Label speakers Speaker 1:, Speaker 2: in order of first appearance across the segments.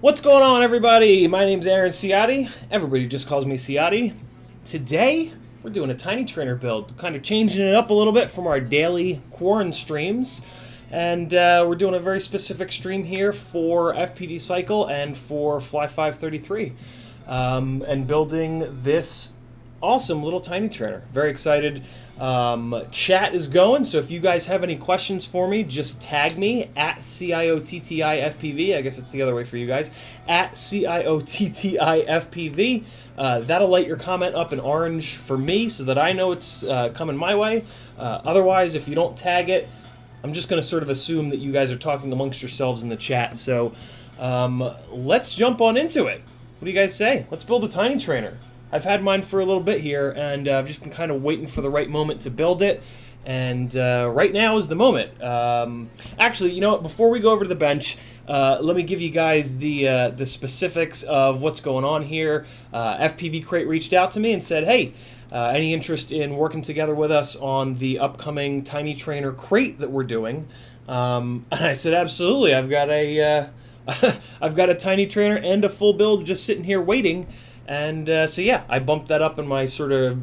Speaker 1: What's going on, everybody? My name's Aaron Ciotti. Everybody just calls me Ciotti. Today, we're doing a tiny trainer build, kind of changing it up a little bit from our daily quarantine streams. And we're doing a very specific stream here for FPV Cycle and for Five33. And building this awesome little tiny trainer. Very excited. Chat is going, so if you guys have any questions for me, just tag me at CIOTTIFPV. I guess it's the other way for you guys. At CIOTTIFPV. That'll light your comment up in orange for me so that I know it's coming my way. Otherwise, if you don't tag it, I'm just going to sort of assume that you guys are talking amongst yourselves in the chat. So let's jump on into it. What do you guys say? Let's build a tiny trainer. I've had mine for a little bit here, and I've just been kind of waiting for the right moment to build it, and right now is the moment. Actually, you know what, before we go over to the bench, let me give you guys the specifics of what's going on here. FPVCrate reached out to me and said, hey, any interest in working together with us on the upcoming Tiny Trainer crate that we're doing? And I said, absolutely. I've got a Tiny Trainer and a full build just sitting here waiting. And so yeah, I bumped that up in my sort of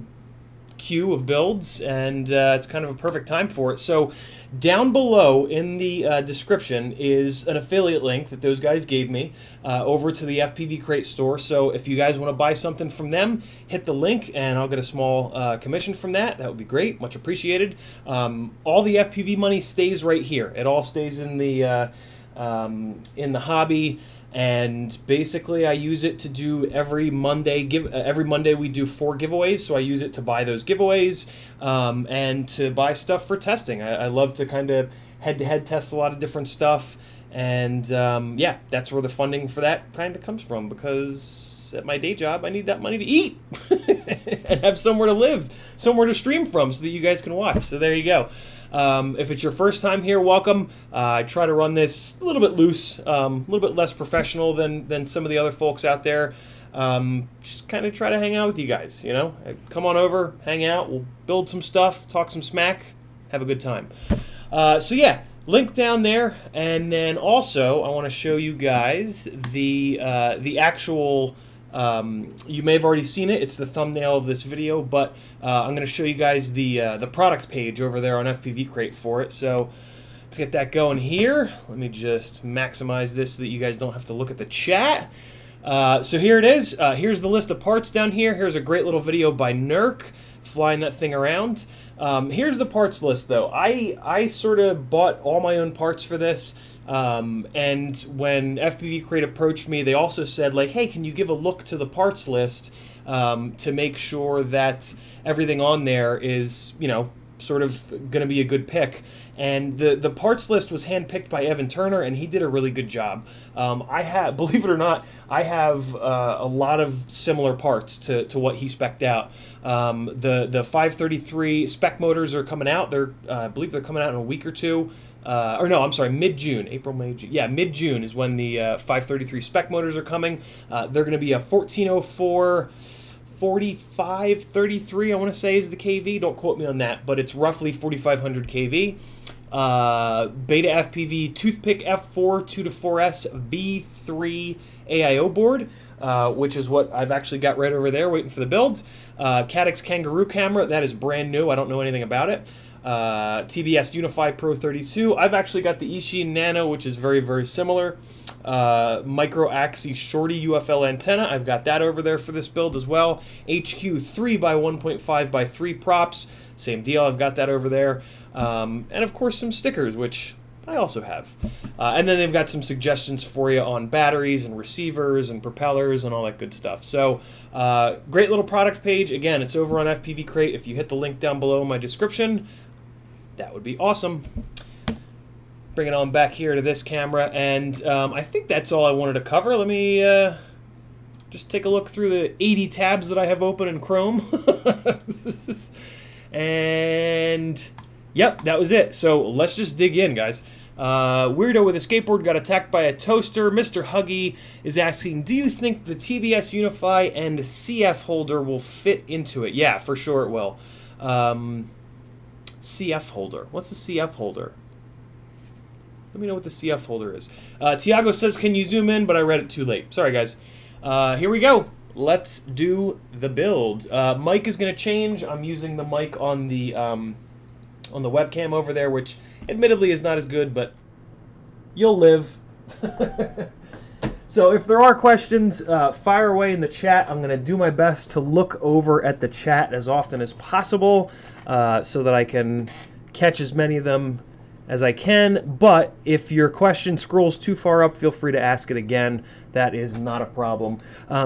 Speaker 1: queue of builds, and it's kind of a perfect time for it. So down below in the description is an affiliate link that those guys gave me over to the FPVCrate store. So if you guys want to buy something from them, hit the link and I'll get a small commission from that. That would be great, much appreciated. All the FPV money stays right here. It all stays in the hobby. And basically, I use it to do every Monday. Every Monday we do 4 giveaways, so I use it to buy those giveaways and to buy stuff for testing. I love to kind of head-to-head test a lot of different stuff, and yeah, that's where the funding for that kind of comes from. Because at my day job, I need that money to eat and have somewhere to live, somewhere to stream from, so that you guys can watch. So there you go. If it's your first time here, welcome. I try to run this a little bit loose, a little bit less professional than some of the other folks out there. Just kind of try to hang out with you guys, you know? Come on over, hang out, we'll build some stuff, talk some smack, have a good time. So yeah, link down there, and then also I want to show you guys the actual... you may have already seen it. It's the thumbnail of this video, but I'm going to show you guys the product page over there on FPVCrate for it. So let's get that going here. Let me just maximize this so that you guys don't have to look at the chat. So here it is. Here's the list of parts down here. Here's a great little video by Nurk flying that thing around. Here's the parts list, though. I sort of bought all my own parts for this. And when FPVCrate approached me, they also said, like, hey, can you give a look to the parts list to make sure that everything on there is, you know, sort of going to be a good pick. And the parts list was handpicked by Evan Turner, and he did a really good job. Believe it or not, I have a lot of similar parts to what he spec'd out. The Five33 spec motors are coming out. I believe they're coming out in a week or two. Or no, I'm sorry, mid-June, April, May, June. Yeah, mid-June is when the Five33 spec motors are coming. They're going to be a 1404 4533, I want to say, is the KV. Don't quote me on that, but it's roughly 4500 KV. Beta FPV Toothpick F4 2-4S V3 AIO board, which is what I've actually got right over there waiting for the build. Caddx Kangaroo camera, that is brand new. I don't know anything about it. TBS Unify Pro 32. I've actually got the Eachine Nano, which is very, very similar. Micro Axis Shorty UFL antenna. I've got that over there for this build as well. HQ 3x1.5x3 props. Same deal. I've got that over there. And of course some stickers, which I also have. And then they've got some suggestions for you on batteries and receivers and propellers and all that good stuff. So great little product page. Again, it's over on FPVCrate. If you hit the link down below in my description, that would be awesome. Bring it on back here to this camera, and I think that's all I wanted to cover. Let me just take a look through the 80 tabs that I have open in Chrome. And yep, that was it. So let's just dig in, guys. Weirdo with a skateboard got attacked by a toaster. Mr. Huggy is asking, do you think the TBS Unify and CF holder will fit into it? Yeah, for sure it will. CF holder. What's the CF holder? Let me know what the CF folder is. Tiago says, can you zoom in? But I read it too late. Sorry, guys. Here we go. Let's do the build. Mic is going to change. I'm using the mic on the webcam over there, which admittedly is not as good, but you'll live. So if there are questions, fire away in the chat. I'm going to do my best to look over at the chat as often as possible so that I can catch as many of them as I can. But if your question scrolls too far up, feel free to ask it again. That is not a problem.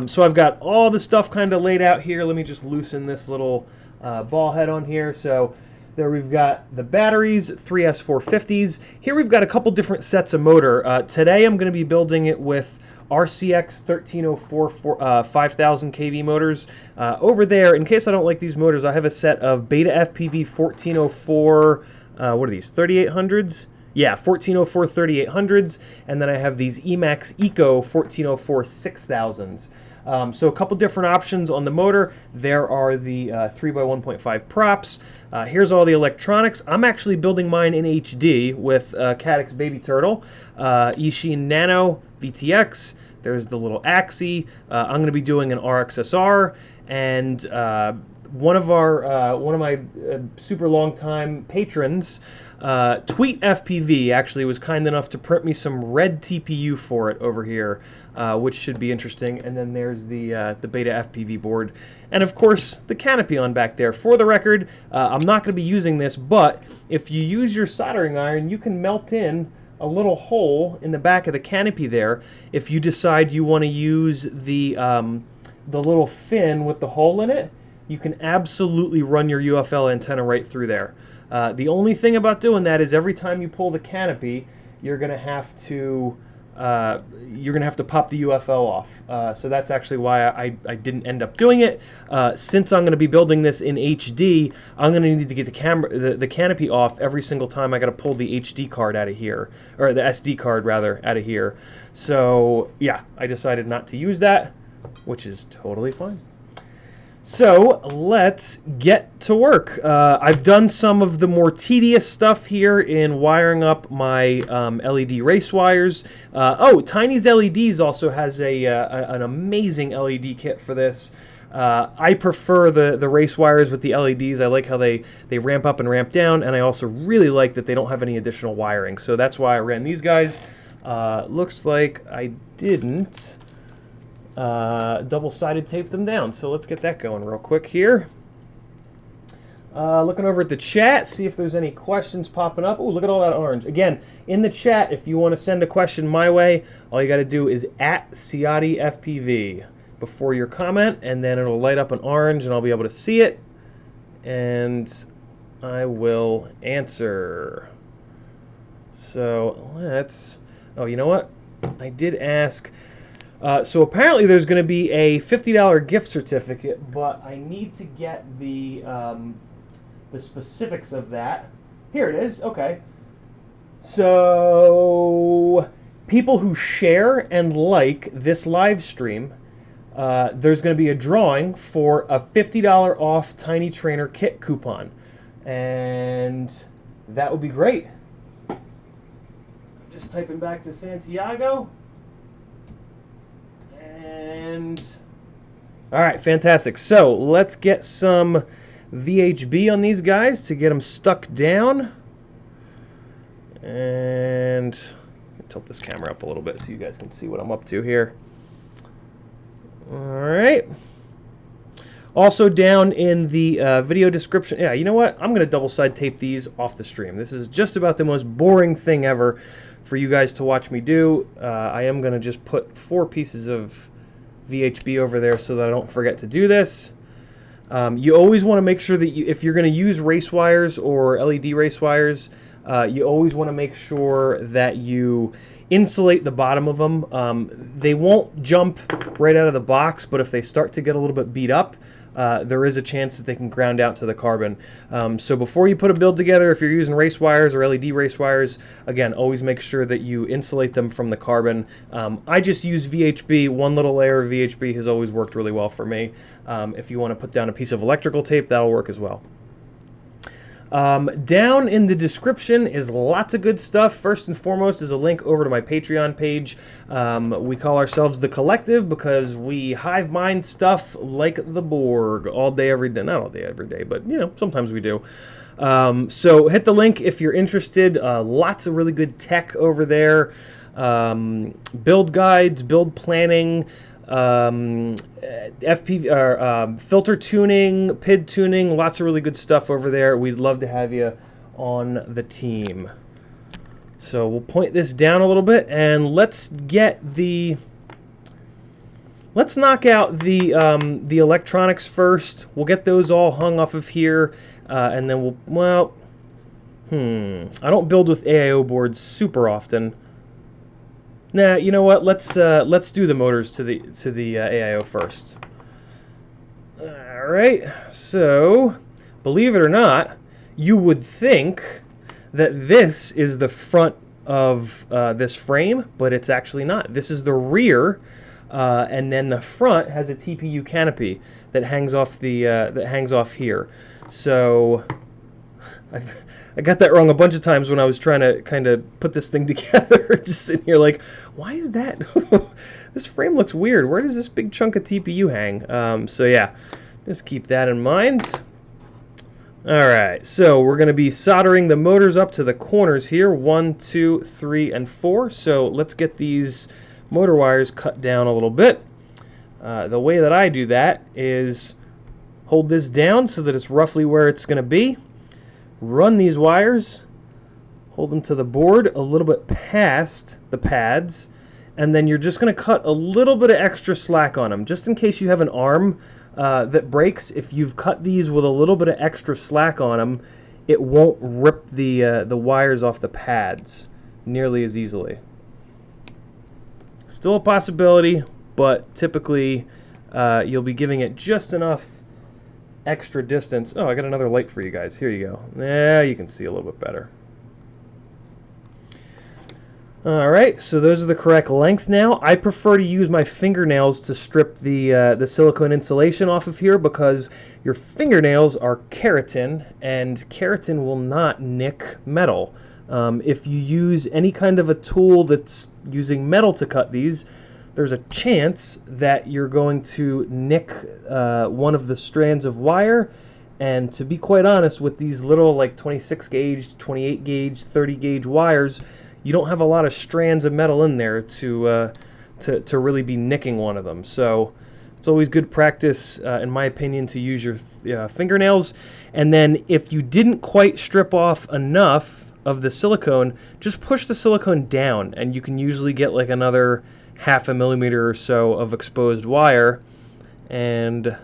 Speaker 1: So I've got all the stuff kind of laid out here. Let me just loosen this little ball head on here. So there we've got the batteries, 3 S450s. Here we've got a couple different sets of motor. Today I'm going to be building it with RCX 1304 5000 kV motors. Over there, in case I don't like these motors, I have a set of Beta FPV 1404, what are these, 3800s? Yeah, 1404 3800s, and then I have these Emax Eco 1404 6000s. So a couple different options on the motor. There are the 3x1.5 props. Here's all the electronics. I'm actually building mine in HD with Cadix Baby Turtle, Eachine Nano VTX. There's the little Axie. I'm going to be doing an RXSR, and one of my super long time patrons, Tweet FPV, actually was kind enough to print me some red TPU for it over here, which should be interesting. And then there's the Beta FPV board, and of course the canopy on back there. For the record, I'm not going to be using this, but if you use your soldering iron, you can melt in a little hole in the back of the canopy there if you decide you want to use the little fin with the hole in it. You can absolutely run your UFL antenna right through there. The only thing about doing that is every time you pull the canopy, you're gonna have to pop the UFO off. So that's actually why I didn't end up doing it. Since I'm gonna be building this in HD, I'm gonna need to get the canopy off every single time I gotta pull the HD card out of here, or the SD card rather, out of here. So yeah, I decided not to use that, which is totally fine. So let's get to work. I've done some of the more tedious stuff here in wiring up my LED race wires. Oh, Tiny's LEDs also has an amazing LED kit for this. I prefer the race wires with the LEDs. I like how they ramp up and ramp down, and I also really like that they don't have any additional wiring. So that's why I ran these guys. Looks like I didn't double-sided tape them down, so let's get that going real quick here. Looking over at the chat, see if there's any questions popping up. Oh, look at all that orange. Again, in the chat, if you want to send a question my way, all you got to do is @CiatiFPV before your comment, and then it'll light up an orange, and I'll be able to see it, and I will answer. So let's... Oh, you know what? I did ask... so apparently there's going to be a $50 gift certificate, but I need to get the specifics of that. Here it is. Okay. So people who share and like this live stream, there's going to be a drawing for a $50 off Tiny Trainer kit coupon, and that would be great. Just typing back to Santiago. And all right, fantastic. So let's get some VHB on these guys to get them stuck down. And tilt this camera up a little bit so you guys can see what I'm up to here. All right. Also down in the video description, yeah, you know what? I'm going to double side tape these off the stream. This is just about the most boring thing ever for you guys to watch me do. I am going to just put 4 pieces of VHB over there so that I don't forget to do this. You always want to make sure that if you're going to use race wires or LED race wires, you always want to make sure that you insulate the bottom of them. They won't jump right out of the box, but if they start to get a little bit beat up, there is a chance that they can ground out to the carbon. So before you put a build together, if you're using race wires or LED race wires, again, always make sure that you insulate them from the carbon. I just use VHB. One little layer of VHB has always worked really well for me. If you want to put down a piece of electrical tape, that'll work as well. Down in the description is lots of good stuff. First and foremost is a link over to my Patreon page. We call ourselves The Collective because we hive mind stuff like the Borg all day, every day. Not all day, every day, but, you know, sometimes we do. So hit the link if you're interested. Lots of really good tech over there. Build guides, build planning, filter tuning, PID tuning, lots of really good stuff over there. We'd love to have you on the team. So we'll point this down a little bit and let's knock out the electronics first. We'll get those all hung off of here, and then I don't build with AIO boards super often. Nah, you know what? Let's do the motors to the AIO first. All right. So, believe it or not, you would think that this is the front of this frame, but it's actually not. This is the rear, and then the front has a TPU canopy that hangs off here. So, I got that wrong a bunch of times when I was trying to kind of put this thing together. Just sitting here like, why is that? This frame looks weird. Where does this big chunk of TPU hang? So yeah, just keep that in mind. Alright, so we're going to be soldering the motors up to the corners here. 1, 2, 3, and 4. So let's get these motor wires cut down a little bit. The way that I do that is hold this down so that it's roughly where it's going to be. Run these wires, hold them to the board a little bit past the pads, and then you're just going to cut a little bit of extra slack on them, just in case you have an arm that breaks. If you've cut these with a little bit of extra slack on them, it won't rip the wires off the pads nearly as easily. Still a possibility, but typically you'll be giving it just enough extra distance. Oh, I got another light for you guys. Here you go. Yeah, you can see a little bit better. Alright, so those are the correct length now. I prefer to use my fingernails to strip the silicone insulation off of here because your fingernails are keratin, and keratin will not nick metal. If you use any kind of a tool that's using metal to cut these, there's a chance that you're going to nick one of the strands of wire. And to be quite honest, with these little like 26 gauge, 28 gauge, 30 gauge wires, you don't have a lot of strands of metal in there to really be nicking one of them. So it's always good practice, in my opinion, to use your fingernails. And then if you didn't quite strip off enough of the silicone, just push the silicone down, and you can usually get like another 0.5 millimeter or so of exposed wire. And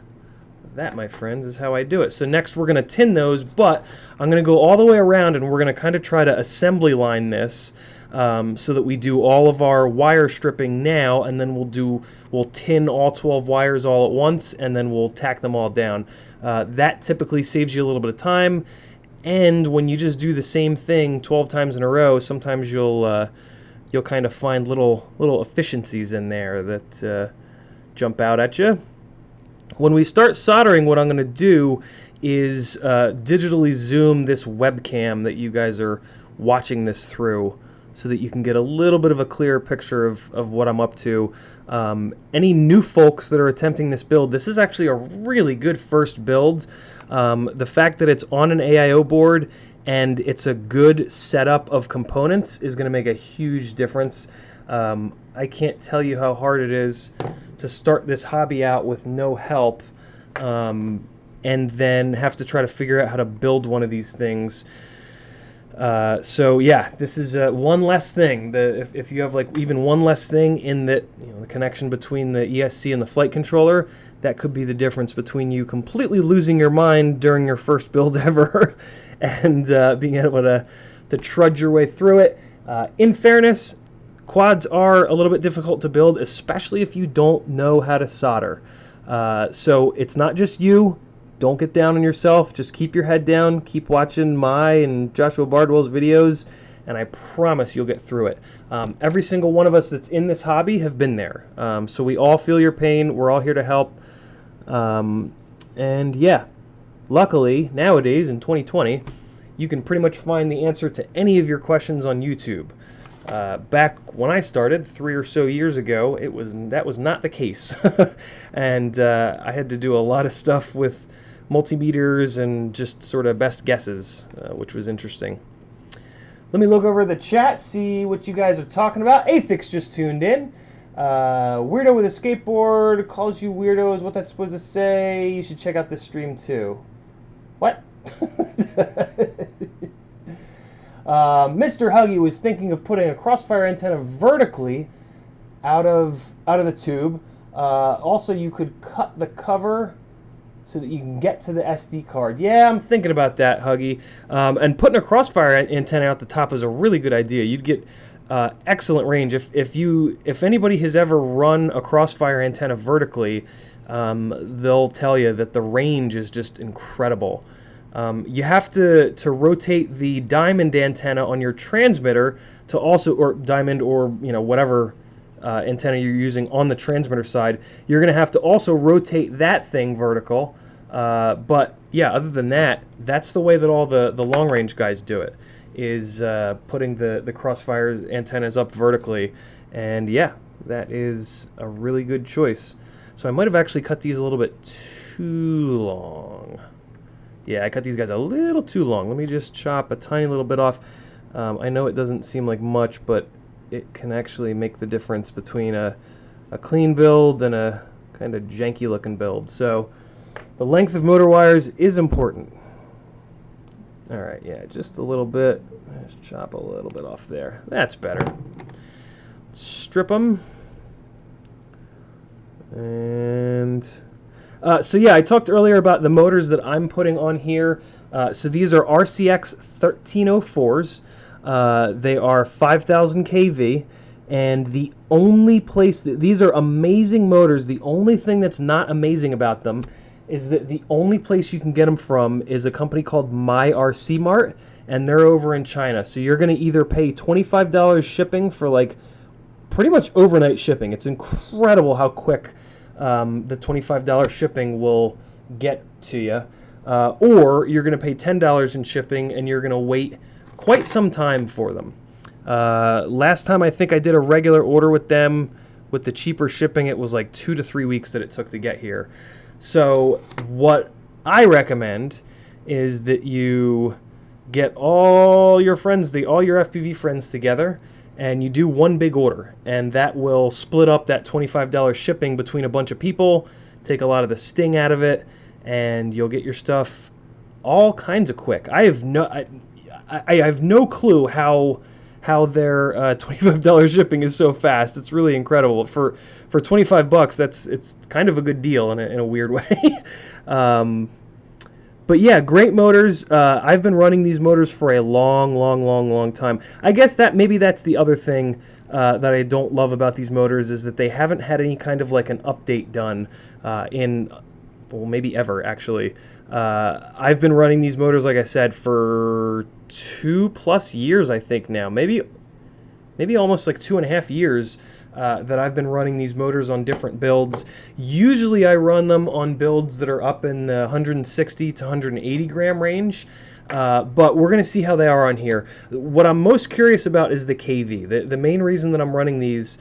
Speaker 1: that, my friends, is how I do it. So next we're going to tin those, but I'm going to go all the way around and we're going to kind of try to assembly line this so that we do all of our wire stripping now, and then we'll tin all 12 wires all at once, and then we'll tack them all down. That typically saves you a little bit of time, and when you just do the same thing 12 times in a row, sometimes you'll kind of find little efficiencies in there that jump out at you. When we start soldering, what I'm going to do is digitally zoom this webcam that you guys are watching this through so that you can get a little bit of a clearer picture of what I'm up to. Any new folks that are attempting this build, this is actually a really good first build. The fact that it's on an AIO board and it's a good setup of components is going to make a huge difference. I can't tell you how hard it is to start this hobby out with no help, and then have to try to figure out how to build one of these things. So yeah, this is one less thing. If you have like even one less thing in that, the connection between the ESC and the flight controller, that could be the difference between you completely losing your mind during your first build ever and being able to trudge your way through it. In fairness, quads are a little bit difficult to build, especially if you don't know how to solder. So it's not just you. Don't get down on yourself. Just keep your head down. Keep watching my and Joshua Bardwell's videos, and I promise you'll get through it. Every single one of us that's in this hobby have been there. So we all feel your pain. We're all here to help. And yeah, luckily, nowadays in 2020, you can pretty much find the answer to any of your questions on YouTube. Back when I started 3 or so years ago, that was not the case, and I had to do a lot of stuff with multimeters and just sort of best guesses, which was interesting. Let me look over the chat, see what you guys are talking about. Athix just tuned in. Weirdo with a skateboard calls you weirdos. What that's supposed to say? You should check out this stream too. What? Mr. Huggy was thinking of putting a crossfire antenna vertically out of the tube. Also, you could cut the cover so that you can get to the SD card. Yeah, I'm thinking about that, Huggy. And putting a crossfire antenna out the top is a really good idea. You'd get excellent range. If anybody has ever run a crossfire antenna vertically, they'll tell you that the range is just incredible. You have to rotate the diamond antenna on your transmitter to also, or diamond, or whatever antenna you're using on the transmitter side. You're going to have to also rotate that thing vertical. But yeah, other than that, that's the way that all the long range guys do it, is putting the crossfire antennas up vertically. And yeah, that is a really good choice. So I might have actually cut these a little bit too long. Yeah, I cut these guys a little too long. Let me just chop a tiny little bit off. I know it doesn't seem like much, but it can actually make the difference between a clean build and a kind of janky looking build. So the length of motor wires is important. Alright, yeah, just a little bit. Just chop a little bit off there. That's better. Strip them. And so yeah, I talked earlier about the motors that I'm putting on here. So these are RCX 1304s. They are 5,000 kV, and the only place these are amazing motors. The only thing that's not amazing about them is that the only place you can get them from is a company called MyRC Mart, and they're over in China. So you're going to either pay $25 shipping for like pretty much overnight shipping. It's incredible how quick the $25 shipping will get to you, or you're going to pay $10 in shipping and you're going to wait quite some time for them. Last time I think I did a regular order with them with the cheaper shipping, it was like 2 to 3 weeks that it took to get here. So what I recommend is that you get all your friends, all your FPV friends together, and you do one big order, and that will split up that $25 shipping between a bunch of people, take a lot of the sting out of it, and you'll get your stuff all kinds of quick. I have no clue how their $25 shipping is so fast. It's really incredible. For $25, it's kind of a good deal in a weird way. But yeah, great motors. I've been running these motors for a long time. I guess maybe that's the other thing that I don't love about these motors, is that they haven't had any kind of like an update done well, maybe ever actually. I've been running these motors, like I said, for 2+ years, I think now. Maybe almost like 2.5 years. That I've been running these motors on different builds. Usually I run them on builds that are up in the 160 to 180 gram range, but we're going to see how they are on here. What I'm most curious about is the KV. The main reason that I'm running these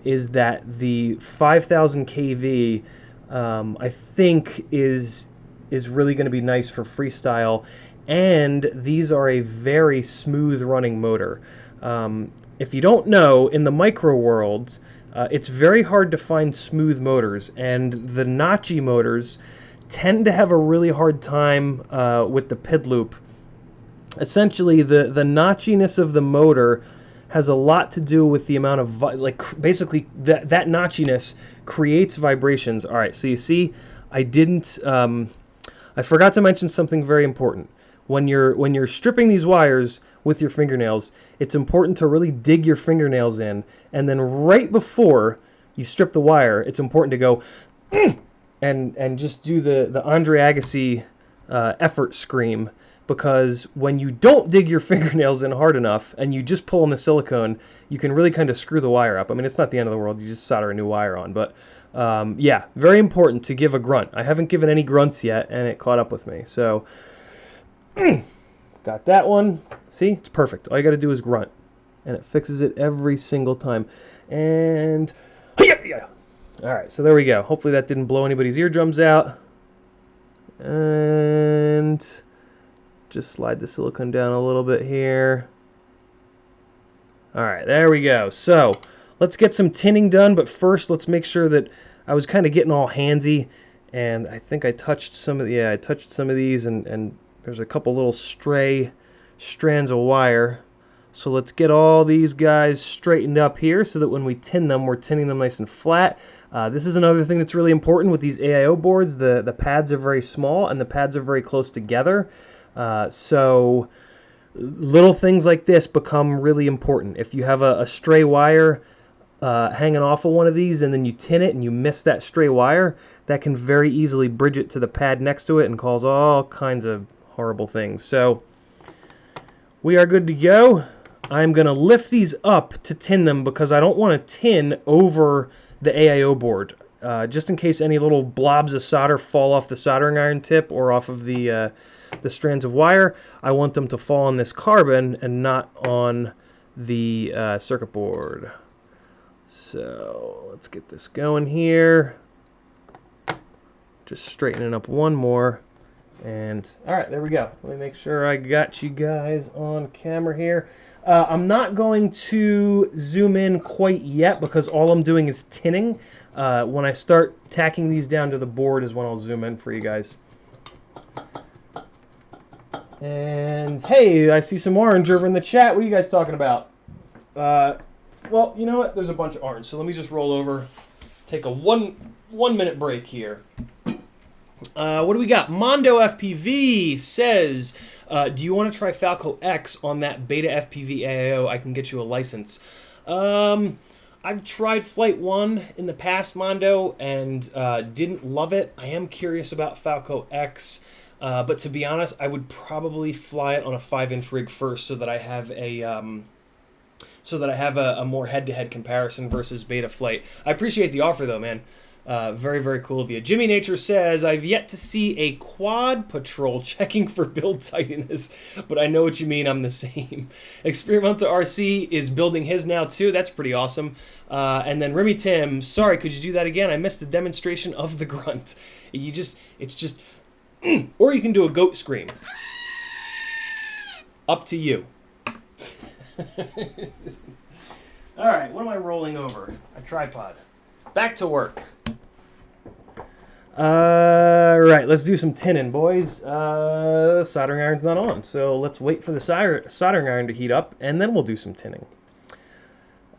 Speaker 1: is that the 5,000 KV I think is really going to be nice for freestyle, and these are a very smooth running motor. If you don't know, in the micro world, it's very hard to find smooth motors, and the notchy motors tend to have a really hard time with the PID loop. Essentially, the notchiness of the motor has a lot to do with the amount of, basically, that notchiness creates vibrations. All right, so you see, I forgot to mention something very important. When you're stripping these wires with your fingernails, it's important to really dig your fingernails in, and then right before you strip the wire, it's important to go and just do the Andre Agassi effort scream, because when you don't dig your fingernails in hard enough and you just pull on the silicone, you can really kind of screw the wire up. I mean, it's not the end of the world, you just solder a new wire on, but yeah, very important to give a grunt. I haven't given any grunts yet, and it caught up with me. So Got that one. See, it's perfect. All you got to do is grunt, and it fixes it every single time. And yeah. All right, so there we go. Hopefully that didn't blow anybody's eardrums out. And just slide the silicone down a little bit here. All right, there we go. So let's get some tinning done, but first let's make sure that I was kind of getting all handsy, and I think I touched some of I touched some of these, and there's a couple little stray strands of wire. So let's get all these guys straightened up here so that when we tin them, we're tinning them nice and flat. This is another thing that's really important with these AIO boards. The pads are very small and the pads are very close together. So little things like this become really important. If you have a stray wire hanging off of one of these and then you tin it and you miss that stray wire, that can very easily bridge it to the pad next to it and cause all kinds of horrible things. So we are good to go. I'm going to lift these up to tin them because I don't want to tin over the AIO board. Just in case any little blobs of solder fall off the soldering iron tip or off of the strands of wire, I want them to fall on this carbon and not on the circuit board. So let's get this going here. Just straightening up one more. And all right, there we go. Let me make sure I got you guys on camera here. I'm not going to zoom in quite yet because all I'm doing is tinning. When I start tacking these down to the board is when I'll zoom in for you guys. And hey, I see some orange over in the chat. What are you guys talking about? Well, you know what? There's a bunch of orange, so let me just roll over, take a one minute break here. What do we got? Mondo FPV says, do you want to try Falco X on that beta FPV AIO? I can get you a license. I've tried Flight 1 in the past, Mondo, and didn't love it. I am curious about Falco X, but to be honest, I would probably fly it on a 5-inch rig first so that I have a more head-to-head comparison versus beta flight. I appreciate the offer though, man. Very, very cool of you. Jimmy Nature says, I've yet to see a quad patrol checking for build tidiness, but I know what you mean. I'm the same. Experimental RC is building his now too. That's pretty awesome. And then Remy Tim, sorry, could you do that again? I missed the demonstration of the grunt. It's just, or you can do a goat scream. Up to you. All right, what am I rolling over? A tripod. Back to work. Right, let's do some tinning, boys. Soldering iron's not on, so let's wait for the soldering iron to heat up, and then we'll do some tinning.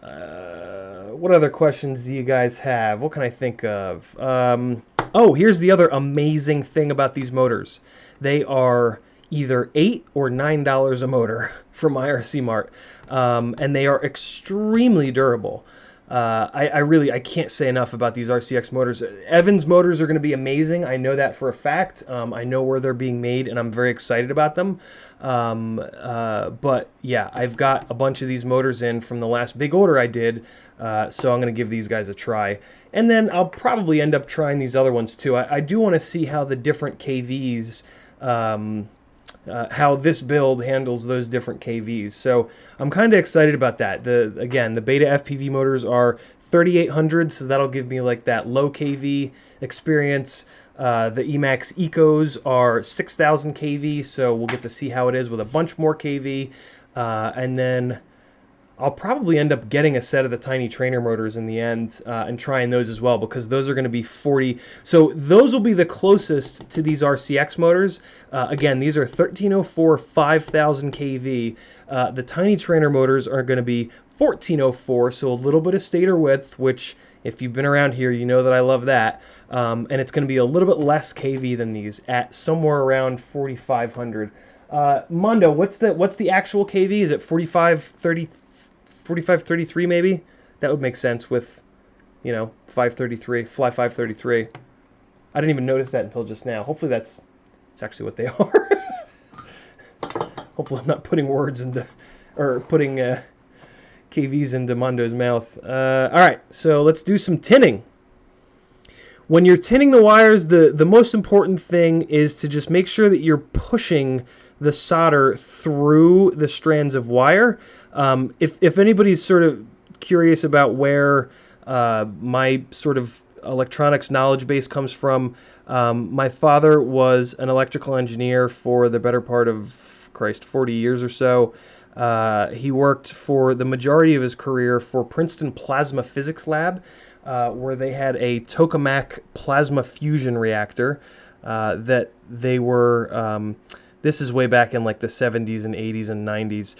Speaker 1: What other questions do you guys have? What can I think of? Oh, here's the other amazing thing about these motors. They are either $8 or $9 a motor from IRC Mart, and they are extremely durable. I can't say enough about these RCX motors. Evans motors are going to be amazing. I know that for a fact. I know where they're being made, and I'm very excited about them. But yeah, I've got a bunch of these motors in from the last big order I did, so I'm going to give these guys a try. And then I'll probably end up trying these other ones too. I do want to see how the different KVs, how this build handles those different KVs. So I'm kind of excited about that. Again, the beta FPV motors are 3800, so that'll give me like that low KV experience. The Emax Ecos are 6000 kV, so we'll get to see how it is with a bunch more kV. And then I'll probably end up getting a set of the tiny trainer motors in the end and trying those as well, because those are going to be 40. So those will be the closest to these RCX motors. Again, these are 1304 5000 kV. The tiny trainer motors are going to be 1404, so a little bit of stator width, which if you've been around here, you know that I love that. And it's going to be a little bit less kV than these, at somewhere around 4500. Mondo, what's the actual kV? Is it 4533 maybe? That would make sense with, you know, 533, fly 533. I didn't even notice that until just now. Hopefully it's actually what they are. Hopefully I'm not putting words into, or putting KVs into Mondo's mouth. All right, so let's do some tinning. when you're tinning the wires, the most important thing is to just make sure that you're pushing the solder through the strands of wire. If anybody's sort of curious about where my sort of electronics knowledge base comes from, my father was an electrical engineer for the better part of, Christ, 40 years or so. He worked for the majority of his career for Princeton Plasma Physics Lab, where they had a tokamak plasma fusion reactor that they were. This is way back in like the 70s and 80s and 90s,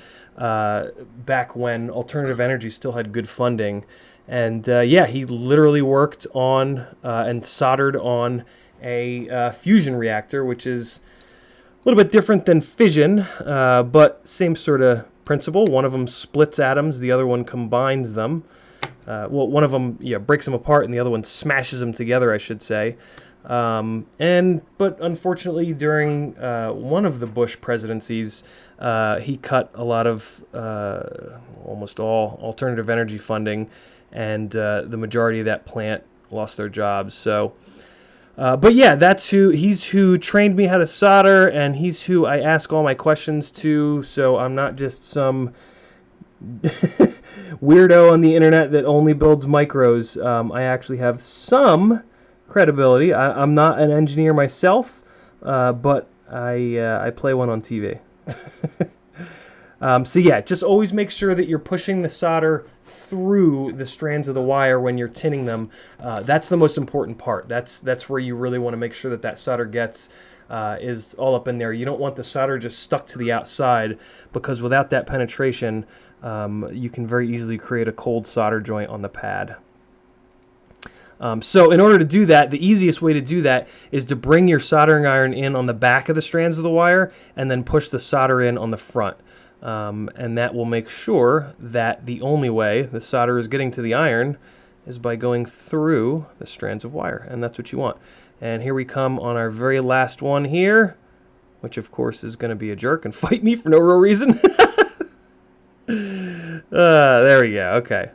Speaker 1: back when alternative energy still had good funding. And yeah, he literally worked on and soldered on a fusion reactor, which is a little bit different than fission, but same sort of principle. One of them splits atoms, the other one combines them. Well, one of them breaks them apart, and the other one smashes them together, I should say. But unfortunately, during one of the Bush presidencies, he cut a lot of, almost all alternative energy funding, and the majority of that plant lost their jobs. So, but yeah, he's who trained me how to solder, and he's who I ask all my questions to. So I'm not just some weirdo on the internet that only builds micros. I actually have some credibility. I'm not an engineer myself, but I play one on TV. So yeah, just always make sure that you're pushing the solder through the strands of the wire when you're tinning them. That's the most important part. That's where you really want to make sure that that solder gets is all up in there. You don't want the solder just stuck to the outside, because without that penetration, you can very easily create a cold solder joint on the pad. So in order to do that, the easiest way to do that is to bring your soldering iron in on the back of the strands of the wire and then push the solder in on the front. And that will make sure that the only way the solder is getting to the iron is by going through the strands of wire, and that's what you want. And here we come on our very last one here, which of course is going to be a jerk and fight me for no real reason. There we go. Okay.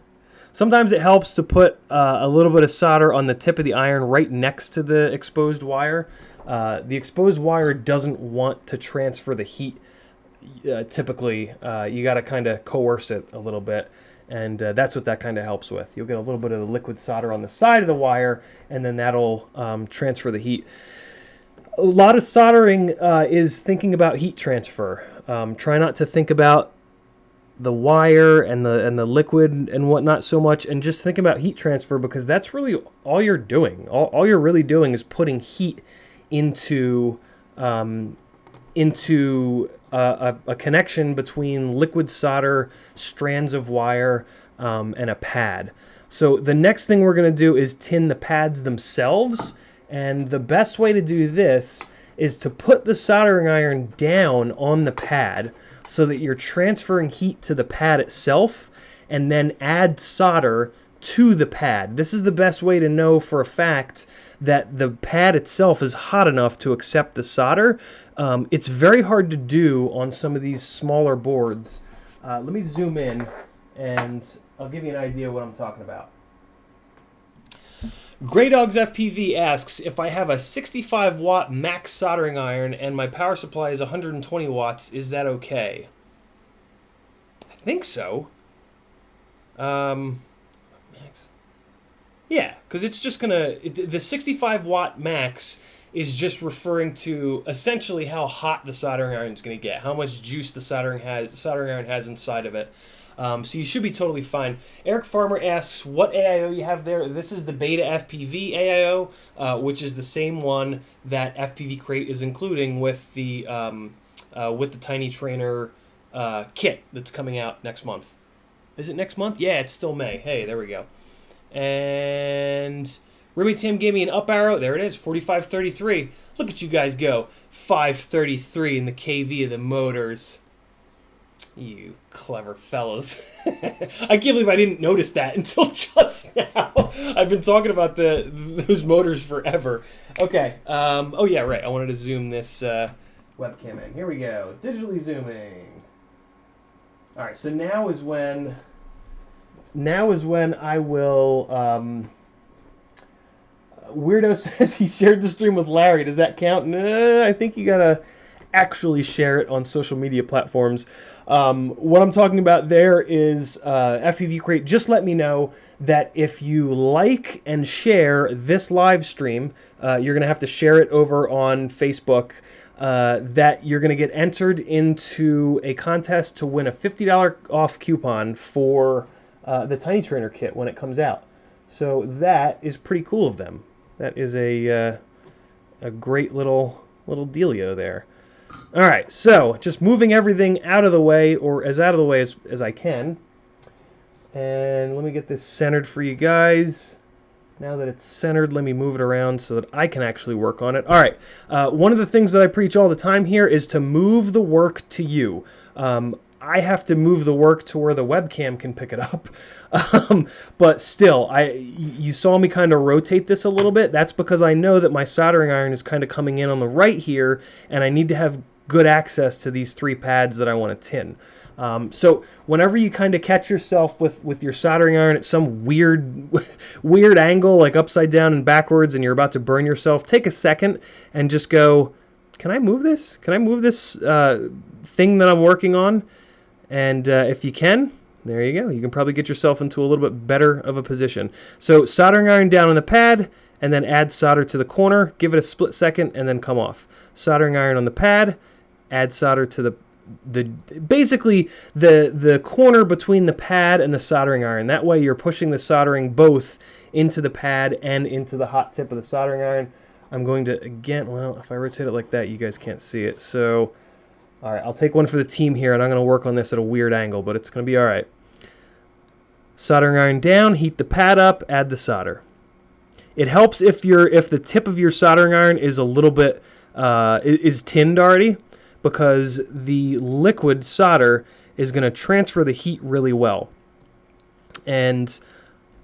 Speaker 1: Sometimes it helps to put a little bit of solder on the tip of the iron right next to the exposed wire. The exposed wire doesn't want to transfer the heat. Typically, you got to kind of coerce it a little bit, and that's what that kind of helps with. You'll get a little bit of the liquid solder on the side of the wire, and then that'll transfer the heat. A lot of soldering is thinking about heat transfer. Try not to think about the wire and the liquid and whatnot so much, and just think about heat transfer, because that's really all you're doing. All you're really doing is putting heat into a connection between liquid solder, strands of wire, and a pad. So the next thing we're going to do is tin the pads themselves, and the best way to do this is to put the soldering iron down on the pad so that you're transferring heat to the pad itself, and then add solder to the pad. This is the best way to know for a fact that the pad itself is hot enough to accept the solder. It's very hard to do on some of these smaller boards. Let me zoom in and I'll give you an idea of what I'm talking about. Grey Dogs FPV asks, if I have a 65 watt max soldering iron and my power supply is 120 watts, is that okay? I think so. Max. Yeah, because it's just gonna, the 65 watt max is just referring to essentially how hot the soldering iron is going to get, how much juice the soldering iron has inside of it. So you should be totally fine. Eric Farmer asks what AIO you have there. This is the Beta FPV AIO, which is the same one that FPVCrate is including with the Tiny Trainer kit that's coming out next month. Is it next month? Yeah, it's still May. Hey, there we go. And Remy Tim gave me an up arrow. There it is, 4533. Look at you guys go. 533 in the KV of the motors. You clever fellas. I can't believe I didn't notice that until just now. I've been talking about those motors forever. Okay. Oh, yeah, right. I wanted to zoom this webcam in. Here we go. Digitally zooming. All right, so now is when I will Weirdo says he shared the stream with Larry. Does that count? Nah, I think you gotta actually share it on social media platforms. What I'm talking about there is FPVCrate. Just let me know that if you like and share this live stream, you're going to have to share it over on Facebook, that you're going to get entered into a contest to win a $50 off coupon for the Tiny Trainer kit when it comes out. So that is pretty cool of them. That is a great little dealio there. All right, so just moving everything out of the way, or as out of the way as I can. And let me get this centered for you guys. Now that it's centered, let me move it around so that I can actually work on it. All right, one of the things that I preach all the time here is to move the work to you. I have to move the work to where the webcam can pick it up. But still, you saw me kind of rotate this a little bit. That's because I know that my soldering iron is kind of coming in on the right here, and I need to have good access to these 3 pads that I want to tin. So whenever you kind of catch yourself with your soldering iron at some weird angle, like upside down and backwards, and you're about to burn yourself, take a second and just go, can I move this? Can I move this thing that I'm working on? And if you can, there you go. You can probably get yourself into a little bit better of a position. So soldering iron down on the pad, and then add solder to the corner. Give it a split second, and then come off. Soldering iron on the pad, add solder to basically the corner between the pad and the soldering iron. That way you're pushing the soldering both into the pad and into the hot tip of the soldering iron. I'm going to, again, well, if I rotate it like that, you guys can't see it. So, all right, I'll take one for the team here, and I'm going to work on this at a weird angle, but it's going to be all right. Soldering iron down, heat the pad up, add the solder. It helps if the tip of your soldering iron is a little bit is tinned already, because the liquid solder is going to transfer the heat really well. And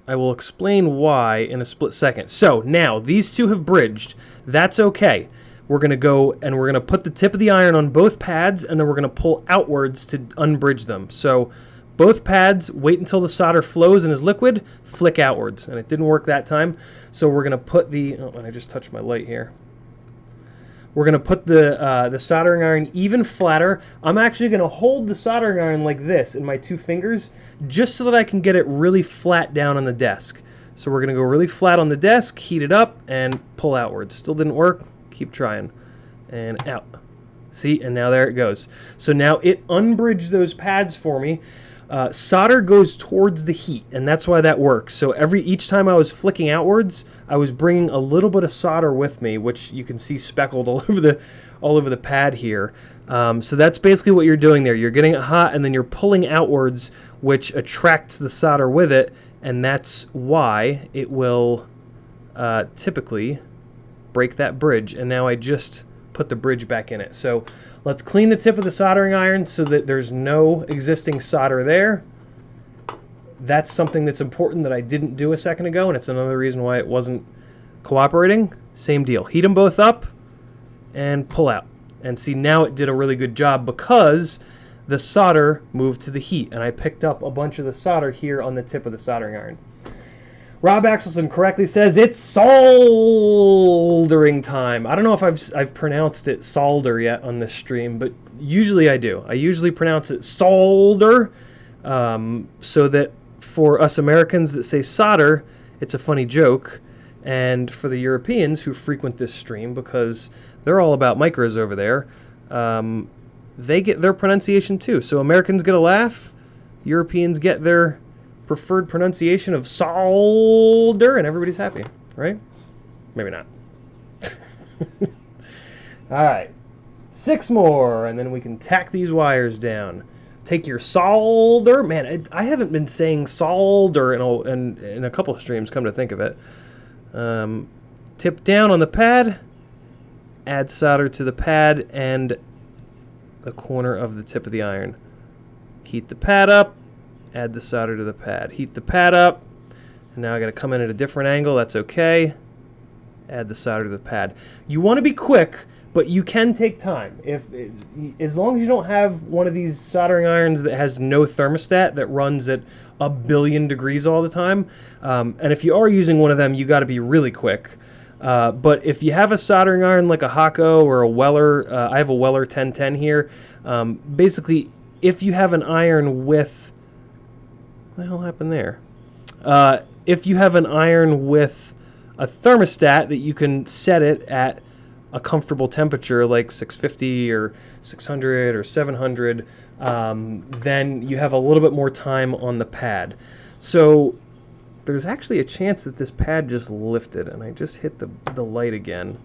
Speaker 1: I will explain why in a split second. So now these two have bridged. That's okay. We're going to go and we're going to put the tip of the iron on both pads, and then we're going to pull outwards to unbridge them. So both pads, wait until the solder flows and is liquid, flick outwards. And it didn't work that time. So we're going to put the, oh, and I just touched my light here. We're going to put the soldering iron even flatter. I'm actually going to hold the soldering iron like this in my 2 fingers, just so that I can get it really flat down on the desk. So we're going to go really flat on the desk, heat it up, and pull outwards. Still didn't work. Keep trying. And out. See, and now there it goes. So now it unbridged those pads for me. Solder goes towards the heat, and that's why that works. So each time I was flicking outwards, I was bringing a little bit of solder with me, which you can see speckled all over the pad here. So that's basically what you're doing there. You're getting it hot, and then you're pulling outwards, which attracts the solder with it, and that's why it will typically break that bridge. And now I just put the bridge back in it. So let's clean the tip of the soldering iron so that there's no existing solder there. That's something that's important that I didn't do a second ago, and it's another reason why it wasn't cooperating. Same deal. Heat them both up and pull out. And see, now it did a really good job because the solder moved to the heat, and I picked up a bunch of the solder here on the tip of the soldering iron. Rob Axelson correctly says it's soldering time. I don't know if I've pronounced it solder yet on this stream, but usually I do. I usually pronounce it solder, so that for us Americans that say solder, it's a funny joke, and for the Europeans who frequent this stream, because they're all about micros over there, they get their pronunciation too. So Americans get a laugh, Europeans get their preferred pronunciation of solder, and everybody's happy, right? Maybe not. All right, 6 more, and then we can tack these wires down. Take your solder. Man, I haven't been saying solder in a couple of streams, come to think of it. Tip down on the pad, add solder to the pad and the corner of the tip of the iron. Heat the pad up, add the solder to the pad. Heat the pad up, and now I got to come in at a different angle. That's okay. Add the solder to the pad. You want to be quick, but you can take time. As long as you don't have one of these soldering irons that has no thermostat that runs at 1 billion degrees all the time, and if you are using one of them, you got to be really quick. But if you have a soldering iron like a Hako or a Weller, I have a Weller 1010 here. Basically, if you have an iron with, what the hell happened there? If you have an iron with a thermostat that you can set it at a comfortable temperature like 650 or 600 or 700, then you have a little bit more time on the pad. So there's actually a chance that this pad just lifted, and I just hit the light again.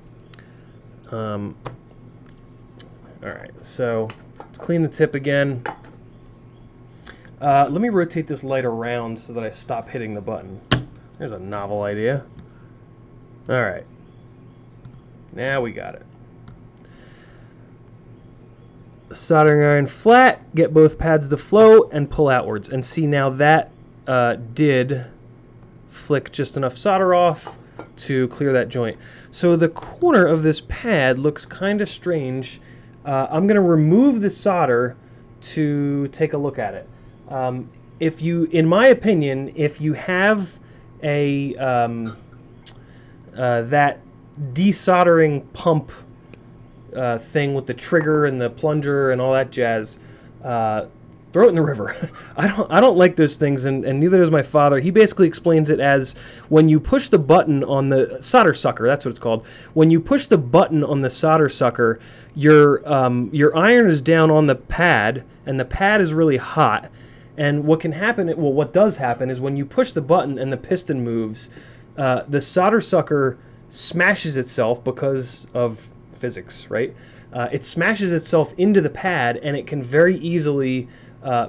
Speaker 1: All right, so let's clean the tip again. Let me rotate this light around so that I stop hitting the button. There's a novel idea. All right, now we got it. Soldering iron flat, get both pads to flow, and pull outwards. And see, now that did flick just enough solder off to clear that joint. So the corner of this pad looks kind of strange. I'm going to remove the solder to take a look at it. If you, in my opinion, if you have a that desoldering pump thing with the trigger and the plunger and all that jazz, throw it in the river. I don't like those things, and neither does my father. He basically explains it as when you push the button on the solder sucker, that's what it's called. When you push the button on the solder sucker, your iron is down on the pad, and the pad is really hot. And what can happen, well, what does happen is when you push the button and the piston moves, the solder sucker smashes itself because of physics, right? It smashes itself into the pad, and it can very easily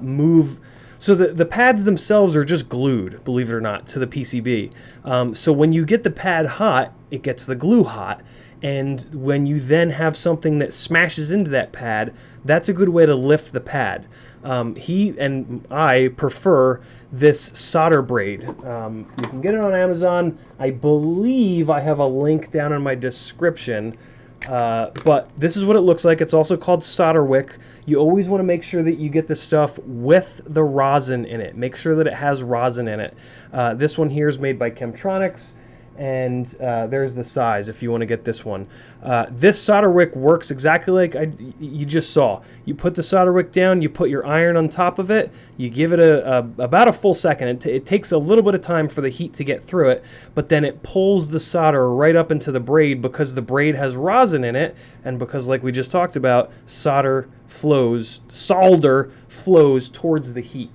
Speaker 1: move. So the pads themselves are just glued, believe it or not, to the PCB. So when you get the pad hot, it gets the glue hot. And when you then have something that smashes into that pad, that's a good way to lift the pad. He and I prefer this solder braid. You can get it on Amazon. I believe I have a link down in my description. But this is what it looks like. It's also called solder wick. You always want to make sure that you get the stuff with the rosin in it. Make sure that it has rosin in it. This one here is made by Chemtronics, and there's the size if you want to get this one. This solder wick works exactly like you just saw. You put the solder wick down, you put your iron on top of it, you give it about a full second. It takes a little bit of time for the heat to get through it, but then it pulls the solder right up into the braid because the braid has rosin in it, and because, like we just talked about, solder flows towards the heat.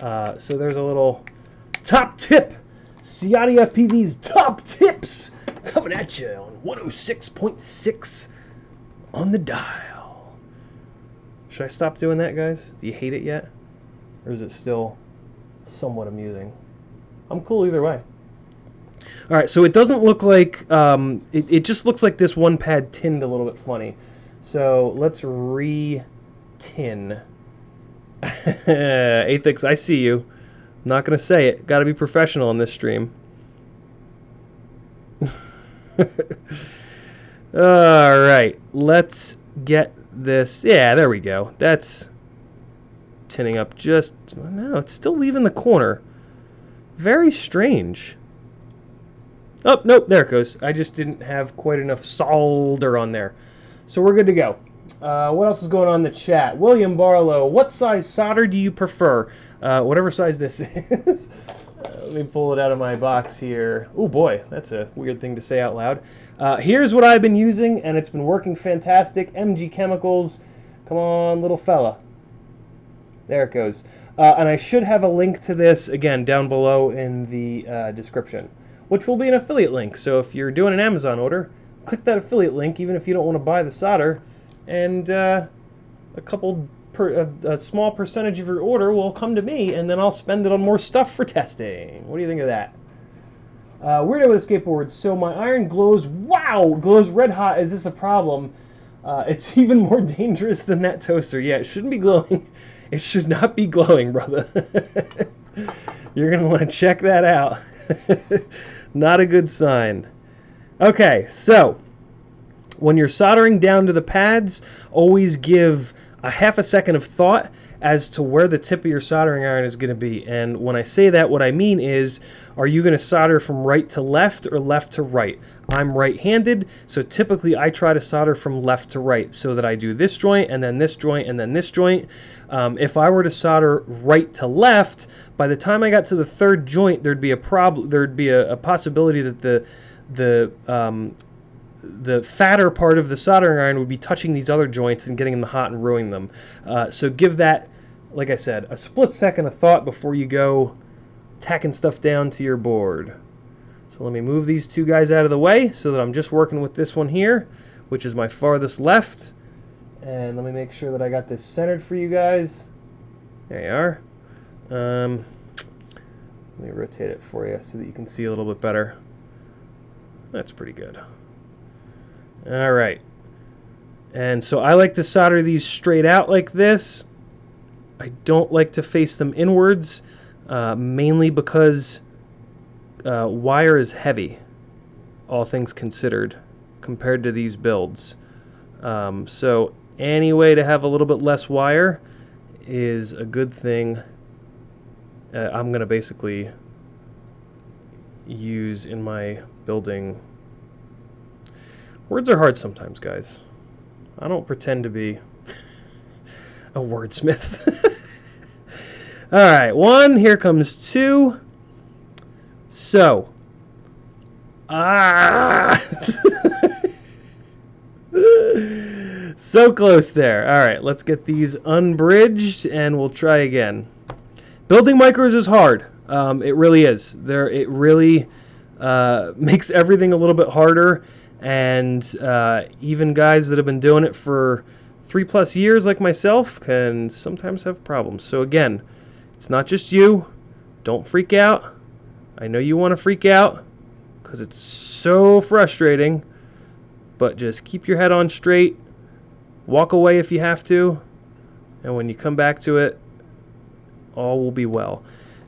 Speaker 1: So there's a little top tip. Ciotti FPV's top tips coming at you on 106.6 on the dial. Should I stop doing that, guys? Do you hate it yet? Or is it still somewhat amusing? I'm cool either way. All right, so it doesn't look like, it just looks like this one pad tinned a little bit funny. So let's re-tin. Athix, I see you. Not going to say it. Got to be professional in this stream. All right. Let's get this. Yeah, there we go. That's tinning up just... No, it's still leaving the corner. Very strange. Oh, nope. There it goes. I just didn't have quite enough solder on there. So we're good to go. What else is going on in the chat? William Barlow, what size solder do you prefer? Whatever size this is. Let me pull it out of my box here. Oh boy, that's a weird thing to say out loud. Here's what I've been using, and it's been working fantastic. MG Chemicals. Come on, little fella. There it goes. And I should have a link to this, again, down below in the description, which will be an affiliate link. So if you're doing an Amazon order, click that affiliate link, even if you don't want to buy the solder, and a small percentage of your order will come to me, and then I'll spend it on more stuff for testing. What do you think of that? Weirdo with a skateboard. So my iron glows. Wow, glows red hot. Is this a problem? It's even more dangerous than that toaster. Yeah, it shouldn't be glowing. It should not be glowing, brother. You're gonna want to check that out. Not a good sign. Okay, so when you're soldering down to the pads, always give a half a second of thought as to where the tip of your soldering iron is going to be. And when I say that, what I mean is, are you going to solder from right to left or left to right? I'm right-handed, so typically I try to solder from left to right so that I do this joint and then this joint and then this joint. If I were to solder right to left, by the time I got to the third joint, there'd be a problem. There'd be a possibility that the fatter part of the soldering iron would be touching these other joints and getting them hot and ruining them. So give that, like I said, a split second of thought before you go tacking stuff down to your board. So let me move these two guys out of the way so that I'm just working with this one here, which is my farthest left. And let me make sure that I got this centered for you guys. There you are. Let me rotate it for you so that you can see a little bit better. That's pretty good. All right. And so I like to solder these straight out like this. I don't like to face them inwards, mainly because wire is heavy, all things considered, compared to these builds. So any way to have a little bit less wire is a good thing. I'm going to basically use in my building. Words are hard sometimes, guys. I don't pretend to be a wordsmith. All right, 1, here comes 2. So, so close there. All right, let's get these unbridged and we'll try again. Building micros is hard. It really is. It really makes everything a little bit harder, and even guys that have been doing it for 3+ years like myself can sometimes have problems. So again, it's not just you. Don't freak out. I know you want to freak out because it's so frustrating, but just keep your head on straight. Walk away if you have to, and when you come back to it, all will be well.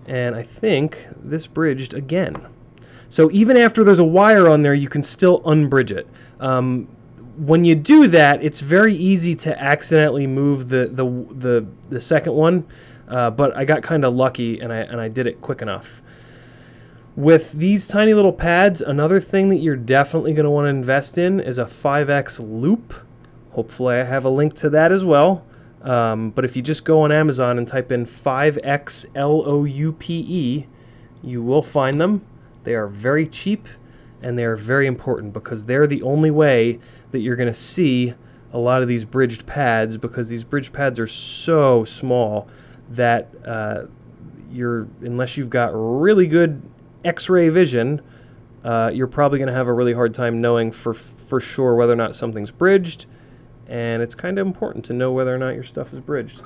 Speaker 1: And I think this bridged again. So even after there's a wire on there, you can still unbridge it. When you do that, it's very easy to accidentally move the second one, but I got kind of lucky and I did it quick enough. With these tiny little pads, another thing that you're definitely going to want to invest in is a 5X loop. Hopefully I have a link to that as well. But if you just go on Amazon and type in 5X LOUPE, you will find them. They are very cheap and they are very important because they're the only way that you're going to see a lot of these bridged pads, because these bridged pads are so small that unless you've got really good X-ray vision, you're probably going to have a really hard time knowing for sure whether or not something's bridged. And it's kind of important to know whether or not your stuff is bridged.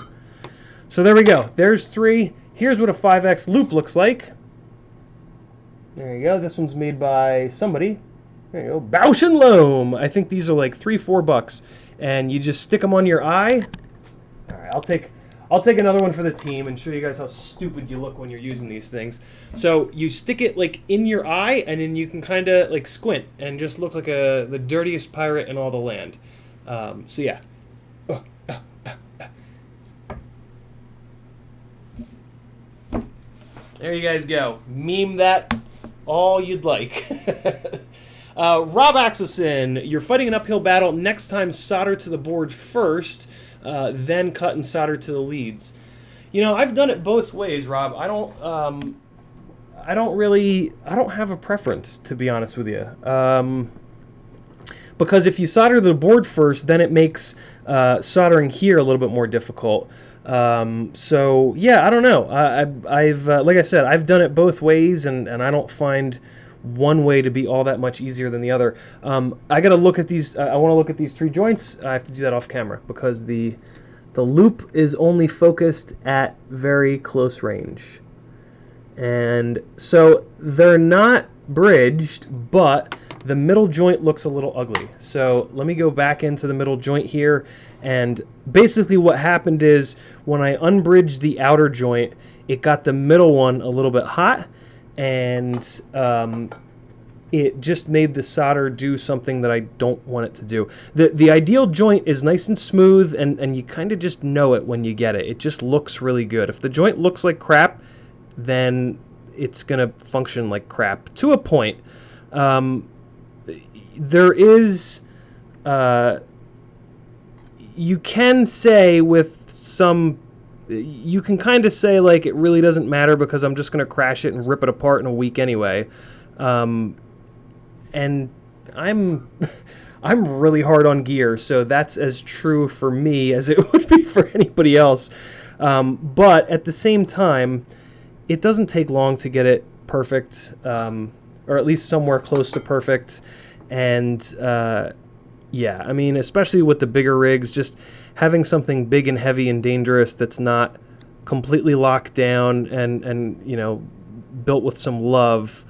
Speaker 1: So there we go. There's 3. Here's what a 5X loop looks like. There you go. This one's made by somebody. There you go. Bausch and Lomb. I think these are like $3-4 bucks. And you just stick them on your eye. All right, I'll take another one for the team and show you guys how stupid you look when you're using these things. So you stick it like in your eye, and then you can kind of like squint and just look like the dirtiest pirate in all the land. So yeah. There you guys go. Meme that all you'd like. Rob Axelson, you're fighting an uphill battle. Next time, solder to the board first, then cut and solder to the leads. You know, I've done it both ways, Rob. I don't have a preference, to be honest with you. Because if you solder the board first, then it makes soldering here a little bit more difficult. So yeah, I don't know. I've like I said, I've done it both ways, and I don't find one way to be all that much easier than the other. I got to look at these. I want to look at these 3 joints. I have to do that off camera because the loop is only focused at very close range, and so they're not bridged, but the middle joint looks a little ugly. So let me go back into the middle joint here, and basically what happened is when I unbridged the outer joint, it got the middle one a little bit hot, and it just made the solder do something that I don't want it to do. The ideal joint is nice and smooth, and you kind of just know it when you get it. It just looks really good. If the joint looks like crap, then it's going to function like crap to a point. There is... you can say with some... You can kind of say, like, it really doesn't matter because I'm just going to crash it and rip it apart in a week anyway. And I'm really hard on gear, so that's as true for me as it would be for anybody else. But at the same time, it doesn't take long to get it perfect, or at least somewhere close to perfect. And yeah, I mean, especially with the bigger rigs, just having something big and heavy and dangerous that's not completely locked down and you know, built with some love,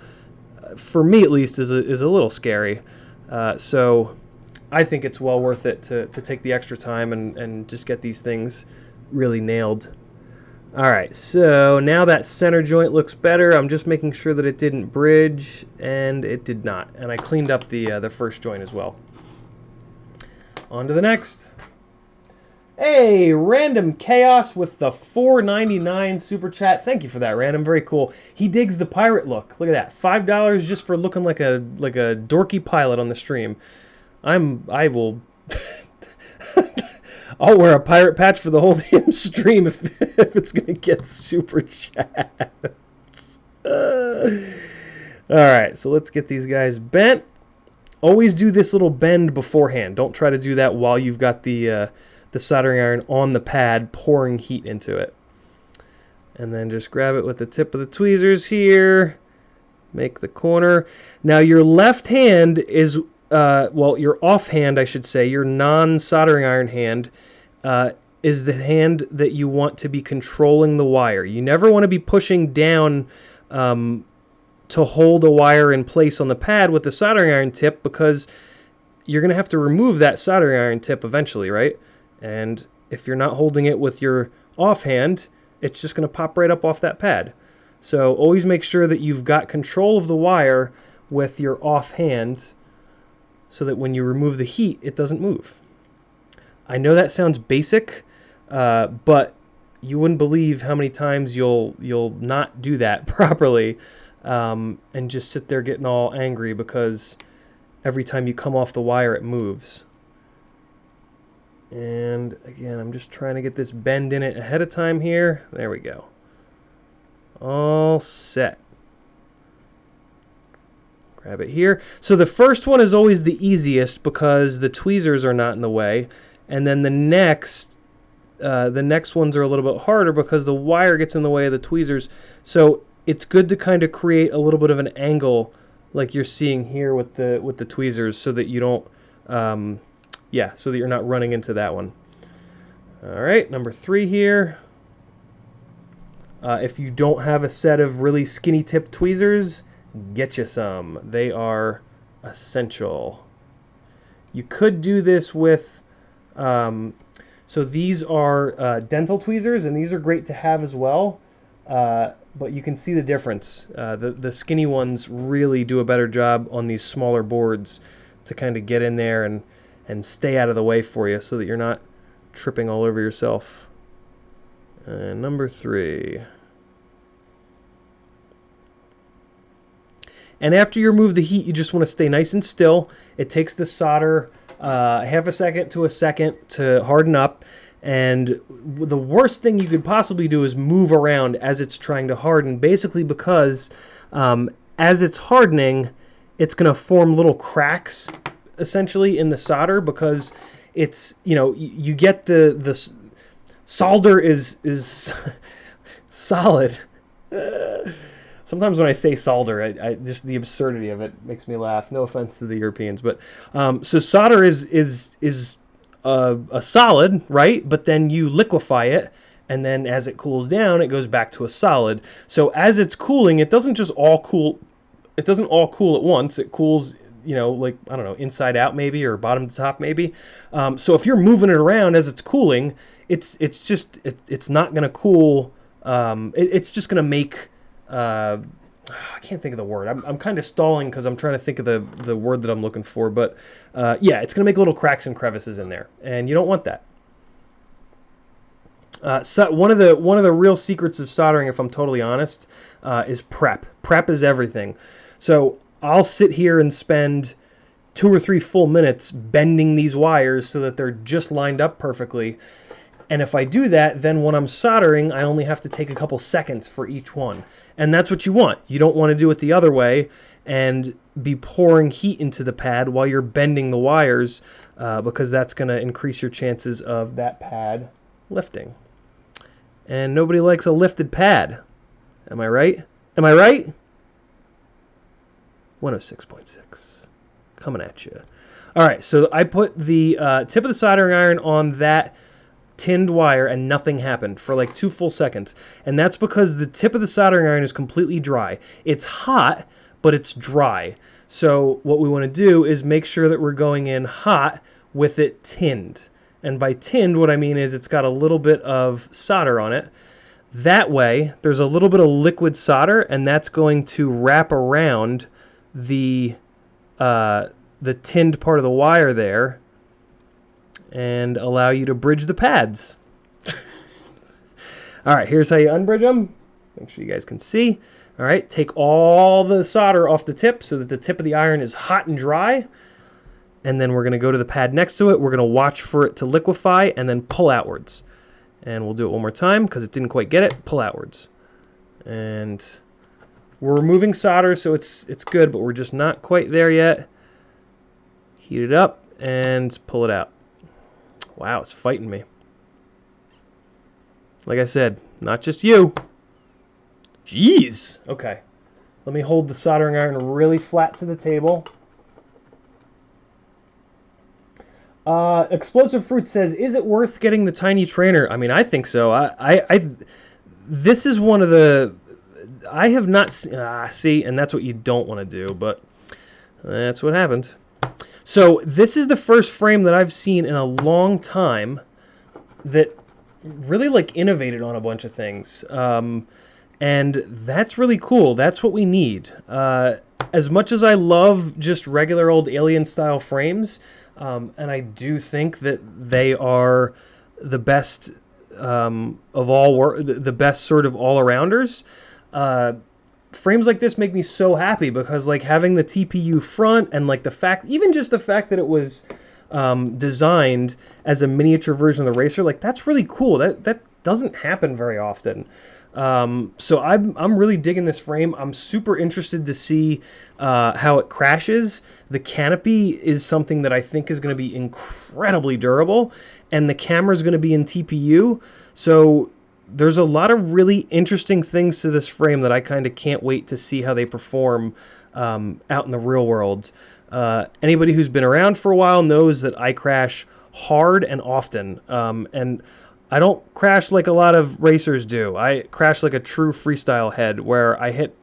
Speaker 1: for me at least, is a little scary. So I think it's well worth it to take the extra time and just get these things really nailed. Alright, so now that center joint looks better. I'm just making sure that it didn't bridge, and it did not. And I cleaned up the first joint as well. On to the next. Hey, Random Chaos with the $4.99 super chat. Thank you for that, Random. Very cool. He digs the pirate look. Look at that. $5 just for looking like a dorky pilot on the stream. I will I'll wear a pirate patch for the whole damn stream if it's gonna get super chats. Alright, so let's get these guys bent. Always do this little bend beforehand. Don't try to do that while you've got the soldering iron on the pad pouring heat into it. And then just grab it with the tip of the tweezers here. Make the corner. Now your left hand is, well, your off hand, I should say, your non-soldering iron hand is the hand that you want to be controlling the wire. You never want to be pushing down to hold a wire in place on the pad with the soldering iron tip, because you're going to have to remove that soldering iron tip eventually, right? And if you're not holding it with your offhand, it's just going to pop right up off that pad. So always make sure that you've got control of the wire with your offhand so that when you remove the heat, it doesn't move. I know that sounds basic, but you wouldn't believe how many times you'll not do that properly, and just sit there getting all angry because every time you come off the wire, it moves. And again, I'm just trying to get this bend in it ahead of time here. There we go. All set. Grab it here. So the first one is always the easiest because the tweezers are not in the way. And then the next ones are a little bit harder because the wire gets in the way of the tweezers. So it's good to kind of create a little bit of an angle like you're seeing here with the tweezers, so that you don't yeah, so that you're not running into that one. All right, number 3 here. If you don't have a set of really skinny tip tweezers, get you some. They are essential. You could do this with, so these are dental tweezers, and these are great to have as well, but you can see the difference. The skinny ones really do a better job on these smaller boards to kind of get in there and stay out of the way for you so that you're not tripping all over yourself. And number 3. And after you remove the heat, you just want to stay nice and still. It takes the solder half a second to a second to harden up. And the worst thing you could possibly do is move around as it's trying to harden, basically because as it's hardening, it's going to form little cracks essentially in the solder, because it's, you know, you get the solder is solid. Sometimes when I say solder, I just, the absurdity of it makes me laugh. No offense to the Europeans, but so solder is a solid, right? But then you liquefy it, and then as it cools down, it goes back to a solid. So as it's cooling, it doesn't just all cool. It doesn't all cool at once. It cools, you know, like, I don't know, inside out maybe, or bottom to top maybe. So if you're moving it around as it's cooling, it's not going to cool. It's just going to make, how I can't think of the word. I'm kind of stalling because I'm trying to think of the word that I'm looking for. But yeah, it's going to make little cracks and crevices in there, and you don't want that. So one of the real secrets of soldering, if I'm totally honest, is prep. Prep is everything. So I'll sit here and spend 2 or 3 full minutes bending these wires so that they're just lined up perfectly. And if I do that, then when I'm soldering, I only have to take a couple seconds for each one. And that's what you want. You don't want to do it the other way and be pouring heat into the pad while you're bending the wires, because that's going to increase your chances of that pad lifting. And nobody likes a lifted pad. Am I right? Am I right? 106.6. Coming at you. All right, so I put the tip of the soldering iron on that tinned wire and nothing happened for like 2 full seconds. And that's because the tip of the soldering iron is completely dry. It's hot, but it's dry. So what we want to do is make sure that we're going in hot with it tinned. And by tinned, what I mean is it's got a little bit of solder on it. That way, there's a little bit of liquid solder, and that's going to wrap around the tinned part of the wire there and allow you to bridge the pads. All right, here's how you unbridge them. Make sure you guys can see. All right, take all the solder off the tip so that the tip of the iron is hot and dry. And then we're going to go to the pad next to it. We're going to watch for it to liquefy and then pull outwards. And we'll do it one more time because it didn't quite get it. Pull outwards. And we're removing solder, so it's good, but we're just not quite there yet. Heat it up and pull it out. Wow, it's fighting me. Like I said, not just you. Jeez. Okay. Let me hold the soldering iron really flat to the table. Explosive Fruit says, is it worth getting the tiny trainer? I mean, I think so. This is one of the... I have not... see, and that's what you don't want to do, but that's what happened. So this is the first frame that I've seen in a long time that really like innovated on a bunch of things. And that's really cool. That's what we need. As much as I love just regular old Alien style frames, and I do think that they are the best of all, the best sort of all-arounders. Frames like this make me so happy because like having the TPU front and like the fact, even just the fact that it was designed as a miniature version of the racer, like that's really cool. That doesn't happen very often. So I'm really digging this frame. I'm super interested to see how it crashes. The canopy is something that I think is going to be incredibly durable, and the camera is going to be in TPU. So there's a lot of really interesting things to this frame that I kind of can't wait to see how they perform out in the real world. Anybody who's been around for a while knows that I crash hard and often, and I don't crash like a lot of racers do. I crash like a true freestyle head where I hit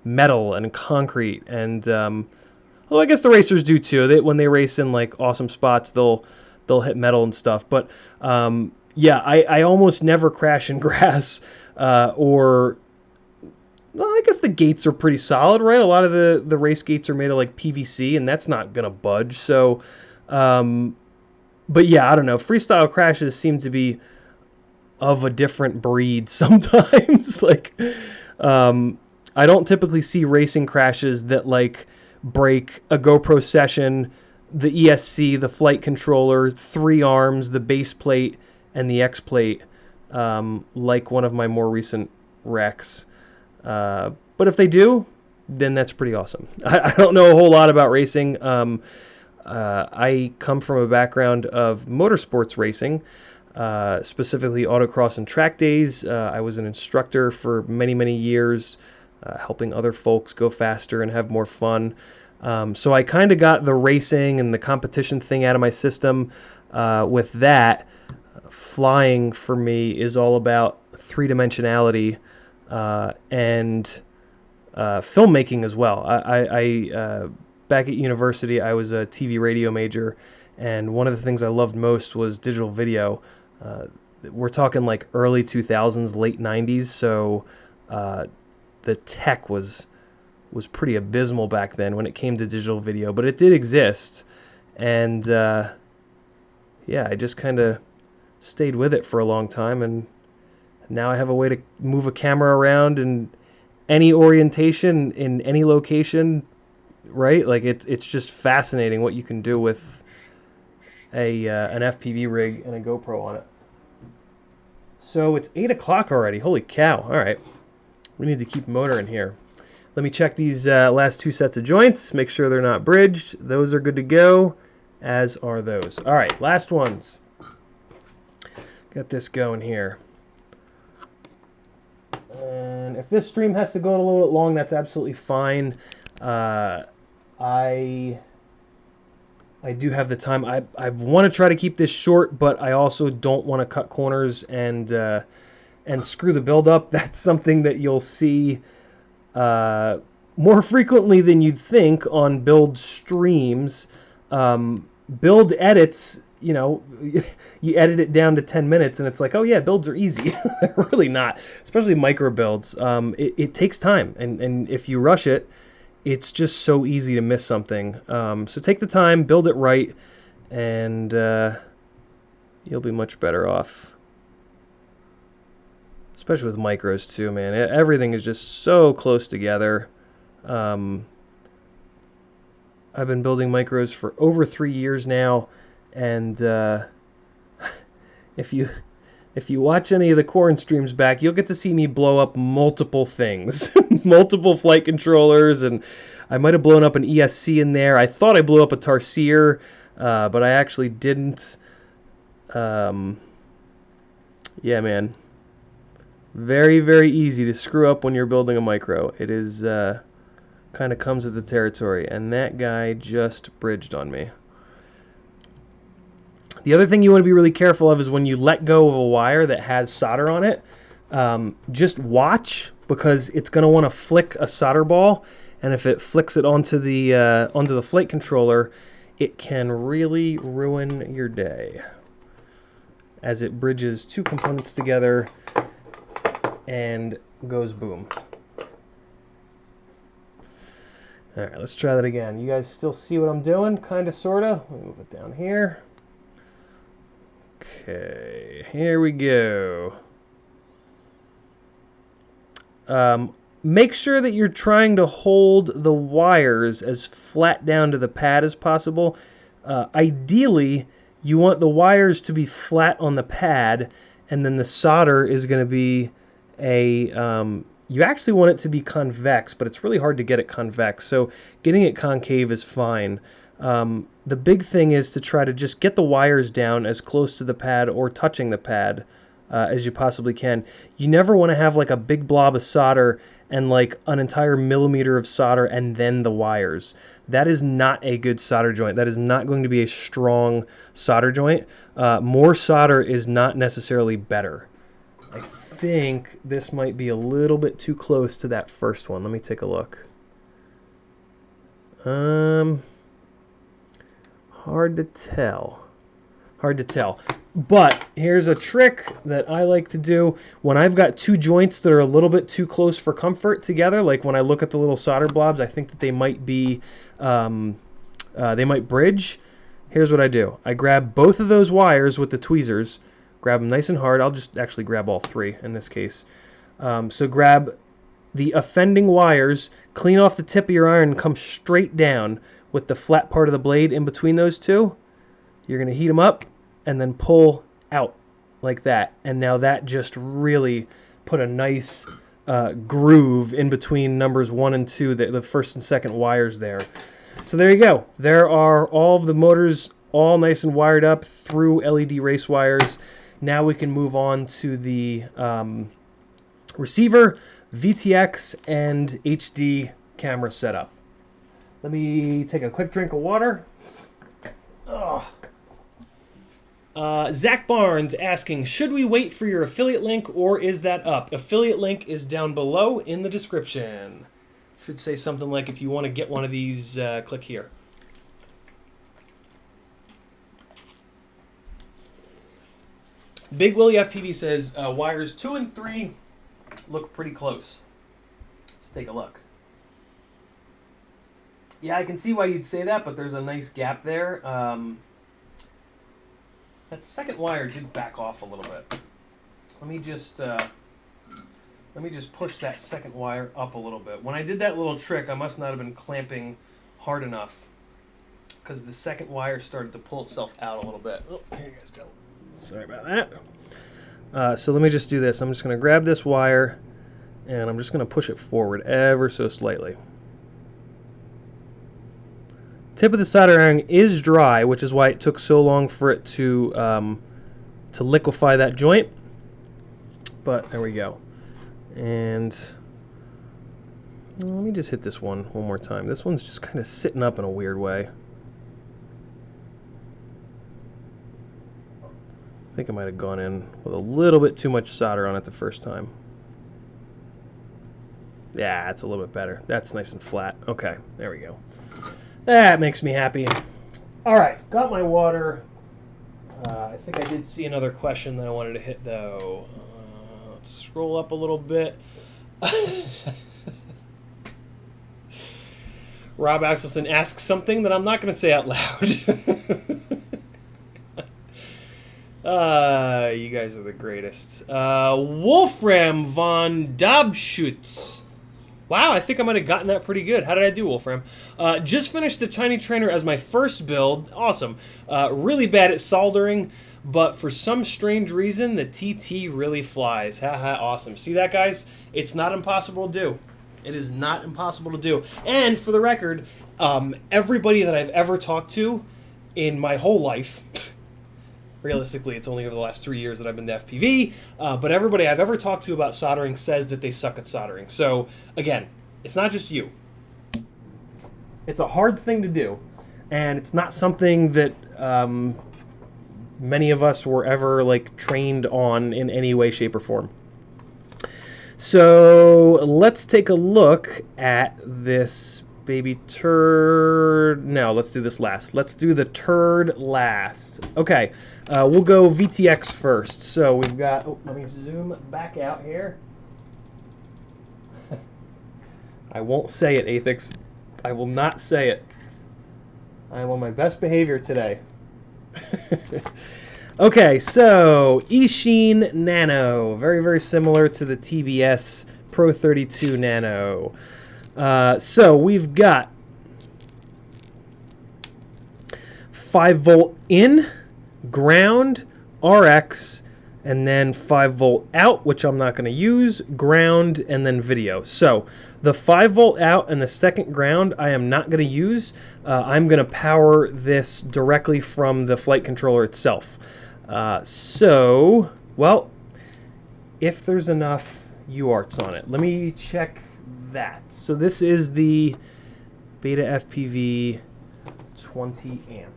Speaker 1: metal and concrete, and well, I guess the racers do too. When they race in like awesome spots, they'll hit metal and stuff. But yeah, I almost never crash in grass, or well, I guess the gates are pretty solid, right? A lot of the race gates are made of like PVC, and that's not gonna budge. So, but yeah, I don't know. Freestyle crashes seem to be of a different breed sometimes. Like, I don't typically see racing crashes that like break a GoPro session, the ESC, the flight controller, 3 arms, the base plate, and the X plate, like one of my more recent wrecks. But if they do, then that's pretty awesome. I don't know a whole lot about racing. I come from a background of motorsports racing, specifically autocross and track days. I was an instructor for many, many years, helping other folks go faster and have more fun. So I kind of got the racing and the competition thing out of my system. With that, flying for me is all about three-dimensionality and filmmaking as well. I back at university, I was a TV radio major, and one of the things I loved most was digital video. We're talking like early 2000s, late 90s, so the tech was was pretty abysmal back then when it came to digital video, but it did exist. And yeah, I just kind of stayed with it for a long time, and now I have a way to move a camera around in any orientation, in any location, right? Like it's just fascinating what you can do with an FPV rig and a GoPro on it. So it's 8 o'clock already. Holy cow. All right. We need to keep motor in here. Let me check these last 2 sets of joints, make sure they're not bridged. Those are good to go, as are those. All right, last ones. Got this going here. And if this stream has to go a little bit long, that's absolutely fine. I do have the time. I want to try to keep this short, but I also don't want to cut corners and screw the build up. That's something that you'll see more frequently than you'd think on build streams. Build edits, you know, you edit it down to 10 minutes and it's like, oh yeah, builds are easy. They're really not, especially micro builds. It takes time, and if you rush it, it's just so easy to miss something. So take the time, build it right, and you'll be much better off. Especially with micros too, man. Everything is just so close together. I've been building micros for over 3 years now, and if you watch any of the Corn streams back, you'll get to see me blow up multiple things, multiple flight controllers, and I might have blown up an ESC in there. I thought I blew up a Tarsier, but I actually didn't. Yeah, man. Very, very easy to screw up when you're building a micro. It is kind of comes with the territory, and that guy just bridged on me. The other thing you want to be really careful of is when you let go of a wire that has solder on it, just watch, because it's going to want to flick a solder ball, and if it flicks it onto the flight controller, it can really ruin your day, as it bridges 2 components together and goes boom. All right, let's try that again. You guys still see what I'm doing? Kind of, sort of. Let me move it down here. Okay, here we go. Make sure that you're trying to hold the wires as flat down to the pad as possible. Ideally, you want the wires to be flat on the pad, and then the solder is going to be you actually want it to be convex, but it's really hard to get it convex, so getting it concave is fine. The big thing is to try to just get the wires down as close to the pad or touching the pad as you possibly can. You never want to have like a big blob of solder and like an entire millimeter of solder and then the wires. That is not a good solder joint. That is not going to be a strong solder joint. More solder is not necessarily better. I think this might be a little bit too close to that first one. Let me take a look. Hard to tell. Hard to tell. But here's a trick that I like to do when I've got 2 joints that are a little bit too close for comfort together. Like when I look at the little solder blobs, I think that they might be, they might bridge. Here's what I do. I grab both of those wires with the tweezers, grab them nice and hard. I'll just actually grab all 3 in this case. So grab the offending wires, clean off the tip of your iron, and come straight down with the flat part of the blade in between those 2. You're going to heat them up and then pull out like that. And now that just really put a nice groove in between numbers 1 and 2, the first and second wires there. So there you go. There are all of the motors all nice and wired up through LED race wires. Now we can move on to the receiver, VTX, and HD camera setup. Let me take a quick drink of water. Zach Barnes asking, should we wait for your affiliate link or is that up? Affiliate link is down below in the description. Should say something like, if you want to get one of these, click here. Big Willie FPV says wires 2 and 3 look pretty close. Let's take a look. Yeah, I can see why you'd say that, but there's a nice gap there. That second wire did back off a little bit. Let me just push that second wire up a little bit. When I did that little trick, I must not have been clamping hard enough because the second wire started to pull itself out a little bit. Oh, here you guys go. Sorry about that. So let me just do this. I'm just going to grab this wire and I'm just going to push it forward ever so slightly. Tip of the soldering iron is dry, which is why it took so long for it to liquefy that joint. But there we go. And let me just hit this one more time. This one's just kind of sitting up in a weird way. I think I might have gone in with a little bit too much solder on it the first time. Yeah, that's a little bit better. That's nice and flat. Okay, there we go. That makes me happy. All right, got my water. I think I did see another question that I wanted to hit, though. Let's scroll up a little bit. Rob Axelson asks something that I'm not going to say out loud. You guys are the greatest. Wolfram von Dobschutz. Wow, I think I might have gotten that pretty good. How did I do, Wolfram? Just finished the Tiny Trainer as my first build. Awesome. Really bad at soldering, but for some strange reason, the TT really flies. Haha, awesome. See that, guys? It's not impossible to do. It is not impossible to do. And for the record, everybody that I've ever talked to in my whole life, realistically, it's only over the last 3 years that I've been to FPV, but everybody I've ever talked to about soldering says that they suck at soldering. So, again, it's not just you. It's a hard thing to do, and it's not something that many of us were ever like trained on in any way, shape, or form. So, let's take a look at this baby turd. No, let's do this last. Let's do the turd last. Okay, we'll go VTX first. So we've got, oh, let me zoom back out here. I won't say it, Athix. I will not say it. I am on my best behavior today. Okay, so Eachine Nano. Very, very similar to the TBS Pro 32 Nano. So we've got 5-volt in, ground, RX, and then 5-volt out, which I'm not going to use, ground, and then video. So the 5-volt out and the second ground I am not going to use. I'm going to power this directly from the flight controller itself. So, well, if there's enough UARTs on it. Let me check that. So this is the Beta FPV 20 amp.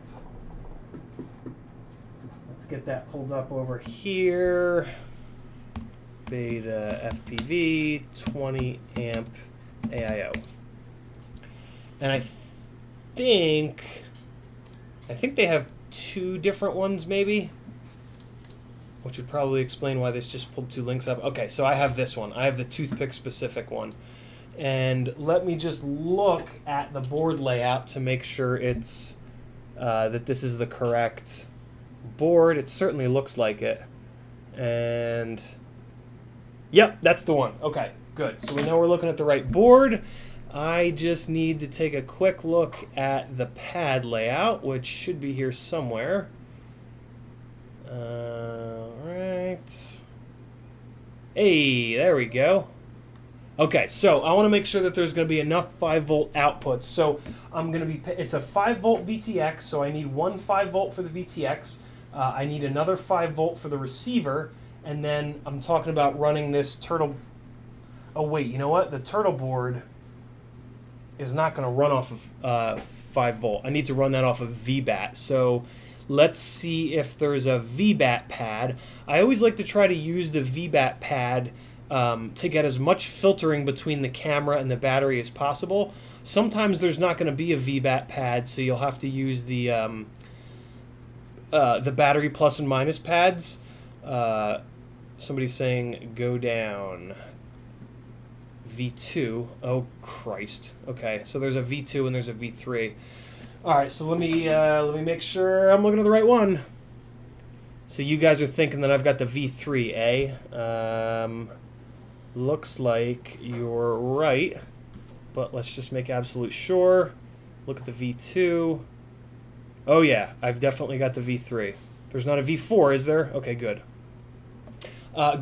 Speaker 1: Let's get that pulled up over here. Beta FPV 20 amp AIO. And I think they have two different ones maybe, which would probably explain why this just pulled two links up. Okay, so I have this one. I have the toothpick specific one. And let me just look at the board layout to make sure it's that this is the correct board. It certainly looks like it. And yep, that's the one. Okay, good. So we know we're looking at the right board. I just need to take a quick look at the pad layout, which should be here somewhere. All right. Hey, there we go. Okay, so I want to make sure that there's going to be enough 5-volt outputs. So I'm going to be, it's a 5-volt VTX, so I need one 5-volt for the VTX. I need another 5-volt for the receiver, and then I'm talking about running this turtle. Oh wait, you know what? The turtle board is not going to run off of 5-volt. I need to run that off of VBAT. So let's see if there's a VBAT pad. I always like to try to use the VBAT pad to get as much filtering between the camera and the battery as possible. Sometimes there's not going to be a VBAT pad, so you'll have to use the battery plus and minus pads. Somebody's saying go down. V2. Oh, Christ. Okay, so there's a V2 and there's a V3. All right, so let me make sure I'm looking at the right one. So you guys are thinking that I've got the V3, eh? Looks like you're right, but let's just make absolute sure. Look at the V2. Oh yeah, I've definitely got the V3. There's not a V4, is there? Okay, good.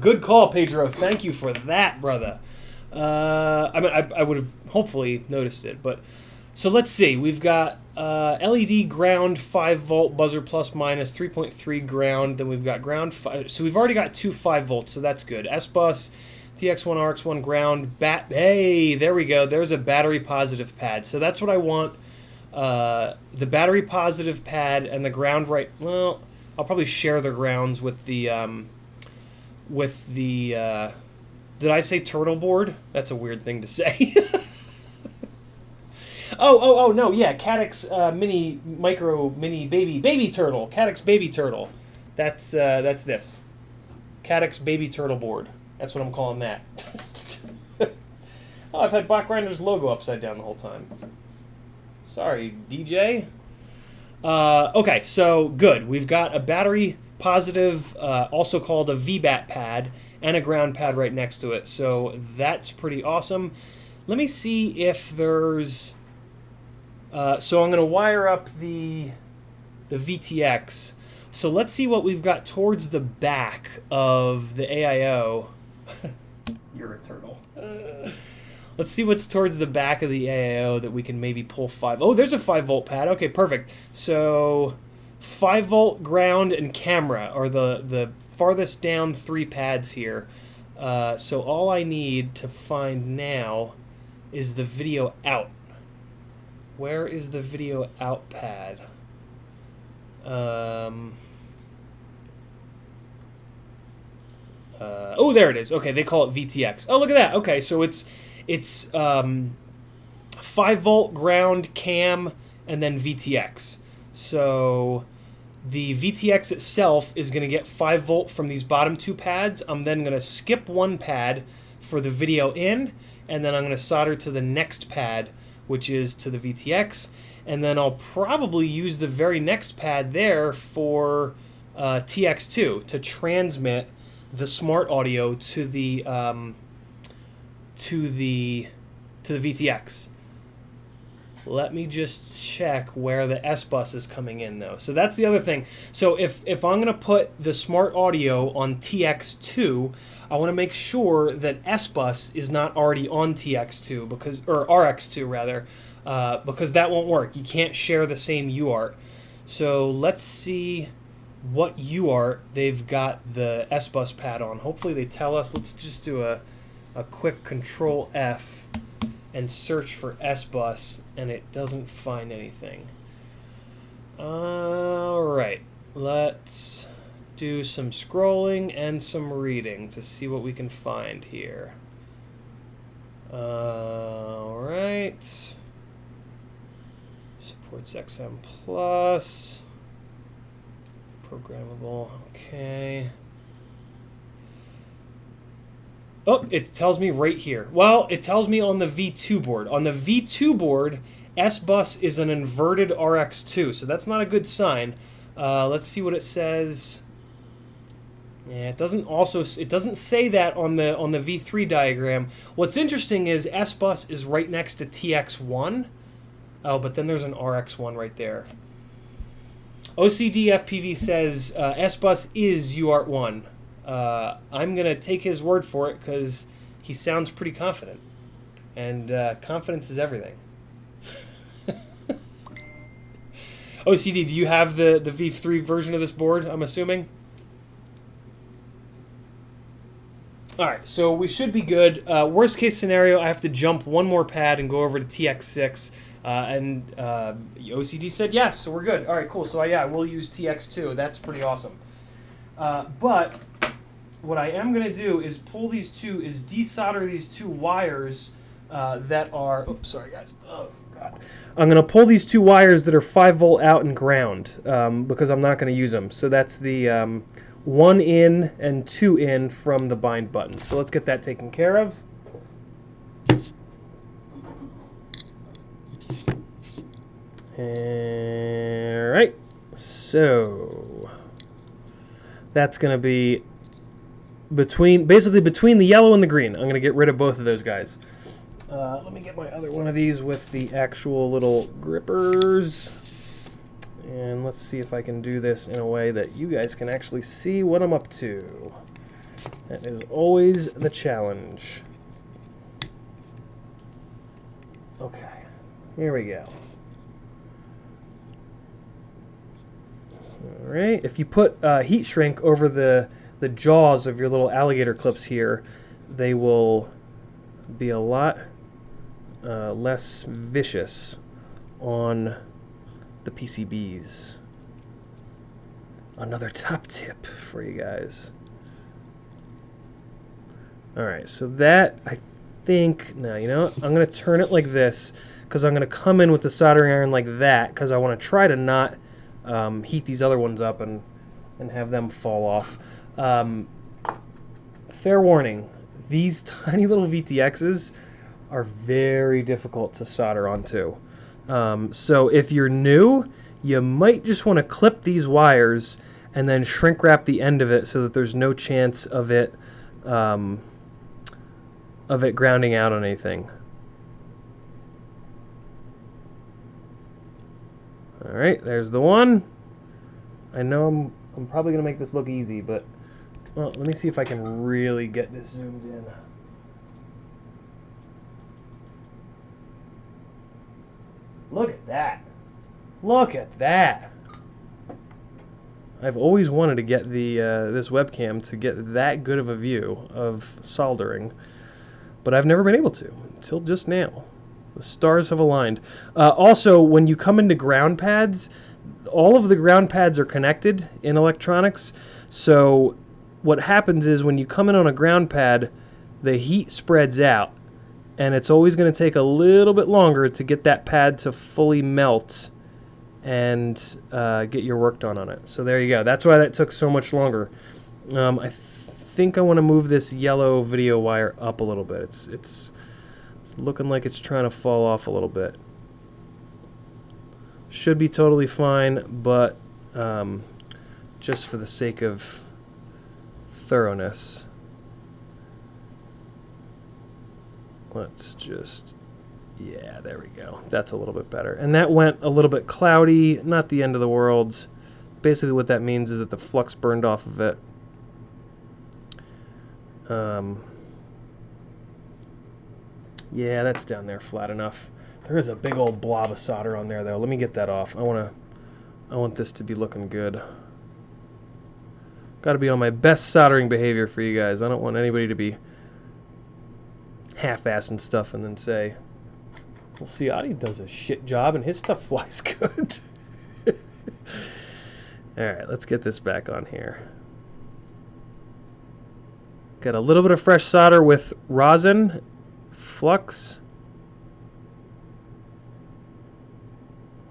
Speaker 1: Good call, Pedro. Thank you for that, brother. I mean, I would have hopefully noticed it, but so let's see. We've got LED ground 5-volt buzzer plus minus 3.3 ground. Then we've got ground 5. So we've already got 2 5-volts, so that's good. S bus, TX1, RX1 ground. Hey, there we go. There's a battery positive pad. So that's what I want. The battery positive pad and the ground right. Well, I'll probably share the grounds with the did I say turtle board? That's a weird thing to say. oh no, yeah, Caddx mini baby turtle. Caddx baby turtle. That's this. Caddx baby turtle board. That's what I'm calling that. Oh, I've had Black Grinder's logo upside down the whole time. Sorry, DJ. Okay, so good. We've got a battery positive, also called a VBAT pad, and a ground pad right next to it. So that's pretty awesome. Let me see if there's... so I'm going to wire up the VTX. So let's see what we've got towards the back of the AIO. You're a turtle. Let's see what's towards the back of the AIO that we can maybe pull 5. Oh, there's a 5-volt pad. Okay, perfect. So 5-volt ground and camera are the farthest down 3 pads here. So all I need to find now is the video out. Where is the video out pad? Oh, there it is. Okay, they call it VTX. Oh, look at that. Okay, so it's 5-volt ground cam and then VTX. So the VTX itself is going to get 5-volt from these bottom 2 pads. I'm then going to skip 1 pad for the video in, and then I'm going to solder to the next pad, which is to the VTX. And then I'll probably use the very next pad there for TX2 to transmit the smart audio to the VTX. Let me just check where the S bus is coming in though. So that's the other thing. So if I'm going to put the smart audio on TX2, I want to make sure that S bus is not already on TX2 or RX2 rather, because that won't work. You can't share the same UART. So let's see what UART they've got the S bus pad on. Hopefully they tell us. Let's just do a quick Control F and search for S bus, and it doesn't find anything. All right, let's do some scrolling and some reading to see what we can find here. All right, supports XM Plus, programmable. Okay. Oh, it tells me right here. Well, it tells me on the V2 board. On the V2 board, S-Bus is an inverted RX2, so that's not a good sign. Let's see what it says. Yeah, it doesn't say that on the V3 diagram. What's interesting is S-Bus is right next to TX1. Oh, but then there's an RX1 right there. OCD FPV says S-Bus is UART1. I'm going to take his word for it because he sounds pretty confident. And confidence is everything. OCD, do you have the V3 version of this board, I'm assuming? Alright, so we should be good. Worst case scenario, I have to jump 1 more pad and go over to TX6. And OCD said yes, so we're good. Alright, cool. So yeah, we'll use TX2. That's pretty awesome. But what I am going to do is desolder these 2 wires that are... Oops, sorry guys. Oh, God. I'm going to pull these 2 wires that are 5-volt out and ground because I'm not going to use them. So that's the 1 in and 2 in from the bind button. So let's get that taken care of. All right, so that's going to be basically between the yellow and the green. I'm going to get rid of both of those guys. Let me get my other one of these with the actual little grippers. And let's see if I can do this in a way that you guys can actually see what I'm up to. That is always the challenge. Okay, here we go. All right, if you put heat shrink over the jaws of your little alligator clips here, they will be a lot less vicious on the PCBs. Another top tip for you guys. Alright, so that, I think, now you know what? I'm going to turn it like this, because I'm going to come in with the soldering iron like that, because I want to try to not heat these other ones up and have them fall off. Fair warning, these tiny little VTXs are very difficult to solder onto. So if you're new, you might just want to clip these wires and then shrink wrap the end of it so that there's no chance of it grounding out on anything. All right, there's the one. I know I'm probably gonna make this look easy, but well, let me see if I can really get this zoomed in. Look at that. Look at that. I've always wanted to get the this webcam to get that good of a view of soldering, but I've never been able to until just now. The stars have aligned. Also, when you come into ground pads, all of the ground pads are connected in electronics. So what happens is when you come in on a ground pad, the heat spreads out, and it's always going to take a little bit longer to get that pad to fully melt and get your work done on it. So there you go. That's why that took so much longer. I think I want to move this yellow video wire up a little bit. It's looking like it's trying to fall off a little bit. Should be totally fine, but just for the sake of thoroughness, let's just, yeah, there we go. That's a little bit better. And that went a little bit cloudy, not the end of the world. Basically what that means is that the flux burned off of it. Yeah, that's down there flat enough. There is a big old blob of solder on there though. Let me get that off. I want this to be looking good. Got to be on my best soldering behavior for you guys. I don't want anybody to be half-assing stuff and then say, well, see, Adi does a shit job and his stuff flies good. Alright, let's get this back on here. Got a little bit of fresh solder with rosin, flux.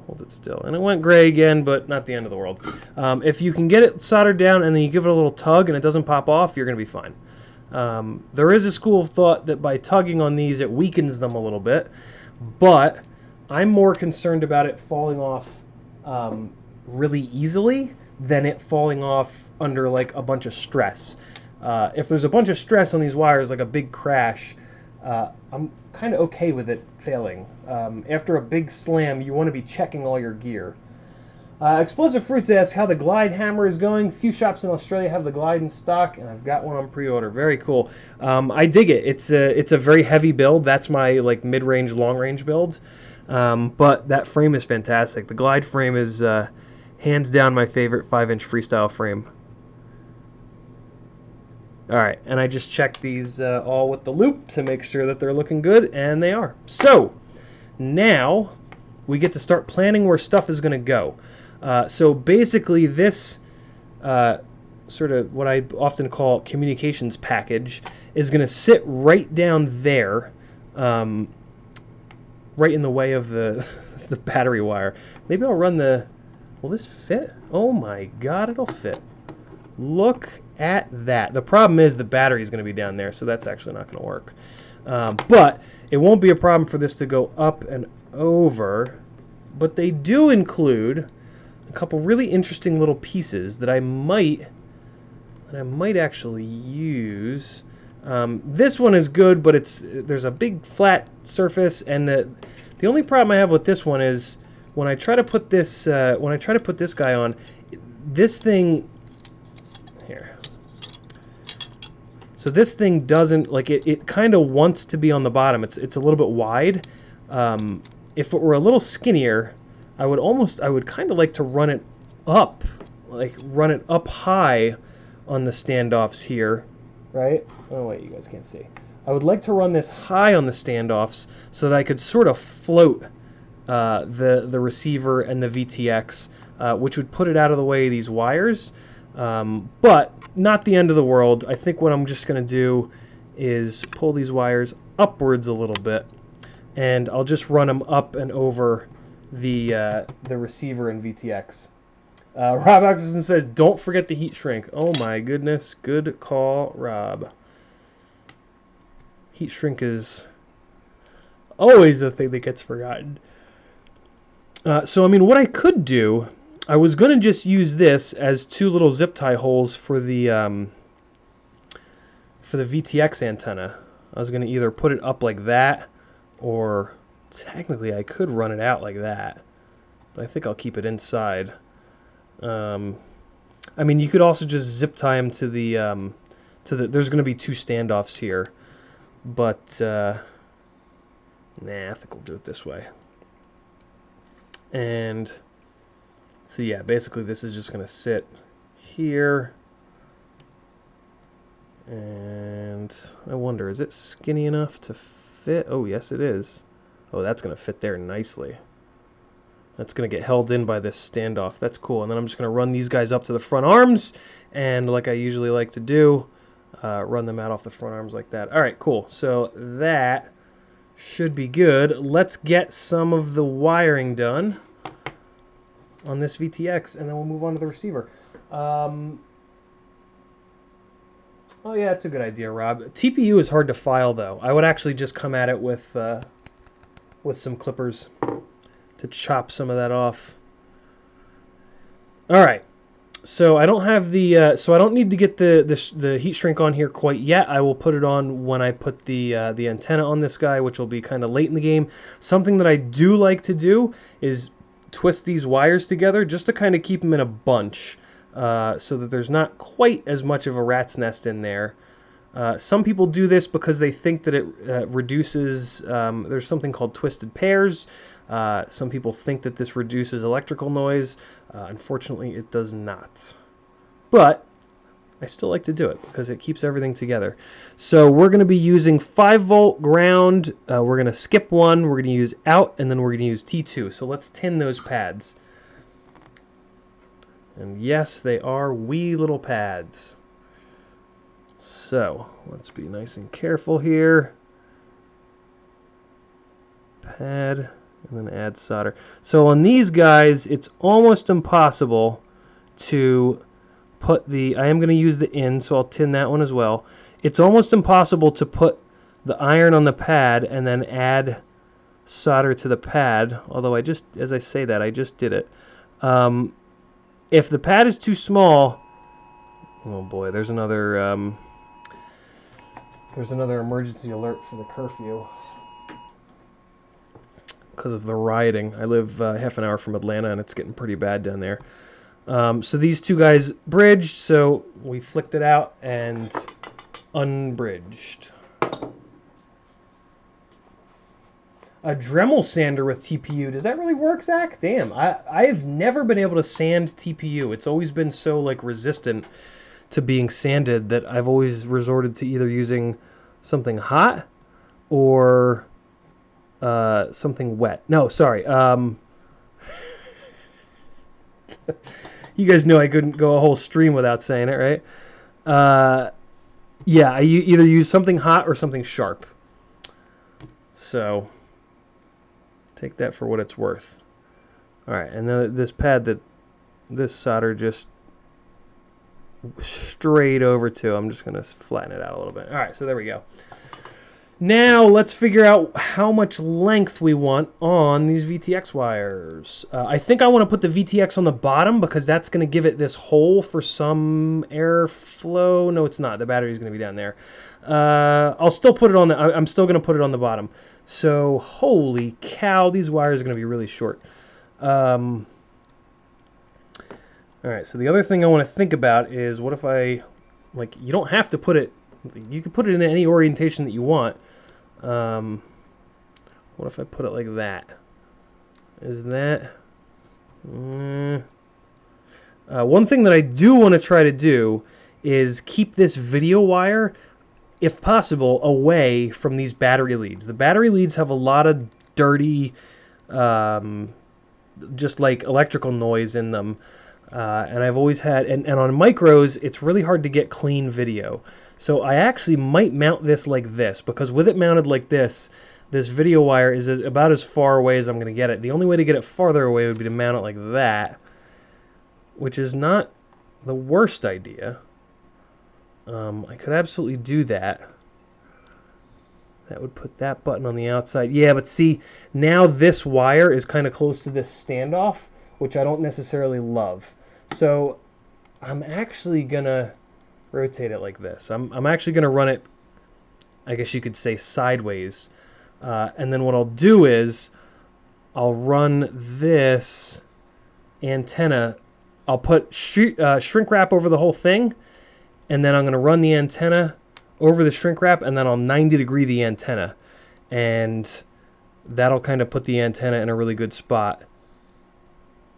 Speaker 1: Hold it still. And it went gray again, but not the end of the world. If you can get it soldered down and then you give it a little tug and it doesn't pop off, you're going to be fine. There is a school of thought that by tugging on these, it weakens them a little bit. But I'm more concerned about it falling off really easily than it falling off under like a bunch of stress. If there's a bunch of stress on these wires, like a big crash, I'm kind of okay with it failing. After a big slam, you want to be checking all your gear. Explosive Fruits asks how the Glide hammer is going. Few shops in Australia have the Glide in stock, and I've got one on pre-order. Very cool. I dig it. It's a very heavy build. That's my like mid-range, long-range build. But that frame is fantastic. The Glide frame is hands down my favorite 5-inch freestyle frame. Alright, and I just checked these all with the loop to make sure that they're looking good, and they are. So, now we get to start planning where stuff is going to go. So basically this sort of what I often call communications package is going to sit right down there, right in the way of the, the battery wire. Maybe I'll run the... Will this fit? Oh my god, it'll fit. Look at that. The problem is the battery is going to be down there, so that's actually not going to work. But it won't be a problem for this to go up and over but they do include a couple really interesting little pieces that I might actually use. This one is good, but there's a big flat surface, and the only problem I have with this one is when I try to put this guy on, this thing here. So this thing doesn't like it kind of wants to be on the bottom. It's a little bit wide. If it were a little skinnier, I would kind of like to run it up, like run it up high on the standoffs here, right? Oh wait, you guys can't see. I would like to run this high on the standoffs so that I could sort of float the receiver and the VTX, which would put it out of the way of these wires. But not the end of the world. I think what I'm just going to do is pull these wires upwards a little bit, and I'll just run them up and over the receiver and VTX. Rob Axelson says, don't forget the heat shrink. Oh my goodness. Good call, Rob. Heat shrink is always the thing that gets forgotten. So, I mean, what I could do, I was going to just use this as two little zip tie holes for the VTX antenna. I was going to either put it up like that, or technically I could run it out like that. But I think I'll keep it inside. I mean, you could also just zip tie them to the there's going to be two standoffs here, but nah, I think we'll do it this way. And so yeah, basically this is just going to sit here, and I wonder, is it skinny enough to fit? Oh yes, it is. Oh, that's going to fit there nicely. That's going to get held in by this standoff. That's cool. And then I'm just going to run these guys up to the front arms, and like I usually like to do, run them out off the front arms like that. All right, cool. So that should be good. Let's get some of the wiring done on this VTX, and then we'll move on to the receiver. Oh yeah, that's a good idea, Rob. TPU is hard to file, though. I would actually just come at it with some clippers to chop some of that off. All right, so I don't have the so I don't need to get the heat shrink on here quite yet. I will put it on when I put the antenna on this guy, which will be kind of late in the game. Something that I do like to do is twist these wires together just to kind of keep them in a bunch, so that there's not quite as much of a rat's nest in there. Some people do this because they think that it reduces, there's something called twisted pairs. Some people think that this reduces electrical noise. Unfortunately, it does not. But I still like to do it because it keeps everything together. So we're going to be using 5-volt ground. We're going to skip one. We're going to use out, and then we're going to use T2. So let's tin those pads. And yes, they are wee little pads. So let's be nice and careful here. Pad. And then add solder. So on these guys, it's almost impossible to put the, I am going to use the in, so I'll tin that one as well. It's almost impossible to put the iron on the pad and then add solder to the pad, although I just, as I say that, I just did it. If the pad is too small, oh boy, there's another emergency alert for the curfew. Because of the rioting. I live half an hour from Atlanta, and it's getting pretty bad down there. So these two guys bridged, so we flicked it out and unbridged. A Dremel sander with TPU. Does that really work, Zach? Damn, I've never been able to sand TPU. It's always been so like resistant to being sanded that I've always resorted to either using something hot or something wet. No, sorry. You guys know I couldn't go a whole stream without saying it, right? Yeah, I either use something hot or something sharp. So take that for what it's worth. All right, and then this pad that this solder just straight over to, I'm just going to flatten it out a little bit. All right, so there we go. Now let's figure out how much length we want on these VTX wires. I think I want to put the VTX on the bottom because that's going to give it this hole for some airflow. No, it's not. The battery's going to be down there. I'll still put it on the... I'm still going to put it on the bottom. So, holy cow, these wires are going to be really short. All right, so the other thing I want to think about is what if I... Like, you don't have to put it... You can put it in any orientation that you want. What if I put it like that? Is that... one thing that I do want to try to do is keep this video wire, if possible, away from these battery leads. The battery leads have a lot of dirty, just like electrical noise in them. And I've always had, and on micros, it's really hard to get clean video. So I actually might mount this like this, because with it mounted like this video wire is about as far away as I'm going to get it. The only way to get it farther away would be to mount it like that, which is not the worst idea. I could absolutely do that. That would put that button on the outside. Yeah, but see, now this wire is kind of close to this standoff, which I don't necessarily love. So I'm actually going to rotate it like this. I'm actually going to run it, I guess you could say, sideways. And then what I'll do is I'll run this antenna. I'll put shrink wrap over the whole thing, and then I'm going to run the antenna over the shrink wrap, and then I'll 90 degree the antenna. And that'll kind of put the antenna in a really good spot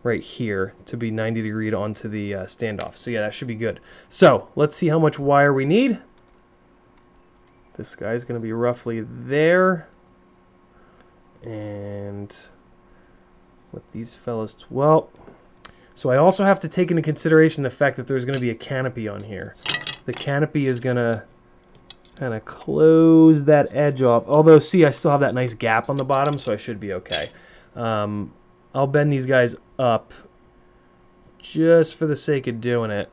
Speaker 1: right here to be 90 degreed onto the standoff. So yeah, that should be good. So let's see how much wire we need. This guy's going to be roughly there. And with these fellas, well, so I also have to take into consideration the fact that there's going to be a canopy on here. The canopy is going to kind of close that edge off. Although, see, I still have that nice gap on the bottom, so I should be okay. I'll bend these guys up just for the sake of doing it.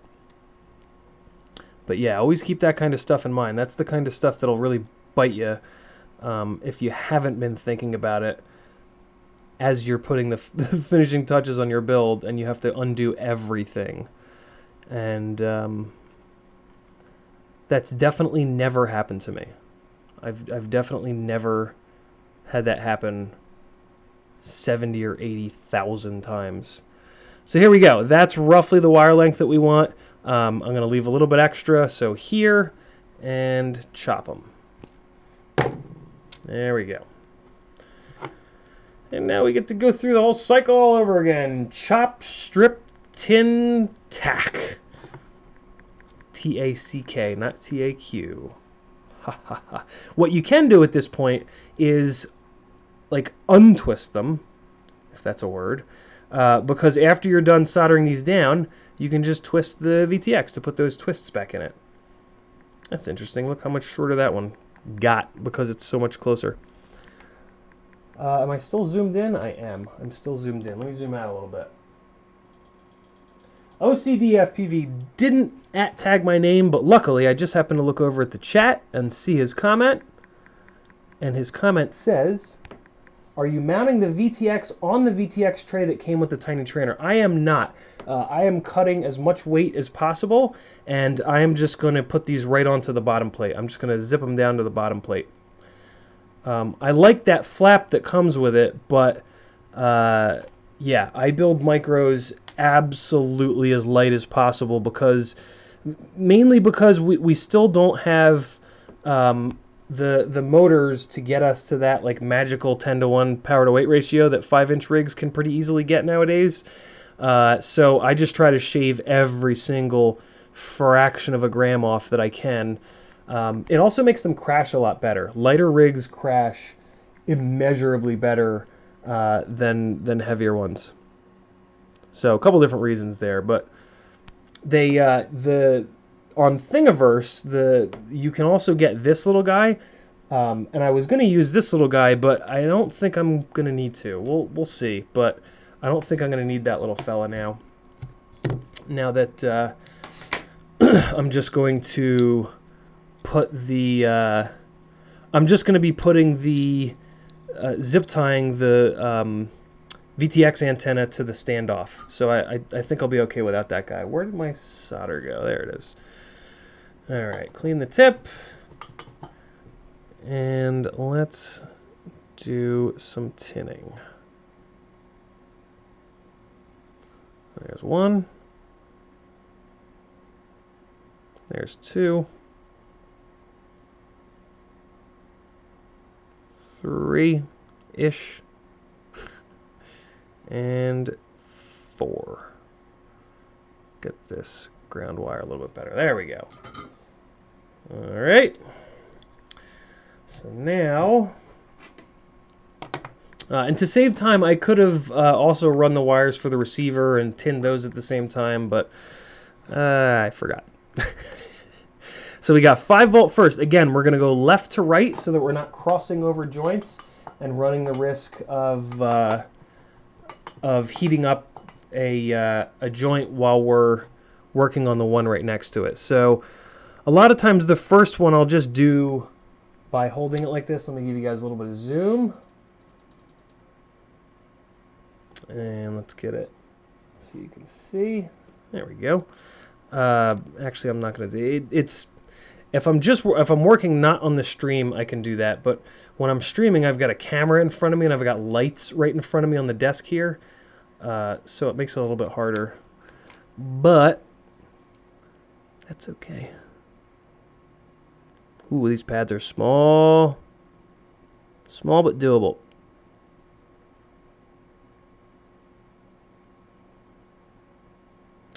Speaker 1: But yeah, always keep that kind of stuff in mind. That's the kind of stuff that'll really bite you if you haven't been thinking about it as you're putting the finishing touches on your build, and you have to undo everything. And that's definitely never happened to me. I've definitely never had that happen 70 or 80,000 times. So here we go. That's roughly the wire length that we want. I'm going to leave a little bit extra, so here, and chop them. There we go. And now we get to go through the whole cycle all over again. Chop, strip, tin, tack. T-A-C-K, not T-A-Q. Ha ha ha. What you can do at this point is like untwist them, if that's a word, because after you're done soldering these down, you can just twist the VTX to put those twists back in it. That's interesting. Look how much shorter that one got because it's so much closer. Am I still zoomed in? I am. I'm still zoomed in. Let me zoom out a little bit. OCDFPV didn't @tag my name, but luckily I just happened to look over at the chat and see his comment. And his comment says, are you mounting the VTX on the VTX tray that came with the tiny trainer? I am not. I am cutting as much weight as possible, and I am just going to put these right onto the bottom plate. I'm just going to zip them down to the bottom plate. I like that flap that comes with it, but yeah, I build micros absolutely as light as possible because, mainly because we still don't have the motors to get us to that like magical 10-to-1 power to weight ratio that 5-inch rigs can pretty easily get nowadays. So I just try to shave every single fraction of a gram off that I can. It also makes them crash a lot better. Lighter rigs crash immeasurably better than heavier ones. So a couple different reasons there, but they on Thingiverse you can also get this little guy, and I was going to use this little guy, but I don't think I'm going to need to. We'll see, but I don't think I'm going to need that little fella now. Now that I'm just going to put the I'm just going to be putting the zip tying the VTX antenna to the standoff. So I think I'll be okay without that guy. Where did my solder go? There it is. All right, clean the tip. And let's do some tinning. There's one. There's two. 3-ish. And 4. Get this ground wire a little bit better. There we go. All right. So now, and to save time, I could have also run the wires for the receiver and tinned those at the same time, but I forgot. So we got 5-volt first. Again, we're going to go left to right so that we're not crossing over joints and running the risk of heating up a joint while we're working on the one right next to it. So a lot of times the first one I'll just do by holding it like this. Let me give you guys a little bit of zoom. And let's get it so you can see. There we go. Actually, I'm not going to do it. If I'm working not on the stream, I can do that. But when I'm streaming, I've got a camera in front of me and I've got lights right in front of me on the desk here. So it makes it a little bit harder. But that's okay. Ooh, these pads are small. Small but doable.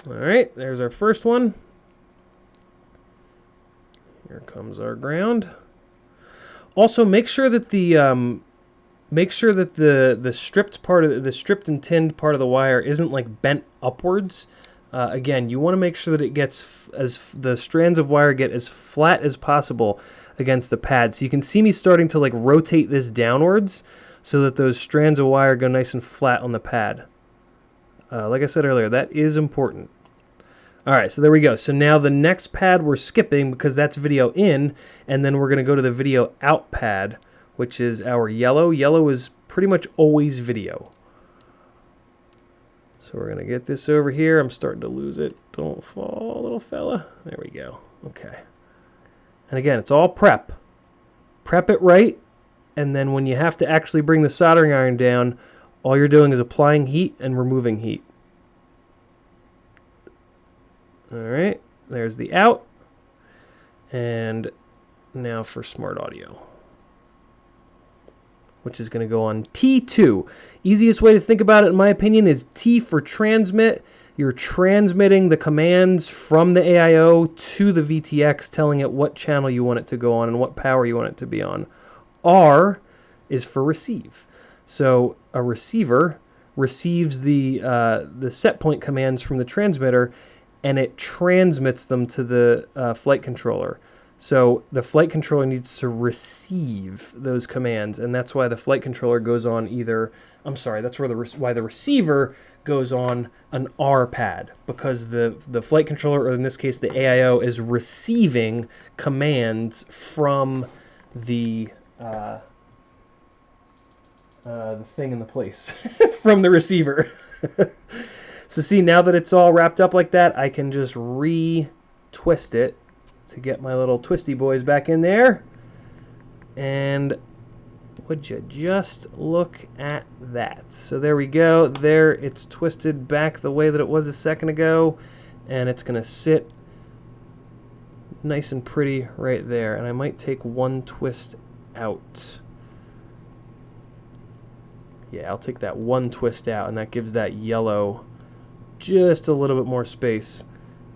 Speaker 1: All right, there's our first one. Here comes our ground. Also, make sure that the stripped part of the stripped and tinned part of the wire isn't like bent upwards. Again, you want to make sure that it gets the strands of wire get as flat as possible against the pad. So you can see me starting to like rotate this downwards so that those strands of wire go nice and flat on the pad. Like I said earlier, that is important. All right, so there we go. So now the next pad we're skipping because that's video in, and then we're going to go to the video out pad, which is our yellow. Yellow is pretty much always video. So we're going to get this over here. I'm starting to lose it. Don't fall, little fella. There we go. Okay. And again, it's all prep. Prep it right, and then when you have to actually bring the soldering iron down, all you're doing is applying heat and removing heat. All right, there's the out. And now for smart audio, which is going to go on T2. Easiest way to think about it, in my opinion, is T for transmit. You're transmitting the commands from the AIO to the VTX, telling it what channel you want it to go on and what power you want it to be on. R is for receive. So a receiver receives the set point commands from the transmitter, and it transmits them to the flight controller. So the flight controller needs to receive those commands, and that's why the flight controller goes on either, I'm sorry, that's why the receiver goes on an R pad, because the flight controller, or in this case the AIO, is receiving commands from the thing in the place, from the receiver. So see, now that it's all wrapped up like that, I can just re-twist it to get my little twisty boys back in there. And would you just look at that? So there we go. There, it's twisted back the way that it was a second ago, and it's going to sit nice and pretty right there. And I might take one twist out. Yeah, I'll take that one twist out, and that gives that yellow just a little bit more space.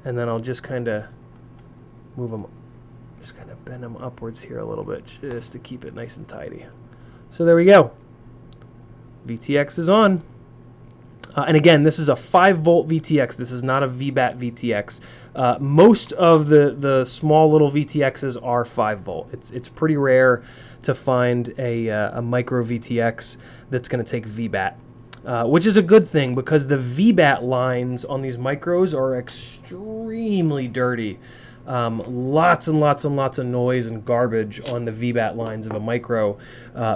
Speaker 1: And then I'll just kind of move them, just kind of bend them upwards here a little bit, just to keep it nice and tidy. So there we go. VTX is on. And again, this is a 5-volt VTX. This is not a VBAT VTX. Most of the small little VTXs are 5-volt. It's pretty rare to find a micro VTX that's going to take VBAT. Which is a good thing, because the VBAT lines on these micros are extremely dirty. Lots and lots and lots of noise and garbage on the VBAT lines of a micro,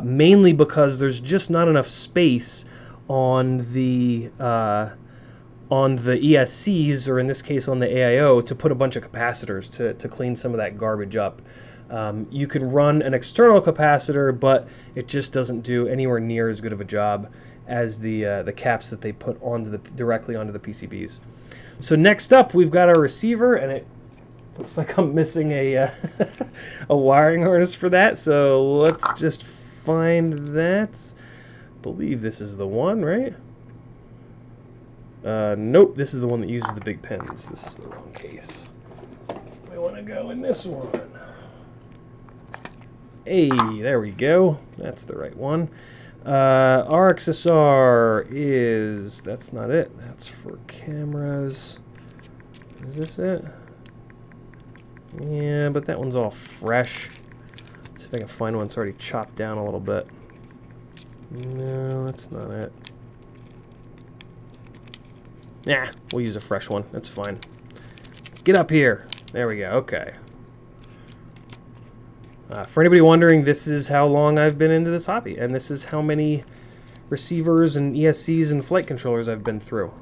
Speaker 1: mainly because there's just not enough space on the ESCs, or in this case on the AIO, to put a bunch of capacitors to clean some of that garbage up. You can run an external capacitor, but it just doesn't do anywhere near as good of a job as the caps that they put onto directly onto the PCBs. So next up, we've got our receiver, and it looks like I'm missing a a wiring harness for that. So let's just find that. I believe this is the one, right? Nope, this is the one that uses the big pins. This is the wrong case. We want to go in this one. Hey, there we go. That's the right one. RXSR is... that's not it. That's for cameras. Is this it? Yeah, but that one's all fresh. Let's see if I can find one that's already chopped down a little bit. No, that's not it. Nah, we'll use a fresh one. That's fine. Get up here. There we go. Okay. For anybody wondering, this is how long I've been into this hobby, and this is how many receivers and ESCs and flight controllers I've been through.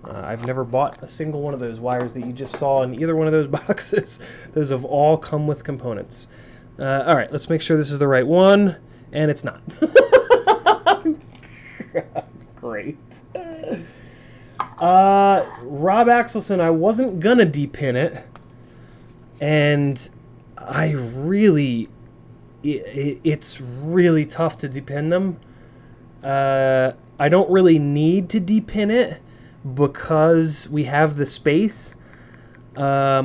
Speaker 1: I've never bought a single one of those wires that you just saw in either one of those boxes. Those have all come with components. All right, let's make sure this is the right one, and it's not. Great. Rob Axelson, I wasn't gonna depin it, and I really, it's really tough to depin them. I don't really need to depin it because we have the space. Oh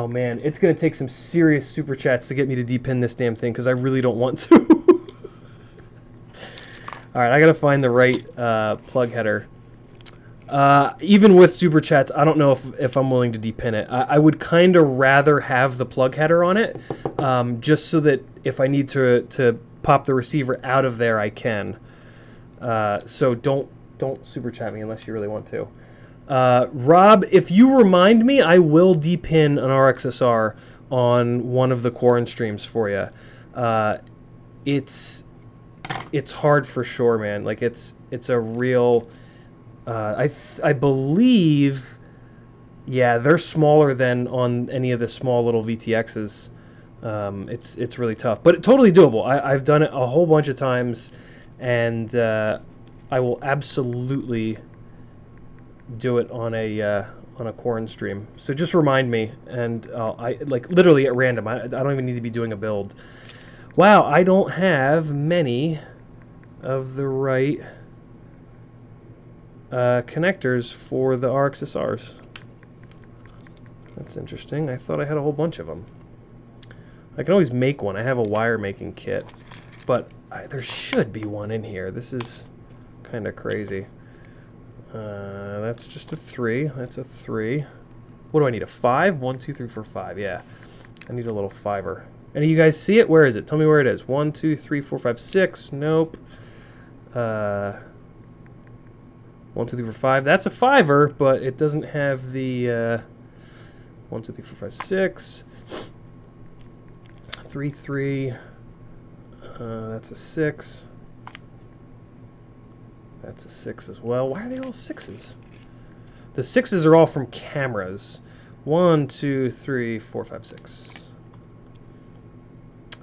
Speaker 1: man, it's gonna take some serious super chats to get me to depin this damn thing because I really don't want to. All right, I gotta find the right plug header. Even with super chats, I don't know if I'm willing to depin it. I would kind of rather have the plug header on it, just so that if I need to pop the receiver out of there, I can. So don't super chat me unless you really want to. Rob, if you remind me, I will depin an RXSR on one of the Quarren streams for you. It's hard for sure, man. Like it's a real. I believe, yeah, they're smaller than on any of the small little VTXs. It's really tough, but totally doable. I've done it a whole bunch of times, and I will absolutely do it on a Quarren stream. So just remind me, and I like literally at random. I don't even need to be doing a build. Wow, I don't have many of the right connectors for the RXSRs. That's interesting. I thought I had a whole bunch of them. I can always make one. I have a wire making kit, but there should be one in here. This is kind of crazy. That's just a 3. That's a 3. What do I need? A 5? 1, 2, 3, 4, 5. Yeah, I need a little fiver. Any of you guys see it? Where is it? Tell me where it is. 1, 2, 3, 4, 5, 6. Nope. 1, 2, 3, 4, 5. That's a fiver, but it doesn't have the 1, 2, 3, 4, 5, 6. 3, 3. That's a 6. That's a 6 as well. Why are they all 6s? The 6s are all from cameras. 1, 2, 3, 4, 5, 6.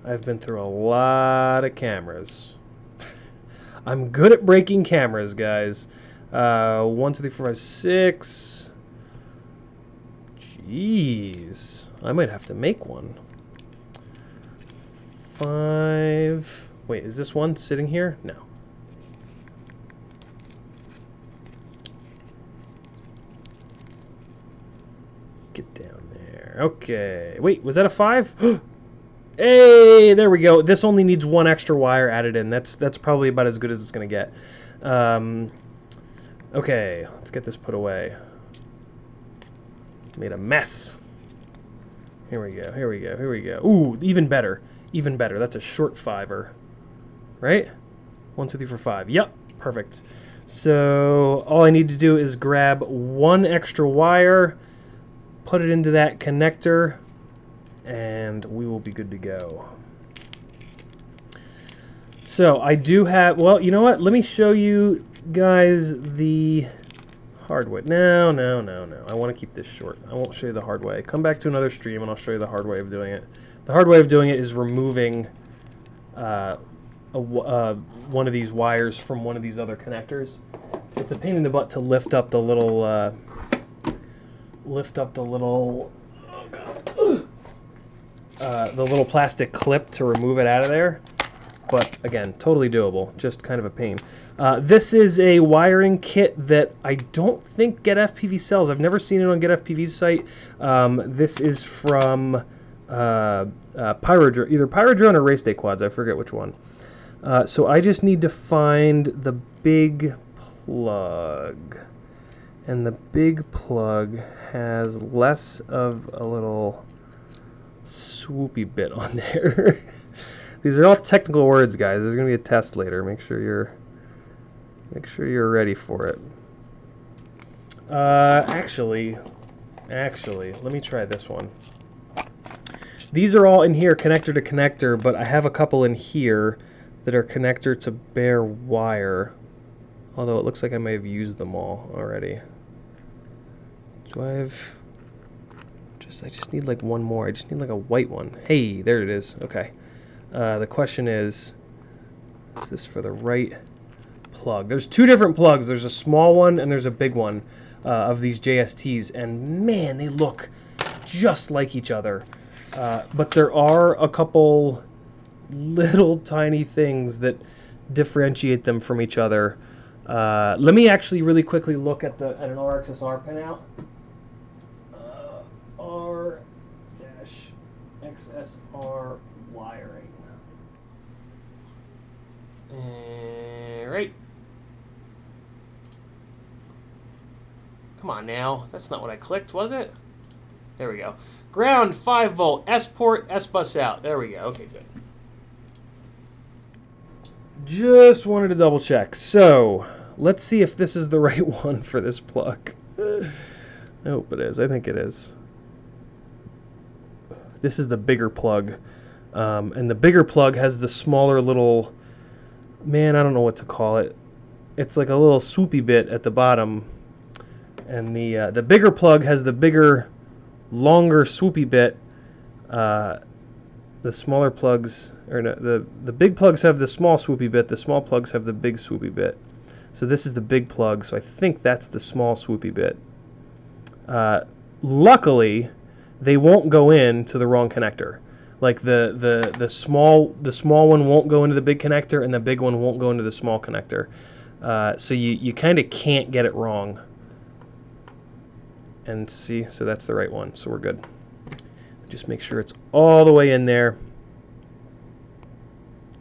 Speaker 1: I've been through a lot of cameras. I'm good at breaking cameras, guys. 1, 2, 3, 4, 5, 6. Jeez. I might have to make one. 5. Wait, is this one sitting here? No. Get down there. Okay. Wait, was that a 5? Hey, there we go. This only needs one extra wire added in. That's probably about as good as it's going to get. Okay, let's get this put away. Made a mess. Here we go, here we go, here we go. Ooh, even better. Even better. That's a short fiver. Right? 1, 2, 3, 4, 5. Yep, perfect. So all I need to do is grab one extra wire, put it into that connector, and we will be good to go. So I do have, well, you know what? Let me show you guys the hard way. No. I want to keep this short. I won't show you the hard way. Come back to another stream and I'll show you the hard way of doing it. The hard way of doing it is removing one of these wires from one of these other connectors. It's a pain in the butt to lift up the little, oh God, the little plastic clip to remove it out of there. But again, totally doable, just kind of a pain. This is a wiring kit that I don't think Get FPV sells. I've never seen it on Get FPV's site. This is from either Pyrodrone or Race Day Quads, I forget which one. So I just need to find the big plug. And the big plug has less of a little swoopy bit on there. These are all technical words, guys. There's going to be a test later. Make sure you're ready for it. Actually, let me try this one. These are all in here, connector to connector, but I have a couple in here that are connector to bare wire. Although it looks like I may have used them all already. Do I have... I just need like one more. I just need like a white one. Hey, there it is. Okay. The question is this for the right plug? There's two different plugs. There's a small one and there's a big one of these JSTs, and man, they look just like each other. But there are a couple little tiny things that differentiate them from each other. Let me actually really quickly look at an RXSR pinout. R-XSR wiring. Right. Come on now. That's not what I clicked, was it? There we go. Ground 5 volt, S port, S bus out. There we go. Okay, good. Just wanted to double check. So, let's see if this is the right one for this plug. I hope it is. I think it is. This is the bigger plug. And the bigger plug has the smaller little... Man, I don't know what to call it. It's like a little swoopy bit at the bottom. And the bigger plug has the bigger, longer swoopy bit. The smaller plugs... Or no, the big plugs have the small swoopy bit. The small plugs have the big swoopy bit. So this is the big plug. So I think that's the small swoopy bit. Luckily, they won't go into the wrong connector. Like the small one won't go into the big connector, and the big one won't go into the small connector. So you kind of can't get it wrong. And see, so that's the right one. So we're good. Just make sure it's all the way in there.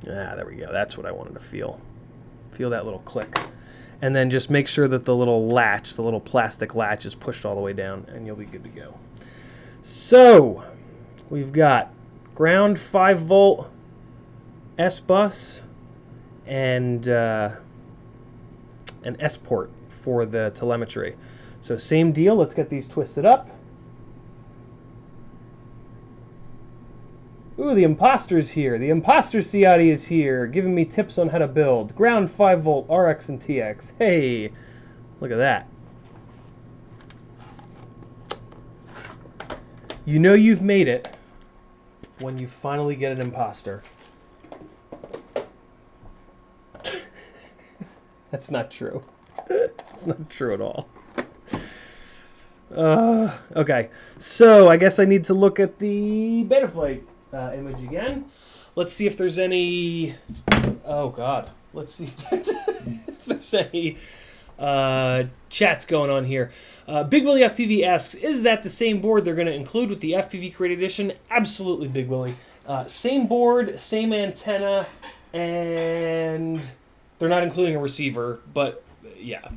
Speaker 1: Ah, there we go. That's what I wanted to feel. Feel that little click. And then just make sure that the little latch, the little plastic latch, is pushed all the way down, and you'll be good to go. So, we've got ground 5 volt S bus and an S port for the telemetry. So same deal. Let's get these twisted up. Ooh, the imposter's here. The imposter Ciati is here, giving me tips on how to build. Ground 5 volt RX and TX. Hey, look at that. You know you've made it when you finally get an imposter. That's not true. It's not true at all. Okay, so I guess I need to look at the Betaflight image again. Let's see if there's any... Oh, God. Let's see if there's any chats going on here. Big Willie FPV asks, is that the same board they're going to include with the FPVCrate edition? Absolutely, Big Willie. Same board, same antenna, and they're not including a receiver, but yeah.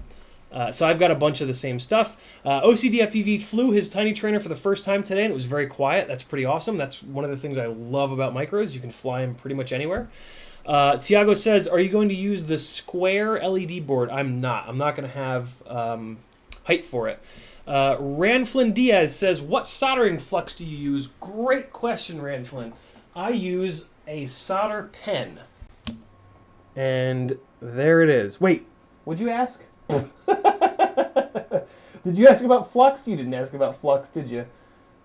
Speaker 1: So I've got a bunch of the same stuff. OCD FPV flew his tiny trainer for the first time today, and it was very quiet. That's pretty awesome. That's one of the things I love about micros. You can fly them pretty much anywhere. Tiago says, are you going to use the square LED board? I'm not. I'm not going to have height for it. Ranflin Diaz says, what soldering flux do you use? Great question, Ranflin. I use a solder pen. And there it is. Wait, what'd you ask? Did you ask about flux? You didn't ask about flux, did you?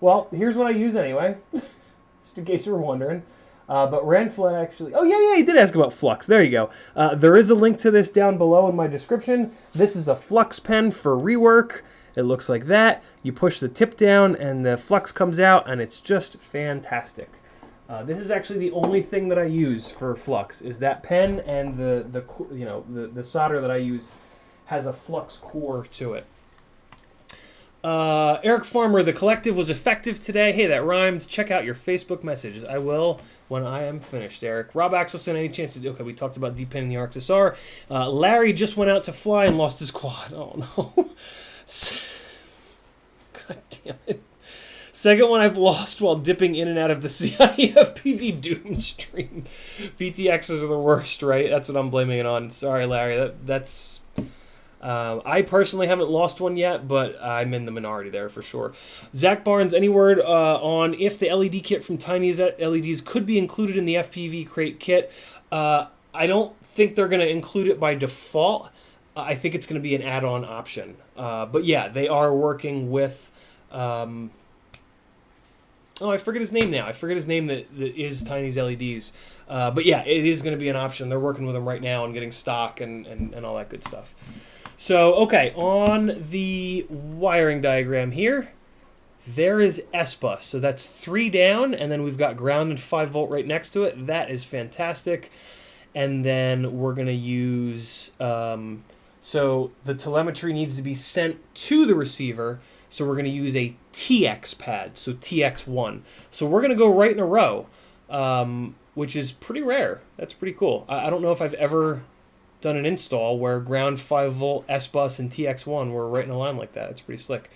Speaker 1: Well, here's what I use anyway, just in case you were wondering. But Ranflin actually... Oh, yeah, he did ask about flux. There you go. There is a link to this down below in my description. This is a flux pen for rework. It looks like that. You push the tip down, and the flux comes out, and it's just fantastic. This is actually the only thing that I use for flux, is that pen, and the solder that I use has a flux core to it. Eric Farmer, the collective was effective today. Hey, that rhymed. Check out your Facebook messages. I will when I am finished, Eric. Rob Axelson, any chance to do... Okay, we talked about depenning the RXSR. Larry just went out to fly and lost his quad. Oh, no. God damn it. Second one I've lost while dipping in and out of the CIFPV Doom stream. VTXs are the worst, right? That's what I'm blaming it on. Sorry, Larry. That's... I personally haven't lost one yet, but I'm in the minority there for sure. Zach Barnes, any word on if the LED kit from Tiny's LEDs could be included in the FPVCrate kit? I don't think they're going to include it by default. I think it's going to be an add-on option. But yeah, they are working with... oh, I forget his name now. I forget his name that is Tiny's LEDs. But yeah, it is going to be an option. They're working with them right now and getting stock and all that good stuff. So, okay, on the wiring diagram here, there is S-Bus. So that's 3 down, and then we've got ground and 5 volt right next to it. That is fantastic. And then we're going to use... so the telemetry needs to be sent to the receiver, so we're going to use a TX pad, so TX1. So we're going to go right in a row, which is pretty rare. That's pretty cool. I don't know if I've ever done an install where ground 5 volt S-Bus and TX1 were right in a line like that. It's pretty slick.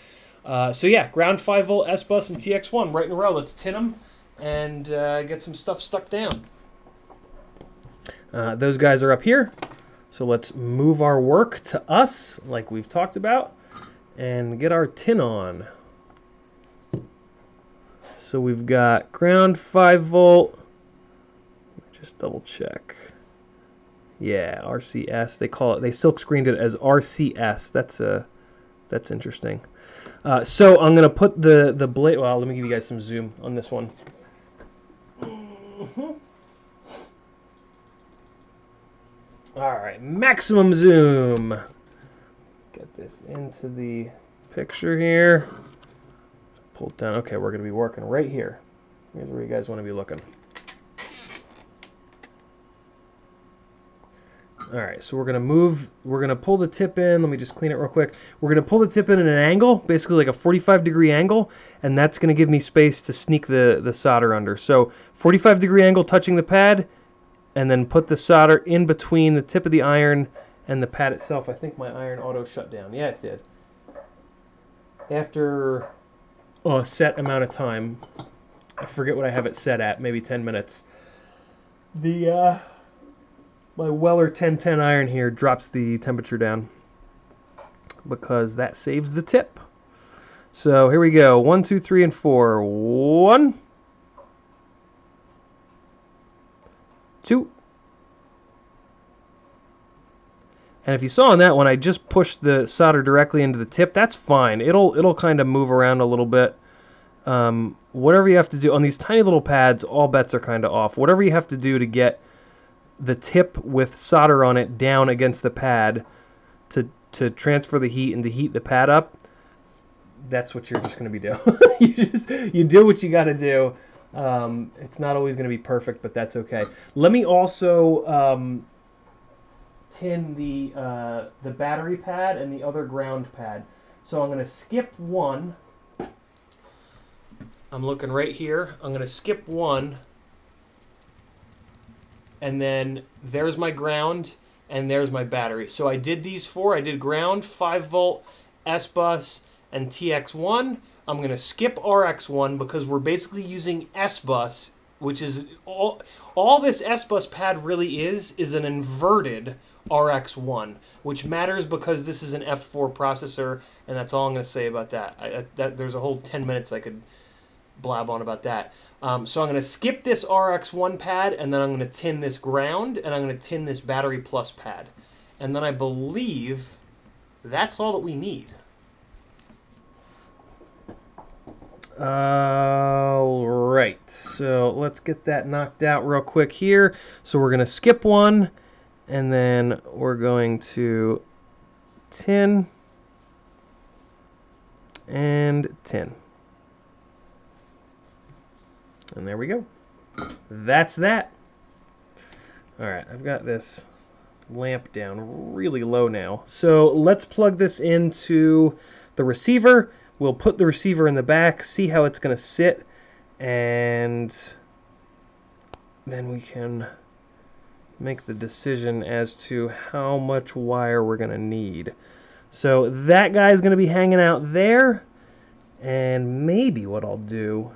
Speaker 1: So yeah, ground 5 volt S-Bus and TX1 right in a row. Let's tin them and get some stuff stuck down. Those guys are up here. So let's move our work to us like we've talked about and get our tin on. So we've got ground 5 volt. Just double check. Yeah, RCS. They call it. They silk screened it as RCS. That's interesting. So I'm gonna put the blade. Well, let me give you guys some zoom on this one. All right, maximum zoom. Get this into the picture here. Pull it down. Okay, we're gonna be working right here. Here's where you guys want to be looking. All right, so we're going to pull the tip in. Let me just clean it real quick. We're going to pull the tip in at an angle, basically like a 45-degree angle, and that's going to give me space to sneak the solder under. So 45-degree angle touching the pad, and then put the solder in between the tip of the iron and the pad itself. I think my iron auto shut down. Yeah, it did. After a set amount of time, I forget what I have it set at, maybe 10 minutes. My Weller 1010 iron here drops the temperature down because that saves the tip. So here we go. 1, 2, 3, and 4. 1, 2. And if you saw on that one, I just pushed the solder directly into the tip. That's fine. It'll kind of move around a little bit. Whatever you have to do on these tiny little pads, all bets are kind of off. Whatever you have to do to get the tip with solder on it down against the pad to transfer the heat and to heat the pad up, that's what you're just going to be doing. you do what you got to do. It's not always going to be perfect, but that's okay. Let me also tin the battery pad and the other ground pad. So I'm going to skip one. I'm looking right here. I'm going to skip one. And then there's my ground, and there's my battery. So I did these 4. I did ground, 5 volt, S-Bus, and TX1. I'm going to skip RX1 because we're basically using S-Bus, which is all this S-Bus pad really is an inverted RX1, which matters because this is an F4 processor, And that's all I'm going to say about that. There's a whole 10 minutes I could blab on about that. So I'm going to skip this RX1 pad, and then I'm going to tin this ground, and I'm going to tin this battery plus pad. And then I believe that's all that we need. All right, so let's get that knocked out real quick here. So we're going to skip one, and then we're going to tin and tin. And there we go. That's that. All right, I've got this lamp down really low now. So let's plug this into the receiver. We'll put the receiver in the back, see how it's going to sit, and then we can make the decision as to how much wire we're going to need. So that guy's going to be hanging out there, and maybe what I'll do...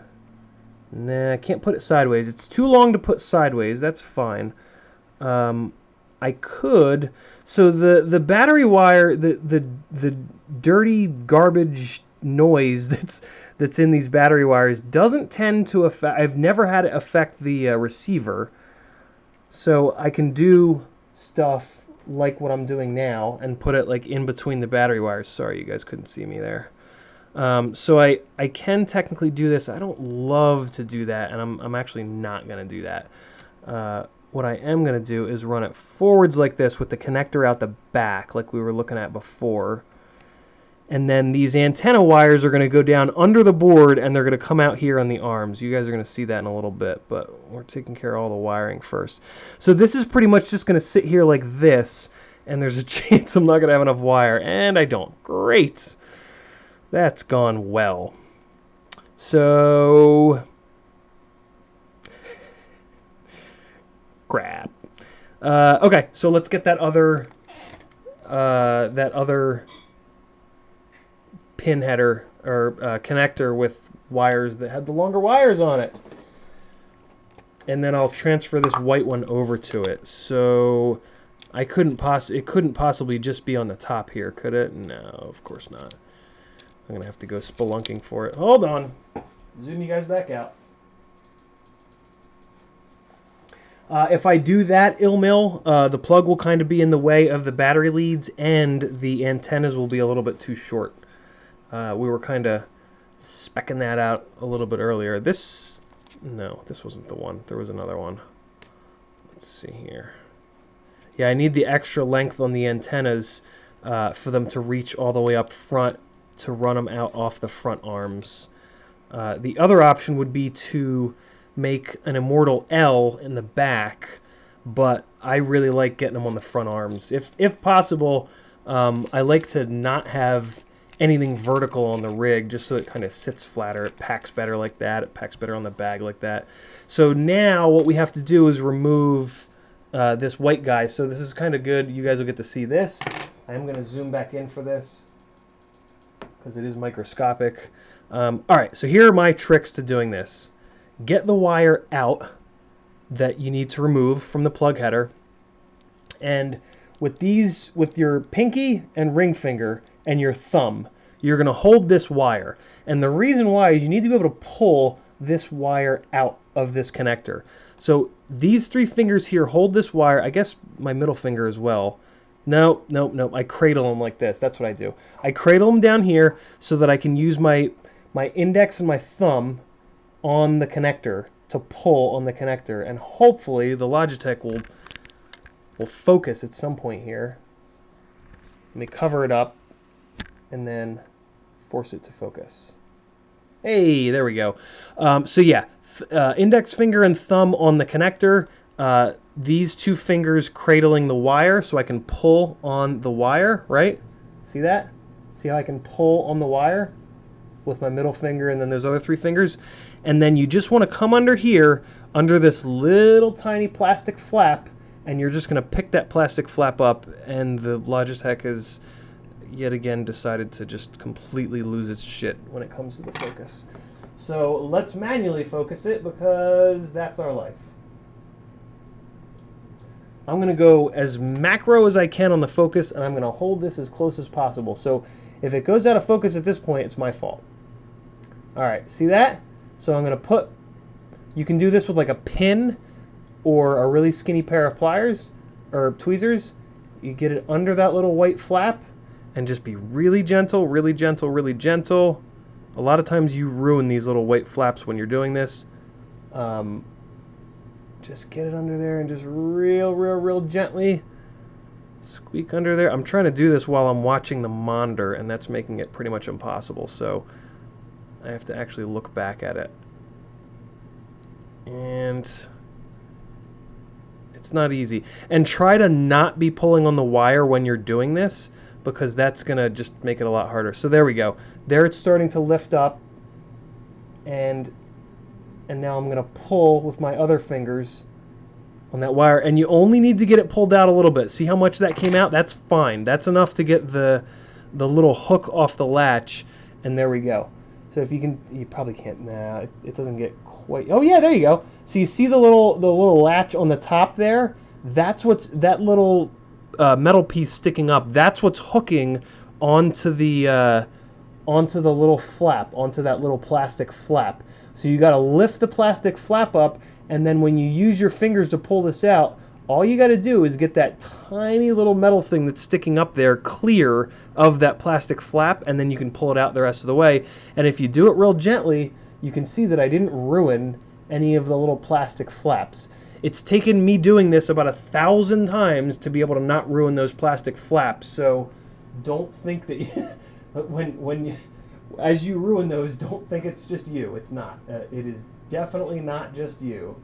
Speaker 1: Nah, I can't put it sideways. It's too long to put sideways. That's fine. I could... So the battery wire, the dirty garbage noise that's in these battery wires doesn't tend to affect... I've never had it affect the receiver. So I can do stuff like what I'm doing now and put it like in between the battery wires. Sorry, you guys couldn't see me there. So I can technically do this. I don't love to do that, and I'm actually not going to do that. What I am going to do is run it forwards like this with the connector out the back like we were looking at before. And then these antenna wires are going to go down under the board, and they're going to come out here on the arms. You guys are going to see that in a little bit, but we're taking care of all the wiring first. So this is pretty much just going to sit here like this, and there's a chance I'm not going to have enough wire, and I don't. Great! That's gone well. So, crap. Okay, so let's get that other pin header or connector with wires that had the longer wires on it, and then I'll transfer this white one over to it. So it couldn't possibly just be on the top here, could it? No, of course not. I'm going to have to go spelunking for it. Hold on. Zoom you guys back out. If I do that ill-mill, the plug will kind of be in the way of the battery leads, and the antennas will be a little bit too short. We were kind of specking that out a little bit earlier. No, this wasn't the one. There was another one. Let's see here. Yeah, I need the extra length on the antennas for them to reach all the way up front to run them out off the front arms. The other option would be to make an Immortal L in the back, but I really like getting them on the front arms. If possible, I like to not have anything vertical on the rig, just so it kind of sits flatter. It packs better like that. It packs better on the bag like that. So now what we have to do is remove this white guy. So this is kind of good. You guys will get to see this. I'm going to zoom back in for this, because it is microscopic. All right, so here are my tricks to doing this. Get the wire out that you need to remove from the plug header, and with your pinky and ring finger and your thumb, you're going to hold this wire. And the reason why is you need to be able to pull this wire out of this connector. So these three fingers here hold this wire. I guess my middle finger as well. No. I cradle them like this. That's what I do. I cradle them down here so that I can use my index and my thumb on the connector to pull on the connector. And hopefully the Logitech will focus at some point here. Let me cover it up and then force it to focus. Hey, there we go. So yeah, index finger and thumb on the connector. These two fingers cradling the wire so I can pull on the wire, right? See that? See how I can pull on the wire with my middle finger and then those other three fingers? And then you just want to come under here, under this little tiny plastic flap, and you're just going to pick that plastic flap up, and the Logitech has yet again decided to just completely lose its shit when it comes to the focus. So let's manually focus it, because that's our life. I'm going to go as macro as I can on the focus, and I'm going to hold this as close as possible. So If it goes out of focus at this point, it's my fault. All right, see that? So I'm going to put, you can do this with like a pin or a really skinny pair of pliers or tweezers. You get it under that little white flap and just be really gentle, really gentle, really gentle. A lot of times you ruin these little white flaps when you're doing this. Just get it under there and just real gently squeak under there. I'm trying to do this while I'm watching the monitor, and that's making it pretty much impossible. So I have to actually look back at it. And it's not easy. And try to not be pulling on the wire when you're doing this, because that's going to just make it a lot harder. So there we go. There it's starting to lift up. And now I'm going to pull with my other fingers on that wire. And you only need to get it pulled out a little bit. See how much that came out? That's fine. That's enough to get the little hook off the latch. And there we go. So if you can, you probably can't. Nah, it doesn't get quite. Oh yeah, there you go. So you see the little latch on the top there? That's what's, that little metal piece sticking up. That's what's hooking onto the little flap, onto that little plastic flap. So you got to lift the plastic flap up, and then when you use your fingers to pull this out, all you got to do is get that tiny little metal thing that's sticking up there clear of that plastic flap, and then you can pull it out the rest of the way. And if you do it real gently, you can see that I didn't ruin any of the little plastic flaps. It's taken me doing this about 1,000 times to be able to not ruin those plastic flaps. So don't think that as you ruin those, don't think it's just you. It's not. It is definitely not just you.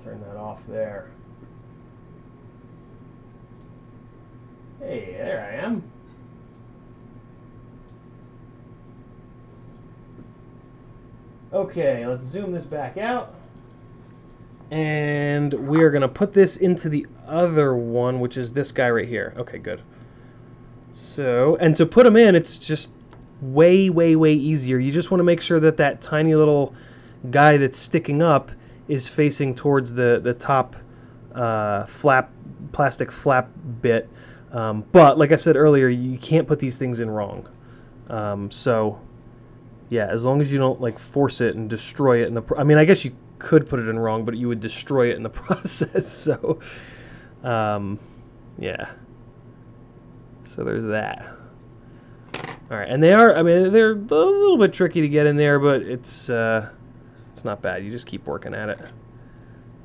Speaker 1: Turn that off there. Hey, there I am. Okay, let's zoom this back out. And we're going to put this into the other one, which is this guy right here. Okay, good. So, and to put them in, it's just way easier. You just want to make sure that that tiny little guy that's sticking up is facing towards the top plastic flap bit. But like I said earlier, you can't put these things in wrong. So yeah, as long as you don't like force it and destroy it in the I mean, I guess you could put it in wrong, but you would destroy it in the process. So yeah. So there's that. All right, and they're a little bit tricky to get in there, but it's not bad. You just keep working at it.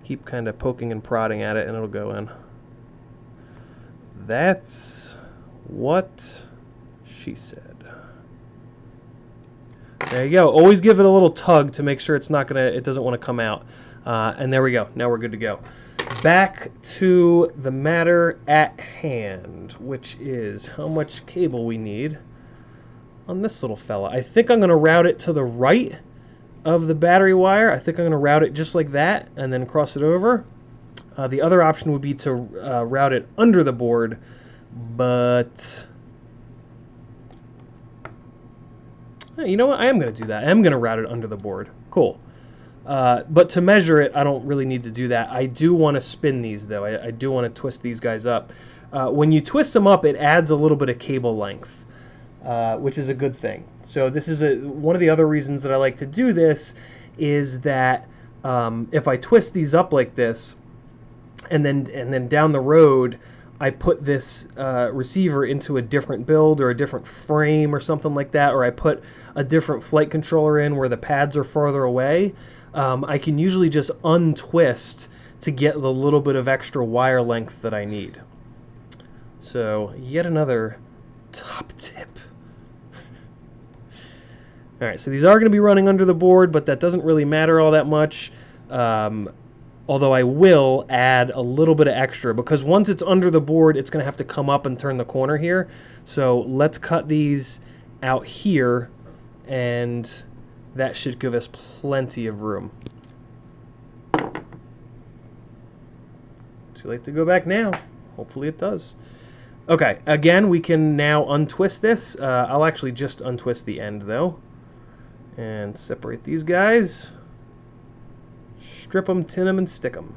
Speaker 1: Keep kind of poking and prodding at it, and it'll go in. That's what she said. There you go. Always give it a little tug to make sure it doesn't want to come out. And there we go. Now we're good to go. Back to the matter at hand, which is how much cable we need on this little fella. I think I'm going to route it to the right of the battery wire. I think I'm going to route it just like that and then cross it over. The other option would be to route it under the board, but you know what? I am going to do that. I am going to route it under the board. Cool. But to measure it, I don't really need to do that. I do want to spin these, though. I do want to twist these guys up. When you twist them up, it adds a little bit of cable length, which is a good thing. So this is one of the other reasons that I like to do this is that if I twist these up like this, and then down the road, I put this receiver into a different build or a different frame or something like that, or I put a different flight controller in where the pads are farther away, I can usually just untwist to get the little bit of extra wire length that I need. So yet another top tip. All right, so these are going to be running under the board, but that doesn't really matter all that much. Although I will add a little bit of extra, because once it's under the board, it's going to have to come up and turn the corner here. So let's cut these out here, and that should give us plenty of room. Too late to go back now. Hopefully it does. Okay, again, we can now untwist this. I'll actually just untwist the end, though, and separate these guys. Strip them, tin them, and stick them.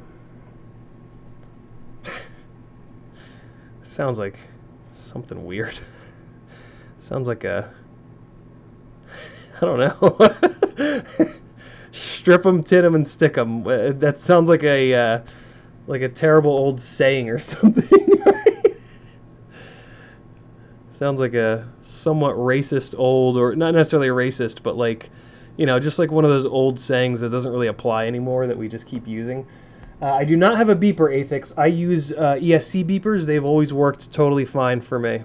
Speaker 1: Sounds like something weird. Sounds like a, I don't know. Strip them, tin them, and stick them. That sounds like a terrible old saying or something. Right? Sounds like a somewhat racist old, or not necessarily racist, but like, just like one of those old sayings that doesn't really apply anymore that we just keep using. I do not have a beeper Athix. I use ESC beepers. They've always worked totally fine for me.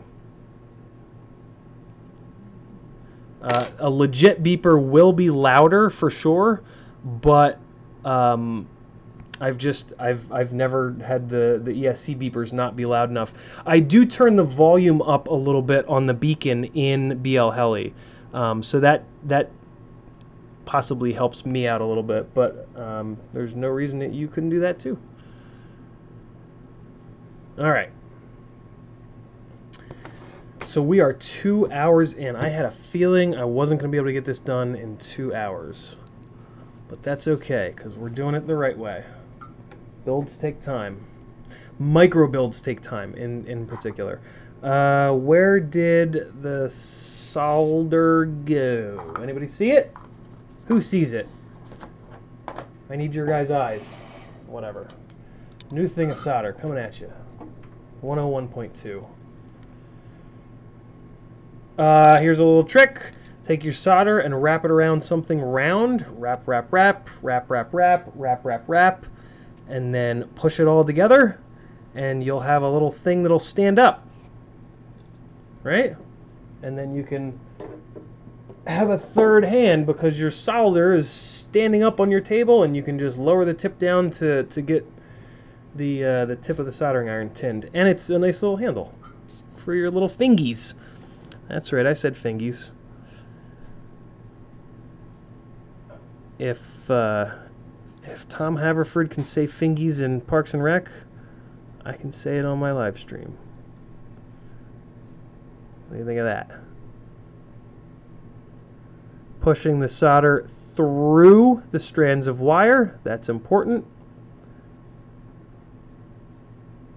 Speaker 1: A legit beeper will be louder for sure, but I've never had the ESC beepers not be loud enough. I do turn the volume up a little bit on the beacon in BL Heli, so that possibly helps me out a little bit, but there's no reason that you couldn't do that too. All right. So we are 2 hours in. I had a feeling I wasn't going to be able to get this done in 2 hours, but that's okay because we're doing it the right way. Builds take time. Micro builds take time in particular. Where did the solder go? Anybody see it? Who sees it? I need your guys' eyes. Whatever. New thing of solder coming at you. 101.2. Here's a little trick. Take your solder and wrap it around something round. Wrap, wrap, wrap, wrap, wrap, wrap, wrap, wrap, wrap, and then push it all together, and you'll have a little thing that'll stand up. Right? And then you can have a third hand because your solder is standing up on your table, and you can just lower the tip down to get the tip of the soldering iron tinned. And it's a nice little handle for your little fingies. That's right, I said fingies. If Tom Haverford can say fingies in Parks and Rec, I can say it on my live stream. What do you think of that? Pushing the solder through the strands of wire, that's important.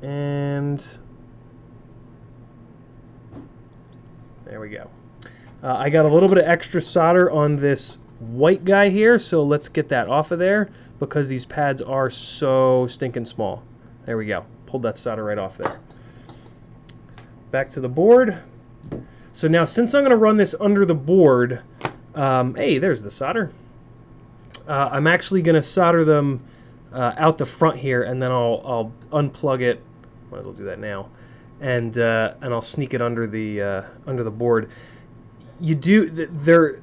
Speaker 1: And there we go. I got a little bit of extra solder on this white guy here, so let's get that off of there because these pads are so stinking small. There we go. Pulled that solder right off there. Back to the board. So now, since I'm going to run this under the board, hey, there's the solder. I'm actually going to solder them out the front here, and then I'll unplug it. Might as well do that now, and I'll sneak it under the board. You do they're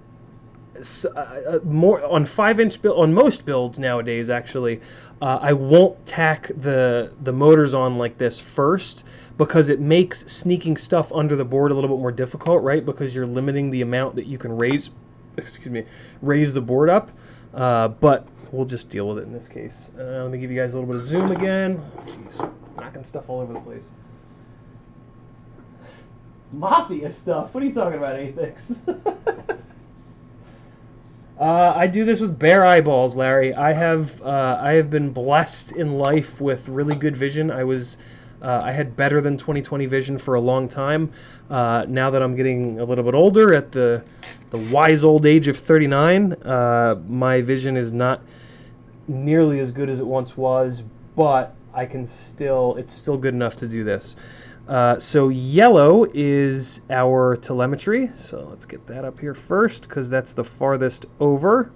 Speaker 1: more on 5-inch build on most builds nowadays. Actually, I won't tack the motors on like this first because it makes sneaking stuff under the board a little bit more difficult, right? Because you're limiting the amount that you can raise the board up. But we'll just deal with it in this case. Let me give you guys a little bit of zoom again. Jeez, knocking stuff all over the place. Mafia stuff? What are you talking about, Athix? I do this with bare eyeballs, Larry. I have been blessed in life with really good vision. I had better than 20/20 vision for a long time. Now that I'm getting a little bit older, at the wise old age of 39, my vision is not nearly as good as it once was, but it's still good enough to do this. So yellow is our telemetry, so let's get that up here first because that's the farthest over.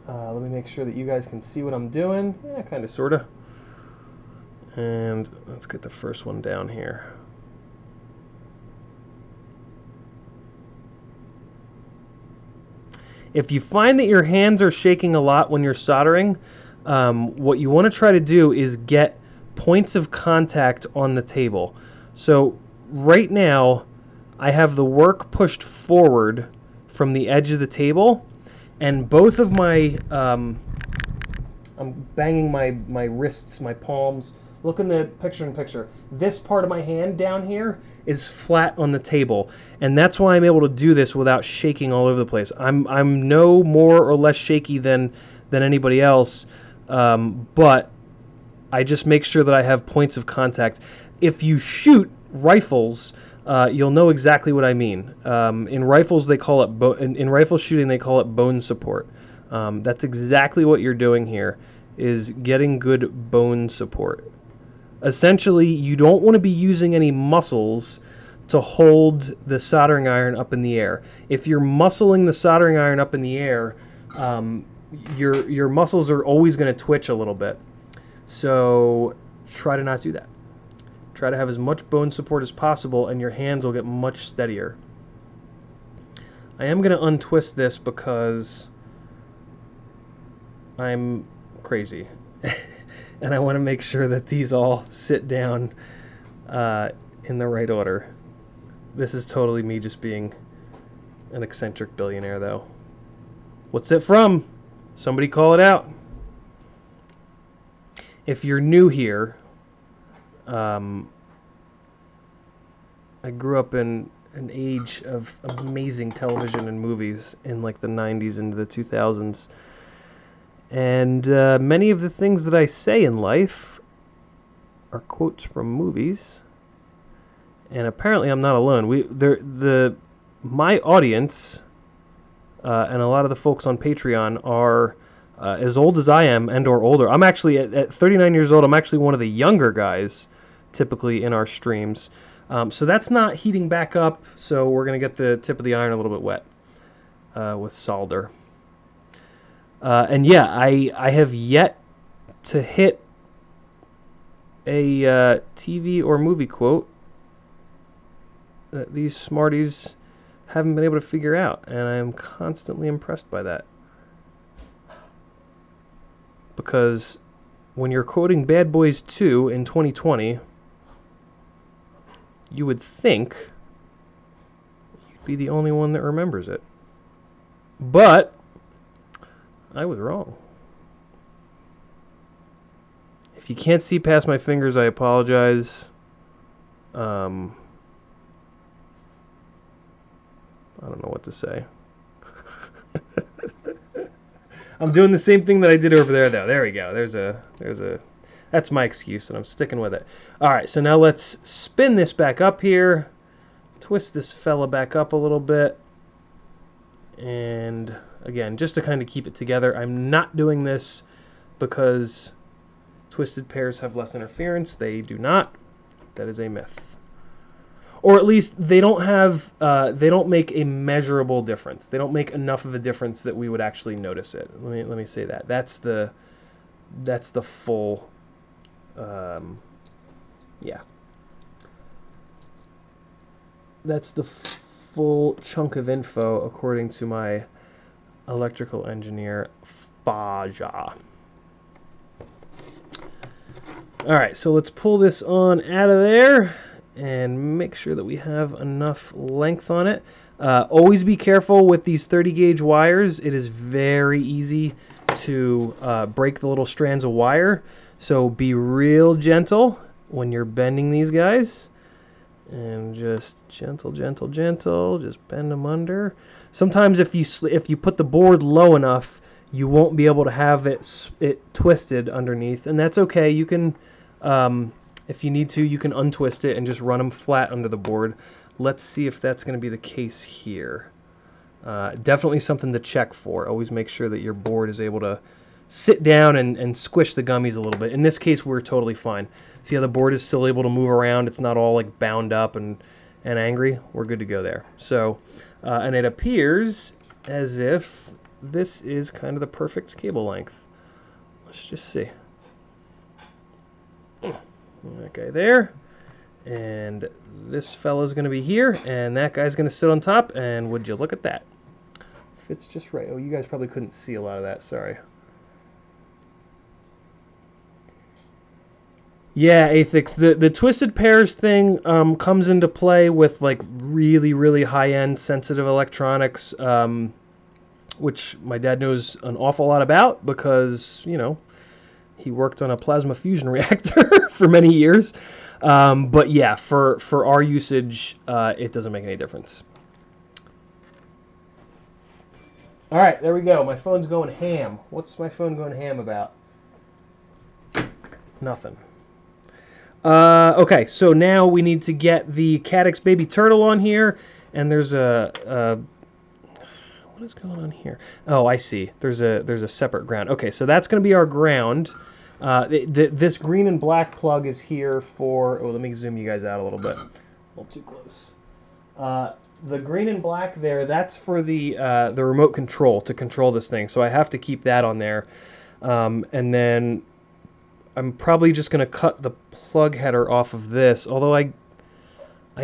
Speaker 1: Let me make sure that you guys can see what I'm doing. Yeah, kind of, sort of. And let's get the first one down here. If you find that your hands are shaking a lot when you're soldering, what you want to try to do is get points of contact on the table. So right now, I have the work pushed forward from the edge of the table, and both of my, I'm banging my wrists, my palms. Look in the picture-in-picture. This part of my hand down here is flat on the table, and that's why I'm able to do this without shaking all over the place. I'm no more or less shaky than anybody else, but I just make sure that I have points of contact. If you shoot rifles, you'll know exactly what I mean. In rifles, they call it in rifle shooting, they call it bone support. That's exactly what you're doing here, is getting good bone support. Essentially, you don't want to be using any muscles to hold the soldering iron up in the air. If you're muscling the soldering iron up in the air, your muscles are always going to twitch a little bit. So try to not do that. Try to have as much bone support as possible, and your hands will get much steadier. I am going to untwist this because I'm crazy. And I want to make sure that these all sit down in the right order. This is totally me just being an eccentric billionaire, though. What's it from? Somebody call it out. If you're new here, I grew up in an age of amazing television and movies in like the 90s into the 2000s. And many of the things that I say in life are quotes from movies. And apparently I'm not alone. My audience and a lot of the folks on Patreon are as old as I am and or older. I'm actually, at 39 years old, I'm actually one of the younger guys typically in our streams. So that's not heating back up, so we're going to get the tip of the iron a little bit wet with solder. And yeah, I have yet to hit a TV or movie quote that these smarties haven't been able to figure out, and I am constantly impressed by that. Because when you're quoting Bad Boys 2 in 2020, you would think you'd be the only one that remembers it. But I was wrong. If you can't see past my fingers, I apologize. I don't know what to say. I'm doing the same thing that I did over there, though. There we go. That's my excuse, and I'm sticking with it. All right, so now let's spin this back up here. Twist this fella back up a little bit. And again, just to kind of keep it together, I'm not doing this because twisted pairs have less interference. They do not. That is a myth. Or at least they don't make a measurable difference. They don't make enough of a difference that we would actually notice it. Let me say that. That's the full, yeah. That's the full chunk of info according to my electrical engineer, Faja. All right, so let's pull this on out of there and make sure that we have enough length on it. Always be careful with these 30 gauge wires. It is very easy to break the little strands of wire. So be real gentle when you're bending these guys. And just gentle, gentle, gentle. Just bend them under. Sometimes if you put the board low enough, you won't be able to have it twisted underneath, and that's okay. You can, if you need to, you can untwist it and just run them flat under the board. Let's see if that's going to be the case here. Definitely something to check for. Always make sure that your board is able to sit down and squish the gummies a little bit. In this case, we're totally fine. See how the board is still able to move around? It's not all like bound up and angry. We're good to go there. So, and it appears as if this is kind of the perfect cable length. Let's just see. Okay, there. And this fella's going to be here, and that guy's going to sit on top, and would you look at that? Fits just right. Oh, you guys probably couldn't see a lot of that. Sorry. Yeah, Athix, the twisted pairs thing comes into play with like really, really high-end sensitive electronics, which my dad knows an awful lot about because, you know, he worked on a plasma fusion reactor for many years. But yeah, for our usage, it doesn't make any difference. All right, there we go. My phone's going ham. What's my phone going ham about? Nothing. Okay, so now we need to get the Caddx Baby Turtle on here, and there's a what is going on here? Oh, I see. There's a separate ground. Okay, so that's going to be our ground. This green and black plug is here for... Oh, let me zoom you guys out a little bit. A little too close. The green and black there, that's for the remote control, to control this thing. So I have to keep that on there. And then I'm probably just going to cut the plug header off of this, although I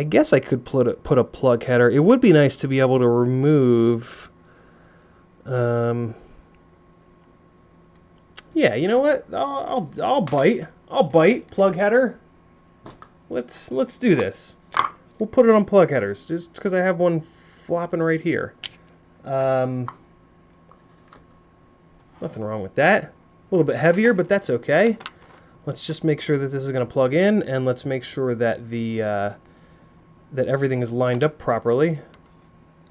Speaker 1: guess I could put a plug header. It would be nice to be able to remove... yeah, you know what? I'll bite. I'll bite plug header. Let's do this. We'll put it on plug headers just because I have one flopping right here. Nothing wrong with that. A little bit heavier, but that's okay. Let's just make sure that this is going to plug in, and let's make sure that that everything is lined up properly.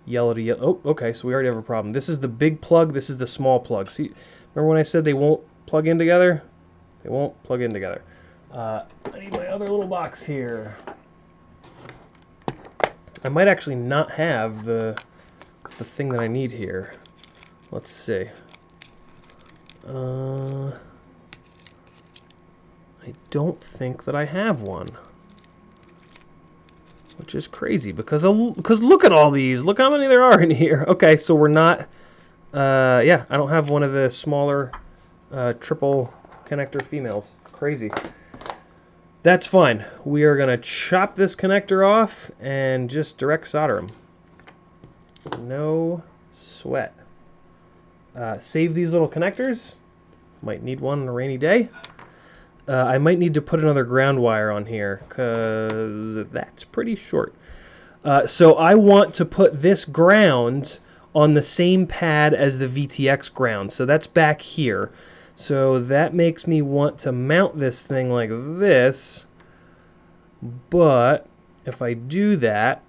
Speaker 1: Yellow to yellow. Oh, okay, so we already have a problem. This is the big plug, this is the small plug. See, remember when I said they won't plug in together? They won't plug in together. I need my other little box here. I might actually not have the thing that I need here. Let's see. I don't think that I have one. Which is crazy because look at all these. Look how many there are in here. Okay, so we're not... yeah, I don't have one of the smaller triple connector females. Crazy. That's fine. We are going to chop this connector off and just direct solder them. No sweat. Save these little connectors. Might need one on a rainy day. I might need to put another ground wire on here because that's pretty short. So I want to put this ground on the same pad as the VTX ground. So that's back here. So that makes me want to mount this thing like this. But if I do that,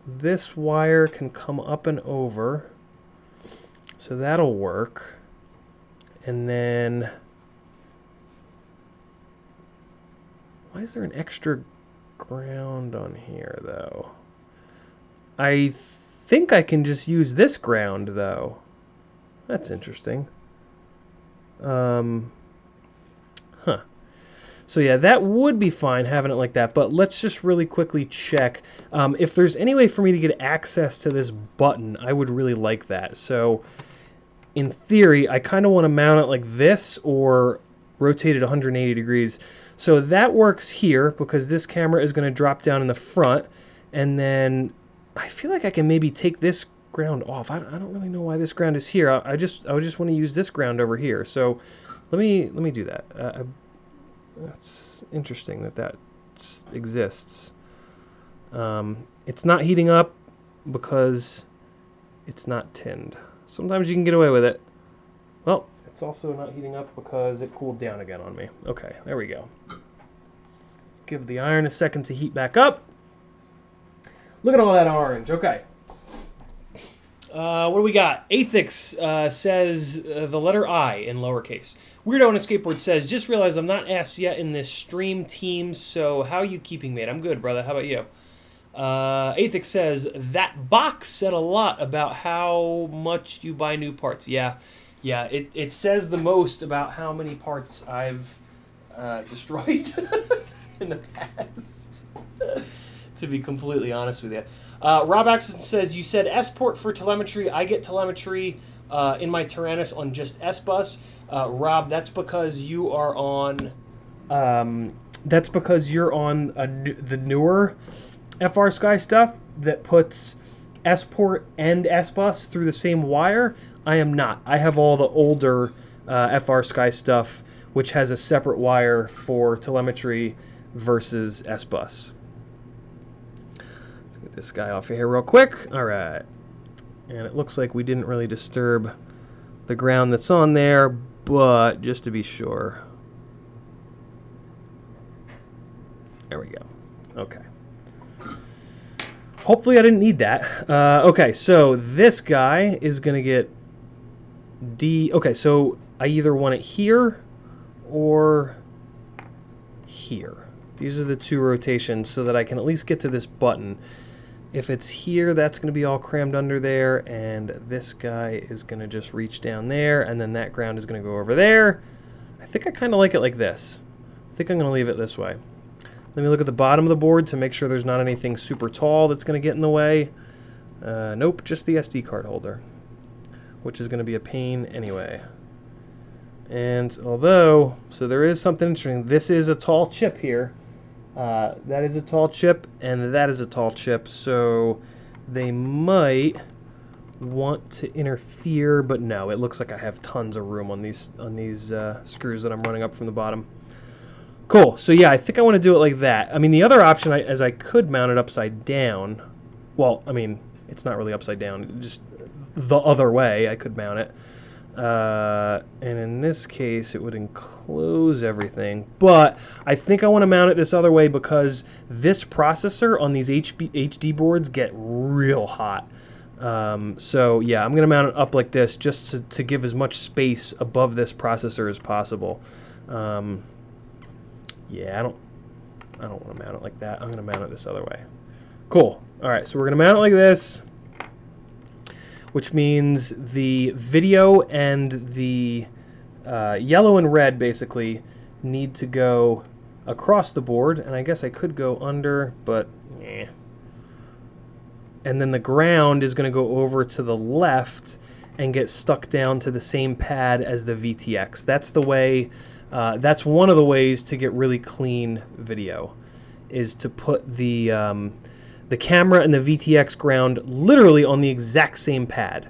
Speaker 1: this wire can come up and over. So that'll work. And then... Why is there an extra ground on here, though? I think I can just use this ground, though. That's interesting. Huh. So yeah, that would be fine having it like that, but let's just really quickly check. If there's any way for me to get access to this button, I would really like that. So, in theory, I kind of want to mount it like this or rotate it 180 degrees. So that works here because this camera is going to drop down in the front, and then I feel like I can maybe take this ground off. I don't really know why this ground is here. I just want to use this ground over here. So let me do that. That's interesting that exists. It's not heating up because it's not tinned. Sometimes you can get away with it. Well, it's also not heating up because it cooled down again on me. Okay, there we go. Give the iron a second to heat back up. Look at all that orange. Okay. What do we got? Athix says the letter I in lowercase. Weirdo on a skateboard says, just realized I'm not asked yet in this stream team, so how are you keeping, mate? I'm good, brother. How about you? Athix says, that box said a lot about how much you buy new parts. Yeah, it says the most about how many parts I've destroyed in the past, to be completely honest with you. Rob Axon says, you said S-port for telemetry. I get telemetry in my Tyrannus on just S-bus. Rob, that's because you are on... that's because you're on the newer FR Sky stuff that puts S-port and S-bus through the same wire. I am not. I have all the older FR Sky stuff, which has a separate wire for telemetry versus S-bus. Let's get this guy off of here real quick. All right. And it looks like we didn't really disturb the ground that's on there, but just to be sure. There we go. Okay. Hopefully I didn't need that. Okay, so this guy is going to get Okay, so I either want it here or here. These are the 2 rotations so that I can at least get to this button. If it's here, that's going to be all crammed under there, and this guy is going to just reach down there, and then that ground is going to go over there. I think I kind of like it like this. I think I'm going to leave it this way. Let me look at the bottom of the board to make sure there's not anything super tall that's going to get in the way. Nope, just the SD card holder, which is going to be a pain anyway. And although, so there is something interesting. This is a tall chip here. That is a tall chip, and that is a tall chip, so they might want to interfere, but no, it looks like I have tons of room on these screws that I'm running up from the bottom. Cool. So yeah, I think I want to do it like that. I mean, the other option is I could mount it upside down. Well, I mean, it's not really upside down, just the other way I could mount it. And in this case, it would enclose everything. But I think I want to mount it this other way because this processor on these HD boards get real hot. So yeah, I'm going to mount it up like this just to give as much space above this processor as possible. Yeah, I don't want to mount it like that. I'm going to mount it this other way. Cool. All right, so we're going to mount it like this, which means the video and the yellow and red basically need to go across the board, and I guess I could go under, but eh. And then the ground is going to go over to the left and get stuck down to the same pad as the VTX. That's the way. That's one of the ways to get really clean video, is to put the camera and the VTX ground literally on the exact same pad.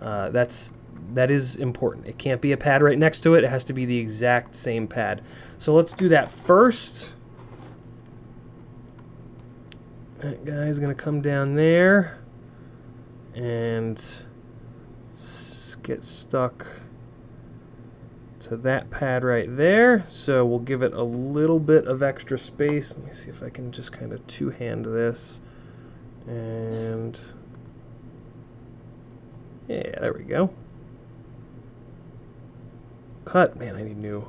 Speaker 1: That is important. It can't be a pad right next to it. It has to be the exact same pad. So let's do that first. That guy's going to come down there and get stuck to that pad right there. So we'll give it a little bit of extra space. Let me see if I can just kind of two-hand this. And yeah, there we go. Cut. Man, I need new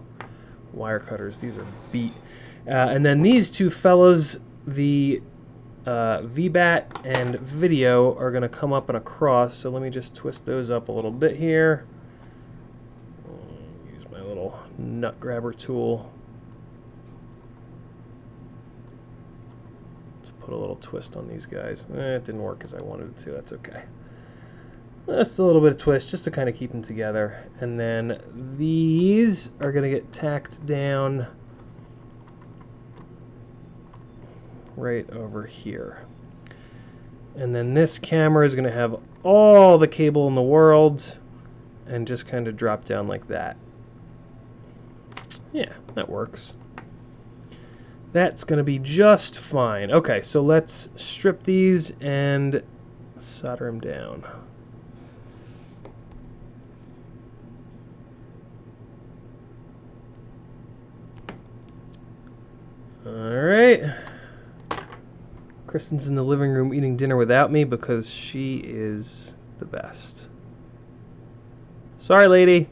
Speaker 1: wire cutters. These are beat. And then these two fellas, the VBAT and video, are going to come up and across. So let me just twist those up a little bit here. Use my little nut grabber tool. Let's put a little twist on these guys. It didn't work as I wanted it to. That's okay. Just a little bit of twist just to kind of keep them together. And then these are going to get tacked down right over here. And then this camera is going to have all the cable in the world and just kind of drop down like that. Yeah, that works. That's going to be just fine. Okay, so let's strip these and solder them down. Alright. Kristen's in the living room eating dinner without me because she is the best. Sorry, lady.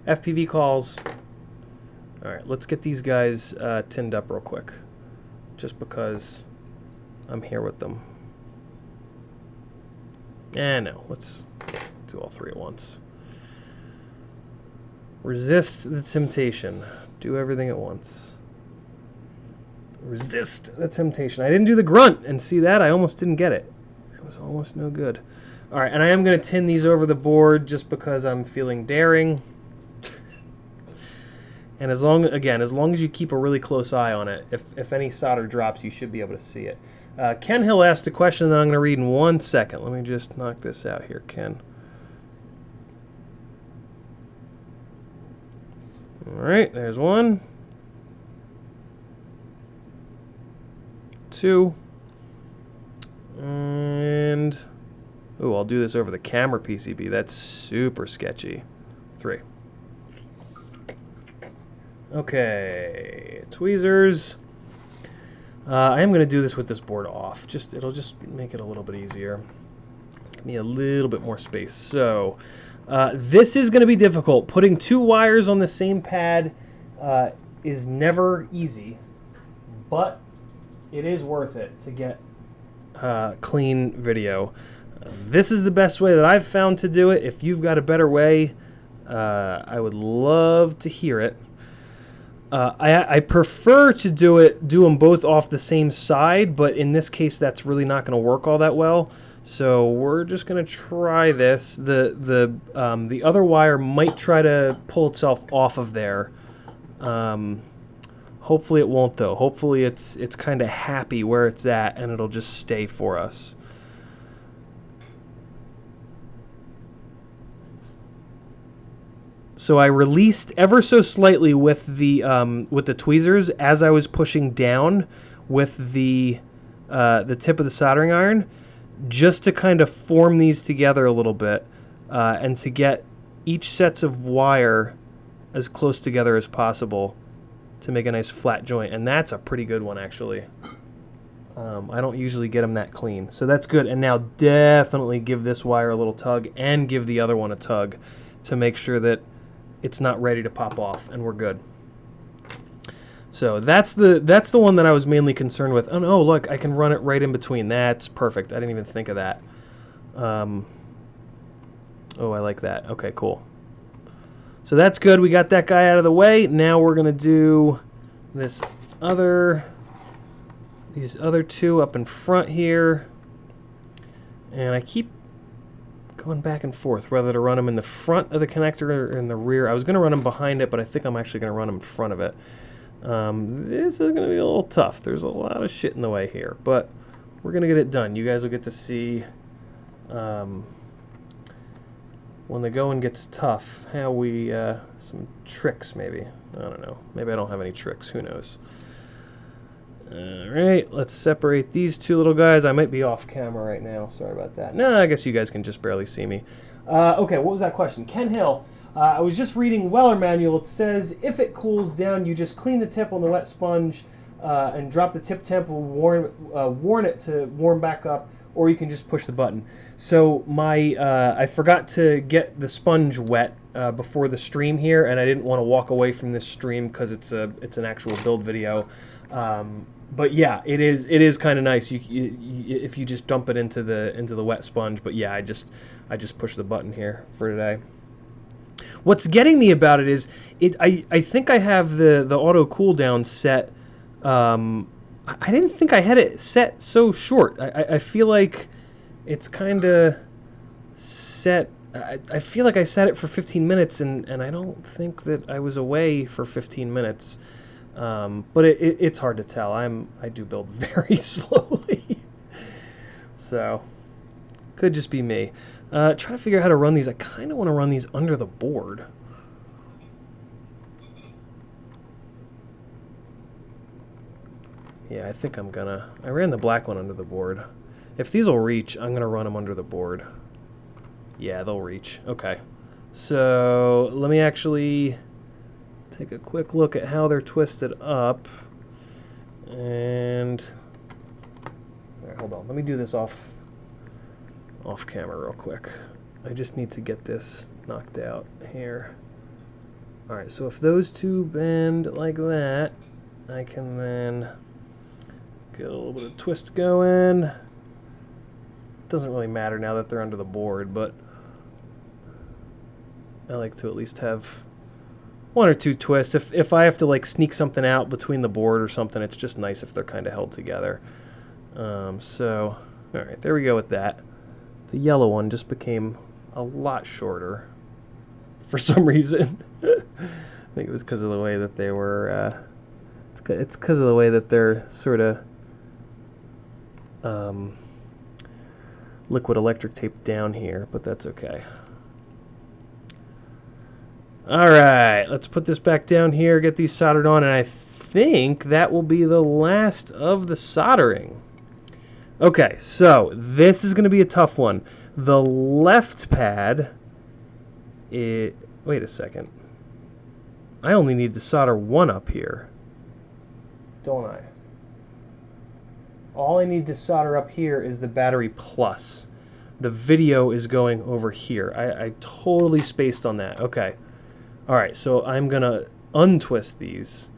Speaker 1: FPV calls. Alright, let's get these guys tinned up real quick. Just because I'm here with them. No, let's do all three at once. Resist the temptation. Do everything at once. Resist the temptation. I didn't do the grunt, and see that? I almost didn't get it. It was almost no good. Alright, and I am going to tin these over the board just because I'm feeling daring. And as long as you keep a really close eye on it, if any solder drops, you should be able to see it. Ken Hill asked a question that I'm going to read in 1 second. Let me just knock this out here, Ken. Alright, there's 1. 2. And oh, I'll do this over the camera PCB. That's super sketchy. 3. Okay, tweezers. I am going to do this with this board off. It'll just make it a little bit easier. Give me a little bit more space. So this is going to be difficult. Putting 2 wires on the same pad is never easy, but it is worth it to get clean video. This is the best way that I've found to do it. If you've got a better way, I would love to hear it. I prefer to do them both off the same side, but in this case that's really not going to work all that well. So we're just going to try this. The other wire might try to pull itself off of there. Hopefully it won't though. Hopefully it's kind of happy where it's at and it'll just stay for us. So I released ever so slightly with the tweezers as I was pushing down with the tip of the soldering iron, just to kind of form these together a little bit and to get each sets of wire as close together as possible to make a nice flat joint. And that's a pretty good one, actually. I don't usually get them that clean, so that's good. And now definitely give this wire a little tug and give the other one a tug to make sure that it's not ready to pop off, and we're good. So that's the one that I was mainly concerned with. Oh no, look, I can run it right in between. That's perfect. I didn't even think of that. Oh, I like that. Okay, cool. So that's good. We got that guy out of the way. Now we're gonna do these other two up in front here, and I keep going back and forth whether to run them in the front of the connector or in the rear. I was going to run them behind it, but I think I'm actually going to run them in front of it. This is going to be a little tough. There's a lot of shit in the way here, but we're going to get it done. You guys will get to see when the going gets tough how we some tricks maybe. I don't know. Maybe I don't have any tricks. Who knows? Alright, let's separate these two little guys. I might be off camera right now. Sorry about that. No, I guess you guys can just barely see me. Okay, what was that question? Ken Hill. I was just reading Weller Manual. It says if it cools down, you just clean the tip on the wet sponge and drop the tip temp. Will warn it to warm back up, or you can just push the button. So I forgot to get the sponge wet before the stream here, and I didn't want to walk away from this stream because it's an actual build video. But yeah, it is kind of nice if you just dump it into the wet sponge. But yeah, I just push the button here for today. What's getting me about it is I think I have the auto cooldown set. I didn't think I had it set so short. I feel like it's kind of set. I feel like I set it for 15 minutes, and I don't think that I was away for 15 minutes. But it's hard to tell. I do build very slowly, so could just be me. Trying to figure out how to run these. I kind of want to run these under the board. Yeah, I think I'm gonna. I ran the black one under the board. If these will reach, I'm gonna run them under the board. Yeah, they'll reach. Okay, so let me actually take a quick look at how they're twisted up. And right, hold on, let me do this off camera real quick. I just need to get this knocked out here. Alright, so if those two bend like that, I can then get a little bit of twist going. Doesn't really matter now that they're under the board, but I like to at least have one or two twists. If I have to like sneak something out between the board or something, it's just nice if they're kind of held together. So, all right, there we go with that. The yellow one just became a lot shorter for some reason. I think it was because of the way that they were. It's because of the way that they're sort of liquid electric tape down here, but that's okay. Alright, let's put this back down here, get these soldered on, and I think that will be the last of the soldering. Okay, so this is going to be a tough one. The left pad, wait a second. I only need to solder one up here, don't I? All I need to solder up here is the battery plus. The video is going over here. I totally spaced on that. Okay. Alright, so I'm going to untwist these.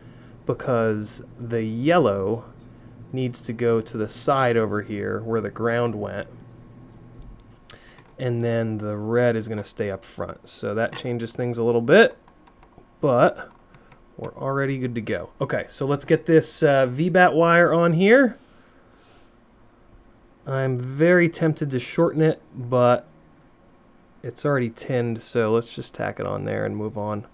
Speaker 1: because the yellow needs to go to the side over here where the ground went, and then the red is going to stay up front. So that changes things a little bit, but we're already good to go. Okay, so let's get this VBAT wire on here. I'm very tempted to shorten it, but it's already tinned, so let's just tack it on there and move on.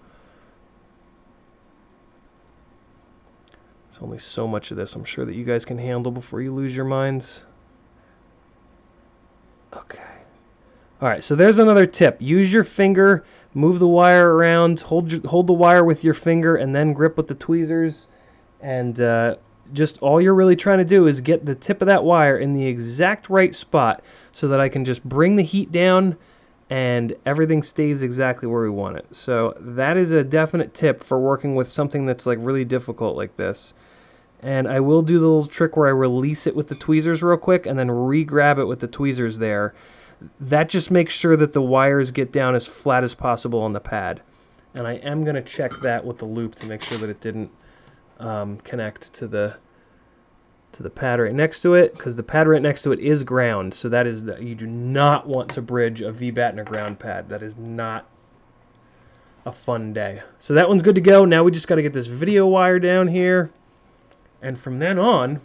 Speaker 1: There's only so much of this I'm sure that you guys can handle before you lose your minds. Okay. Alright, so there's another tip. Use your finger, move the wire around, hold the wire with your finger, and then grip with the tweezers. And just all you're really trying to do is get the tip of that wire in the exact right spot so that I can just bring the heat down and everything stays exactly where we want it. So that is a definite tip for working with something that's like really difficult like this. And I will do the little trick where I release it with the tweezers real quick and then re-grab it with the tweezers there. That just makes sure that the wires get down as flat as possible on the pad. And I am going to check that with the loop to make sure that it didn't connect to the pad right next to it, because the pad right next to it is ground. So that is you do not want to bridge a VBAT and a ground pad. That is not a fun day. So that one's good to go. Now we just got to get this video wire down here, and from then on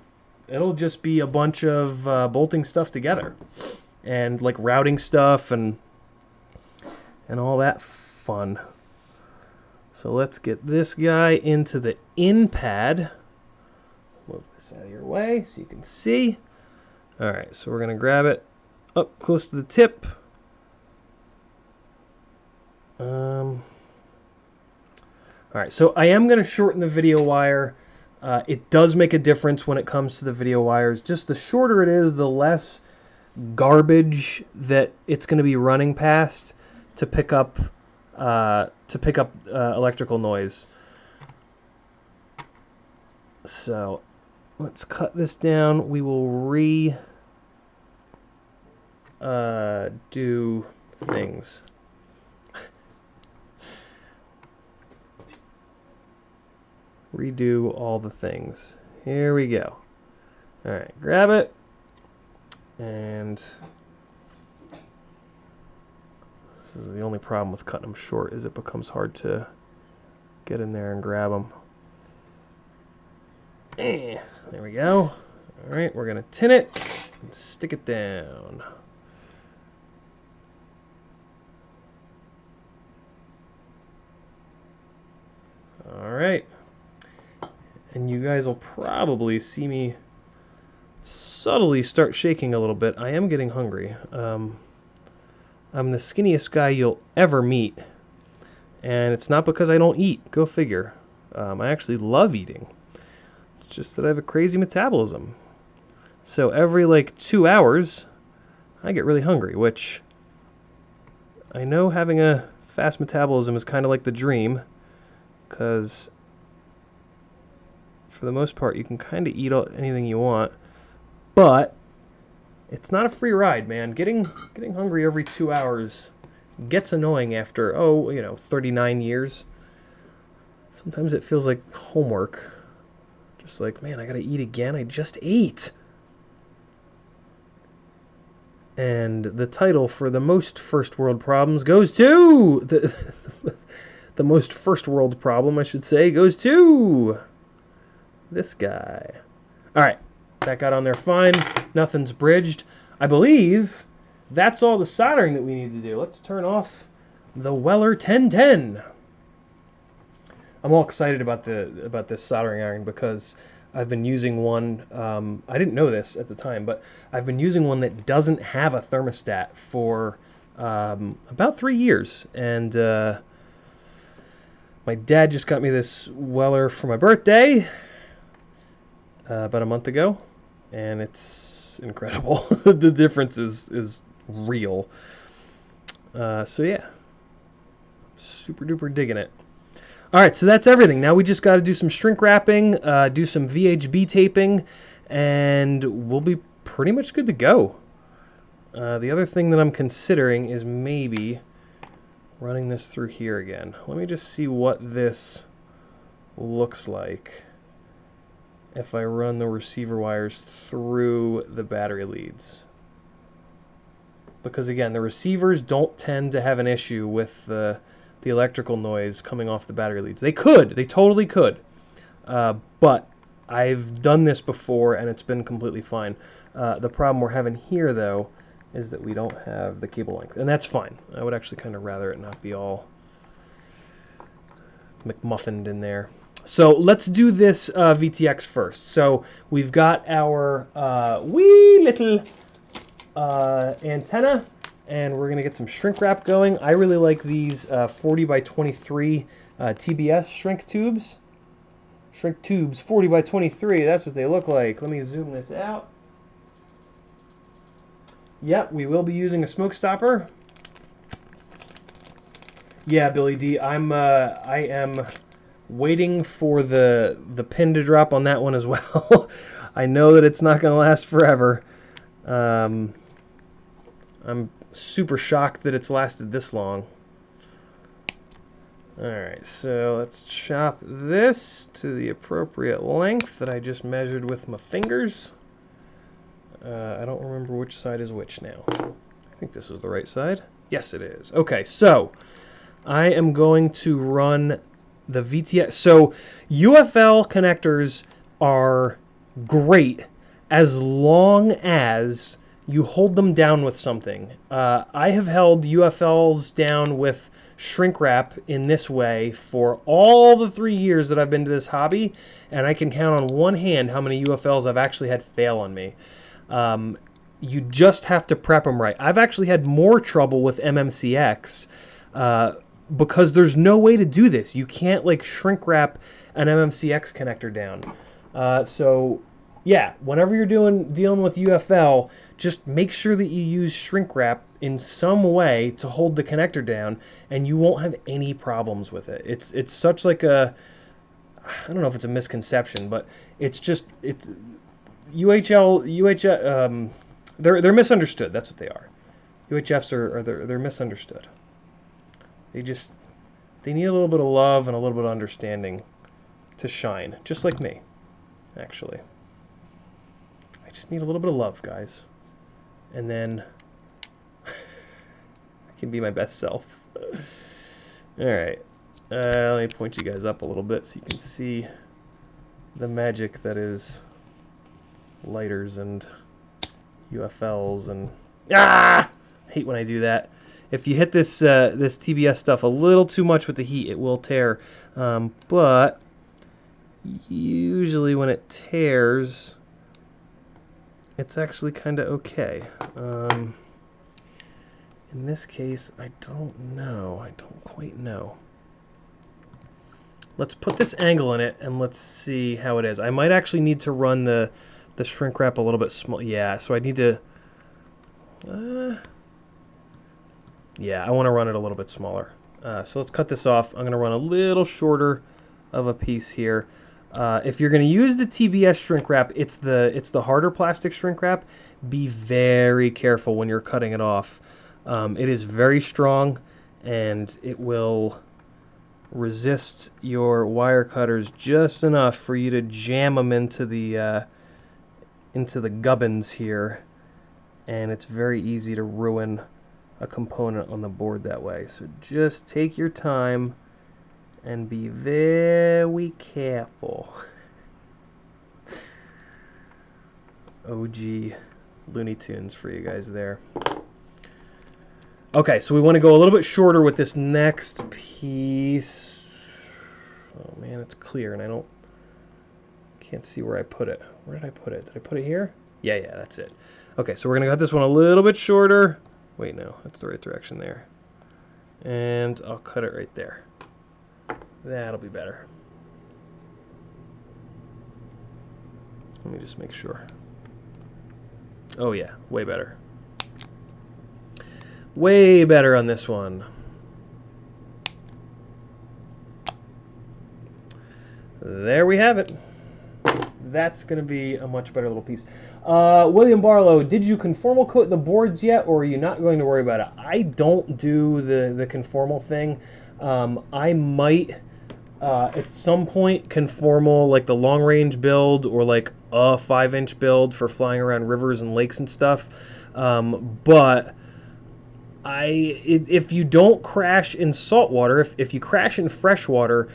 Speaker 1: it'll just be a bunch of bolting stuff together and like routing stuff and all that fun. So let's get this guy into the in pad. Move this out of your way so you can see. Alright, so we're going to grab it up close to the tip. Alright, so I am going to shorten the video wire. It does make a difference when it comes to the video wires. Just the shorter it is, the less garbage that it's going to be running past to pick up electrical noise. So let's cut this down. We will do things. Redo all the things. Here we go. All right, grab it, and this is the only problem with cutting them short, is it becomes hard to get in there and grab them. There we go. All right, we're gonna tin it and stick it down. All right. And you guys will probably see me subtly start shaking a little bit. I am getting hungry. I'm the skinniest guy you'll ever meet. And it's not because I don't eat. Go figure. I actually love eating. It's just that I have a crazy metabolism. So every like 2 hours, I get really hungry, which I know having a fast metabolism is kind of like the dream, because for the most part, you can kind of eat anything you want, but it's not a free ride, man. Getting hungry every 2 hours gets annoying after 39 years. Sometimes it feels like homework. Just like, man, I gotta eat again. I just ate. And the title for the most first world problems goes to the most first world problem, I should say, goes to this guy. Alright, that got on there fine. Nothing's bridged. I believe that's all the soldering that we need to do. Let's turn off the Weller 1010. I'm all excited about this soldering iron because I've been using one. I didn't know this at the time, but I've been using one that doesn't have a thermostat for about 3 years. And my dad just got me this Weller for my birthday about a month ago, and it's incredible. The difference is real. So yeah, super duper digging it. Alright, so that's everything. Now we just got to do some shrink wrapping, do some VHB taping, and we'll be pretty much good to go. The other thing that I'm considering is maybe running this through here again. Let me just see what this looks like. if I run the receiver wires through the battery leads. Because again, the receivers don't tend to have an issue with the electrical noise coming off the battery leads. They totally could. But I've done this before and it's been completely fine. The problem we're having here though is that we don't have the cable length, and that's fine. I would actually kind of rather it not be all McMuffined in there. So let's do this VTX first. So we've got our wee little antenna, and we're gonna get some shrink wrap going. I really like these 40 by 23 TBS shrink tubes. Shrink tubes 40 by 23, that's what they look like. Let me zoom this out. Yep, we will be using a smoke stopper. Yeah, Billy D, I am waiting for the pin to drop on that one as well. I know that it's not going to last forever. I'm super shocked that it's lasted this long. Alright, so let's chop this to the appropriate length that I just measured with my fingers. I don't remember which side is which now. I think this was the right side. Yes, it is. Okay, so I am going to run the VTX. So UFL connectors are great as long as you hold them down with something. I have held UFLs down with shrink wrap in this way for all the 3 years that I've been to this hobby, and I can count on one hand how many UFLs I've actually had fail on me. You just have to prep them right. I've actually had more trouble with MMCX because there's no way to do this. You can't like shrink wrap an MMCX connector down. So yeah, whenever you're dealing with UFL, just make sure that you use shrink wrap in some way to hold the connector down, and you won't have any problems with it. It's such like a, I don't know if it's a misconception, but it's UHF, they're misunderstood. That's what they are. UHFs they're misunderstood. They need a little bit of love and a little bit of understanding to shine, just like me, actually. I just need a little bit of love, guys, and then I can be my best self. All right, let me point you guys up a little bit so you can see the magic that is lighters and UFLs. And I hate when I do that. If you hit this this TBS stuff a little too much with the heat, it will tear. But usually when it tears, it's actually kind of okay. In this case, I don't know. I don't quite know. Let's put this angle in it and let's see how it is. I might actually need to run the shrink wrap a little bit small. Yeah, so I need to... yeah, I want to run it a little bit smaller. So let's cut this off. I'm going to run a little shorter of a piece here. If you're going to use the TBS shrink wrap, it's the harder plastic shrink wrap. Be very careful when you're cutting it off. It is very strong, and it will resist your wire cutters just enough for you to jam them into the gubbins here, and it's very easy to ruin a component on the board that way. So just take your time and be very careful. OG Looney Tunes for you guys there. Okay, so we want to go a little bit shorter with this next piece. Oh man, it's clear and I can't see where I put it. Where did I put it? Did I put it here? Yeah, that's it. Okay, so we're going to cut this one a little bit shorter. Wait, no, that's the right direction there. And I'll cut it right there. That'll be better. Let me just make sure. Oh yeah, way better. Way better on this one. There we have it. That's going to be a much better little piece. William Barlow, did you conformal coat the boards yet, or are you not going to worry about it? I don't do the conformal thing. I might At some point, conformal, like the long range build or like a 5-inch build for flying around rivers and lakes and stuff. But if you don't crash in saltwater, if you crash in freshwater,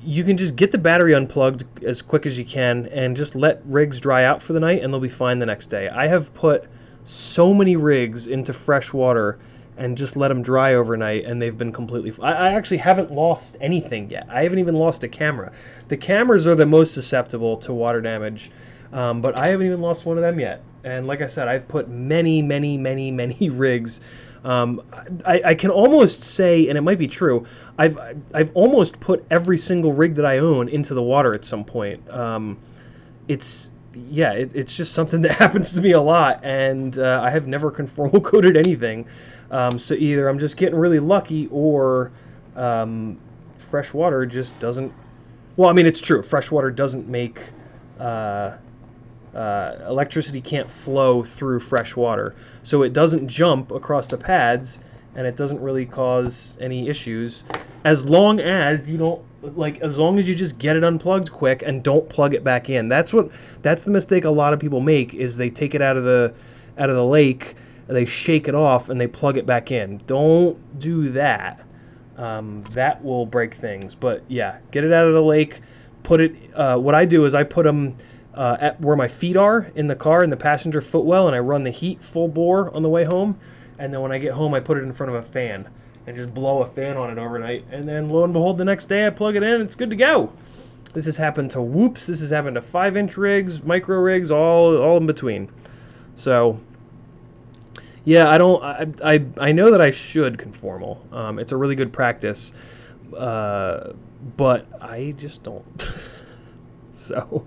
Speaker 1: you can just get the battery unplugged as quick as you can and just let rigs dry out for the night, and they'll be fine the next day. I have put so many rigs into fresh water and just let them dry overnight, and they've been completely. I actually haven't lost anything yet. I haven't even lost a camera. The cameras are the most susceptible to water damage, but I haven't even lost one of them yet. And like I said, I've put many, many, many, many rigs. I can almost say, and it might be true, I've almost put every single rig that I own into the water at some point. It's just something that happens to me a lot, and I have never conformal coated anything. So either I'm just getting really lucky, or fresh water just doesn't. Well, I mean, it's true. Fresh water doesn't make electricity can't flow through fresh water, so it doesn't jump across the pads, and it doesn't really cause any issues, as long as you don't as long as you just get it unplugged quick and don't plug it back in. That's the mistake a lot of people make, is they take it out of the lake, they shake it off, and they plug it back in. Don't do that. That will break things. But yeah, get it out of the lake. Put it. What I do is I put them at where my feet are in the car, in the passenger footwell, and I run the heat full bore on the way home. And then when I get home, I put it in front of a fan and just blow a fan on it overnight. And then lo and behold, the next day I plug it in, it's good to go. This has happened to whoops. This has happened to 5-inch rigs, micro rigs, all in between. So yeah, I know that I should conformal. It's a really good practice, but I just don't. So.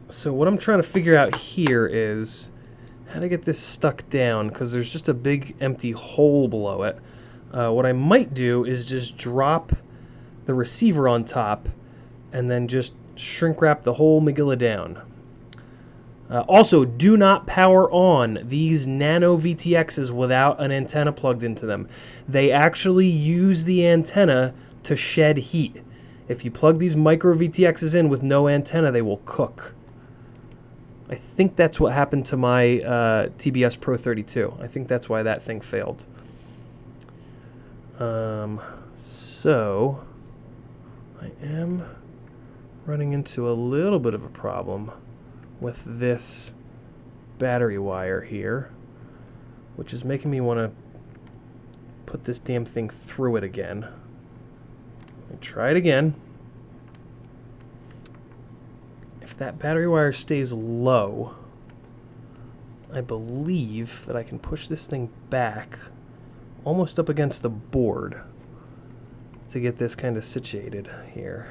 Speaker 1: So what I'm trying to figure out here is how to get this stuck down, because there's just a big empty hole below it. What I might do is just drop the receiver on top and then just shrink wrap the whole Megilla down. Also, do not power on these nano VTXs without an antenna plugged into them. They actually use the antenna to shed heat. If you plug these micro VTXs in with no antenna, they will cook. I think that's what happened to my TBS Pro 32. I think that's why that thing failed. So I am running into a little bit of a problem with this battery wire here, which is making me want to put this damn thing through it again. Let me try it again. If that battery wire stays low, I believe that I can push this thing back almost up against the board to get this kind of situated here.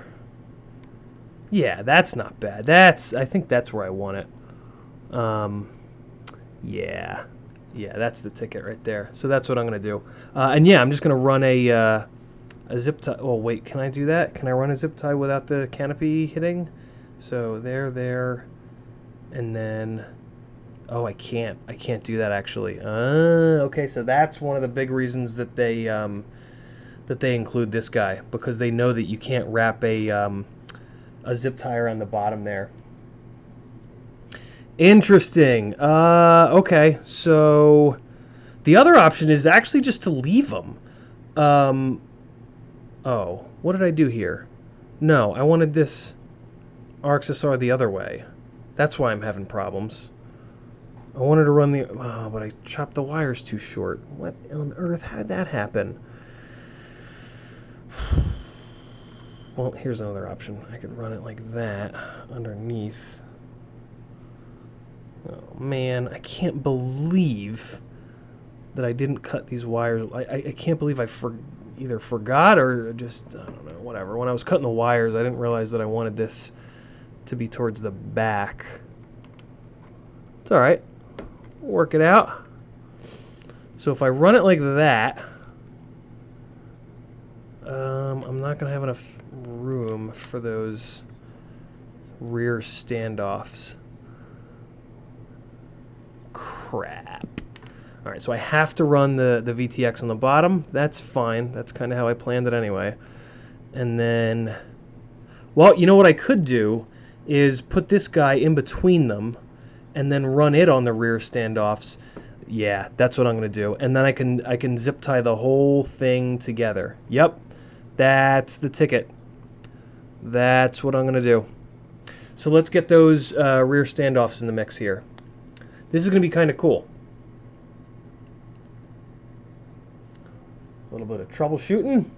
Speaker 1: Yeah, that's not bad. I think that's where I want it. Yeah, that's the ticket right there. So that's what I'm gonna do. And yeah, I'm just gonna run a zip tie. Oh wait, can I do that? Can I run a zip tie without the canopy hitting? So there, and then. Oh, I can't do that actually. Okay, so that's one of the big reasons that they include this guy, because they know that you can't wrap a zip tie around the bottom there. Interesting. Okay, so the other option is actually just to leave them. Oh, what did I do here? No, I wanted this RXSR the other way. That's why I'm having problems. I wanted to run the... Oh, but I chopped the wires too short. What on earth? How did that happen? Well, here's another option. I could run it like that underneath. Oh, man. I can't believe that I didn't cut these wires. I can't believe I either forgot or just... I don't know, whatever. When I was cutting the wires, I didn't realize that I wanted this to be towards the back. It's alright. Work it out. So if I run it like that, I'm not going to have enough room for those rear standoffs. Crap. All right, so I have to run the VTX on the bottom. That's fine. That's kind of how I planned it anyway. And then, well, you know what I could do is put this guy in between them and then run it on the rear standoffs. Yeah, that's what I'm going to do. And then I can zip tie the whole thing together. Yep, that's the ticket. That's what I'm going to do. So let's get those rear standoffs in the mix here. This is going to be kind of cool. A little bit of troubleshooting.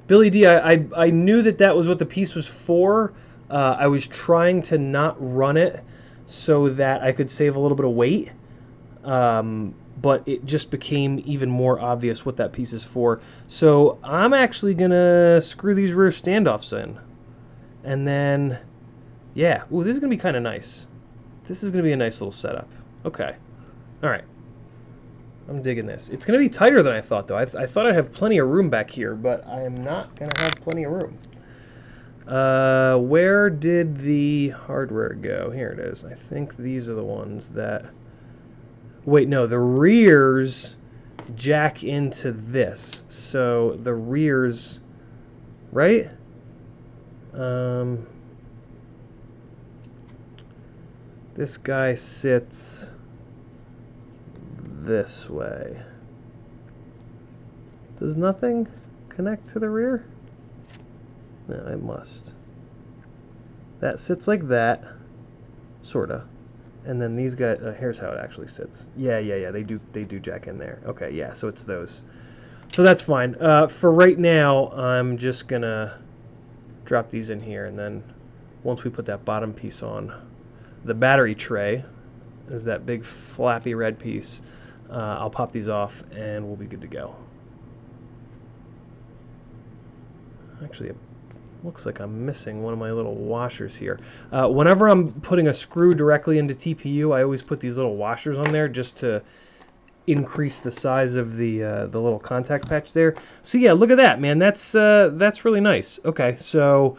Speaker 1: Billy D, I knew that was what the piece was for. I was trying to not run it so that I could save a little bit of weight. But it just became even more obvious what that piece is for. So I'm actually going to screw these rear standoffs in. And then, yeah. Ooh, this is going to be kind of nice. This is going to be a nice little setup. Okay. All right. I'm digging this. It's going to be tighter than I thought, though. I thought I'd have plenty of room back here, but I am not going to have plenty of room. Where did the hardware go? Here it is. I think these are the ones that... Wait, no. The rears jack into this. So the rears... Right? This guy sits... this way. Does nothing connect to the rear? No, it must. That sits like that, sorta. And then these guys, here's how it actually sits. Yeah, they do jack in there. Okay, yeah, so it's those. So that's fine. For right now, I'm just gonna drop these in here, and then once we put that bottom piece on, the battery tray is that big flappy red piece. I'll pop these off and we'll be good to go. Actually, it looks like I'm missing one of my little washers here. Whenever I'm putting a screw directly into TPU, I always put these little washers on there just to increase the size of the little contact patch there. So yeah, look at that, man. That's really nice. Okay, so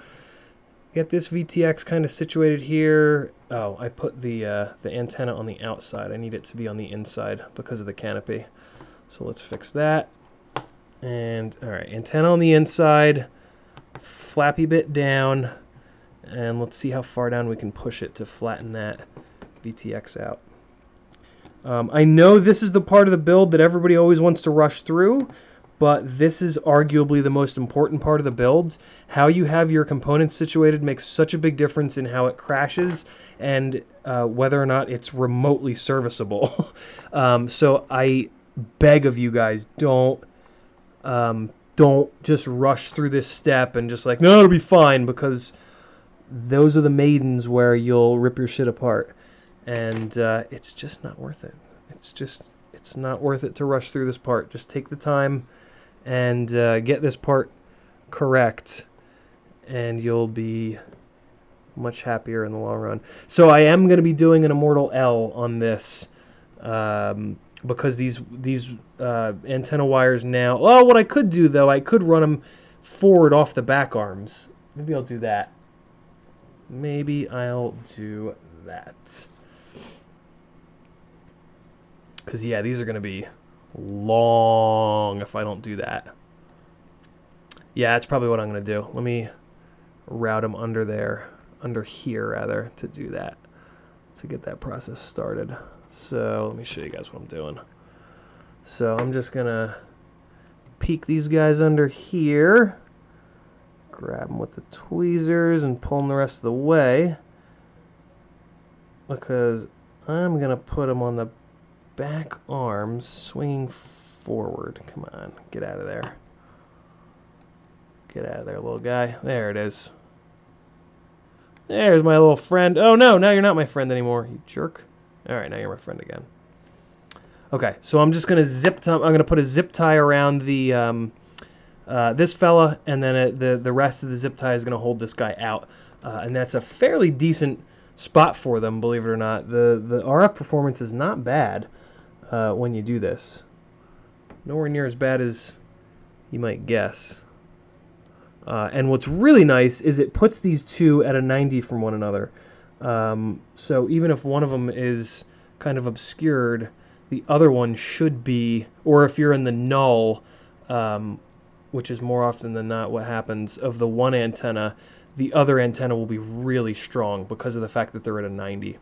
Speaker 1: get this VTX kind of situated here. Oh, I put the antenna on the outside. I need it to be on the inside because of the canopy. So let's fix that. And all right, antenna on the inside, flappy bit down, and let's see how far down we can push it to flatten that VTX out. I know this is the part of the build that everybody always wants to rush through, but this is arguably the most important part of the build. How you have your components situated makes such a big difference in how it crashes and whether or not it's remotely serviceable. So I beg of you guys, don't just rush through this step and just like, no, it'll be fine, because those are the maidens where you'll rip your shit apart. And it's just not worth it. It's not worth it to rush through this part. Just take the time and get this part correct, and you'll be much happier in the long run. So I am going to be doing an Immortal L on this because these antenna wires now... Oh, what I could do, though, I could run them forward off the back arms. Maybe I'll do that. Because, yeah, these are going to be long if I don't do that. Yeah, that's probably what I'm going to do. Let me route them under here, rather, to do that, to get that process started. So let me show you guys what I'm doing. So I'm just going to peek these guys under here, grab them with the tweezers, and pull them the rest of the way, because I'm going to put them on the back arms, swinging forward. Come on, get out of there. Get out of there, little guy. There it is. There's my little friend. Oh no, now you're not my friend anymore, you jerk. Alright, now you're my friend again. Okay, so I'm just going to zip tie. I'm going to put a zip tie around the this fella, and then the rest of the zip tie is going to hold this guy out. And that's a fairly decent spot for them, believe it or not. The RF performance is not bad when you do this. Nowhere near as bad as you might guess. And what's really nice is it puts these two at a 90 from one another. So even if one of them is kind of obscured, the other one should be, or if you're in the null, which is more often than not what happens, of the one antenna, the other antenna will be really strong because of the fact that they're at a 90.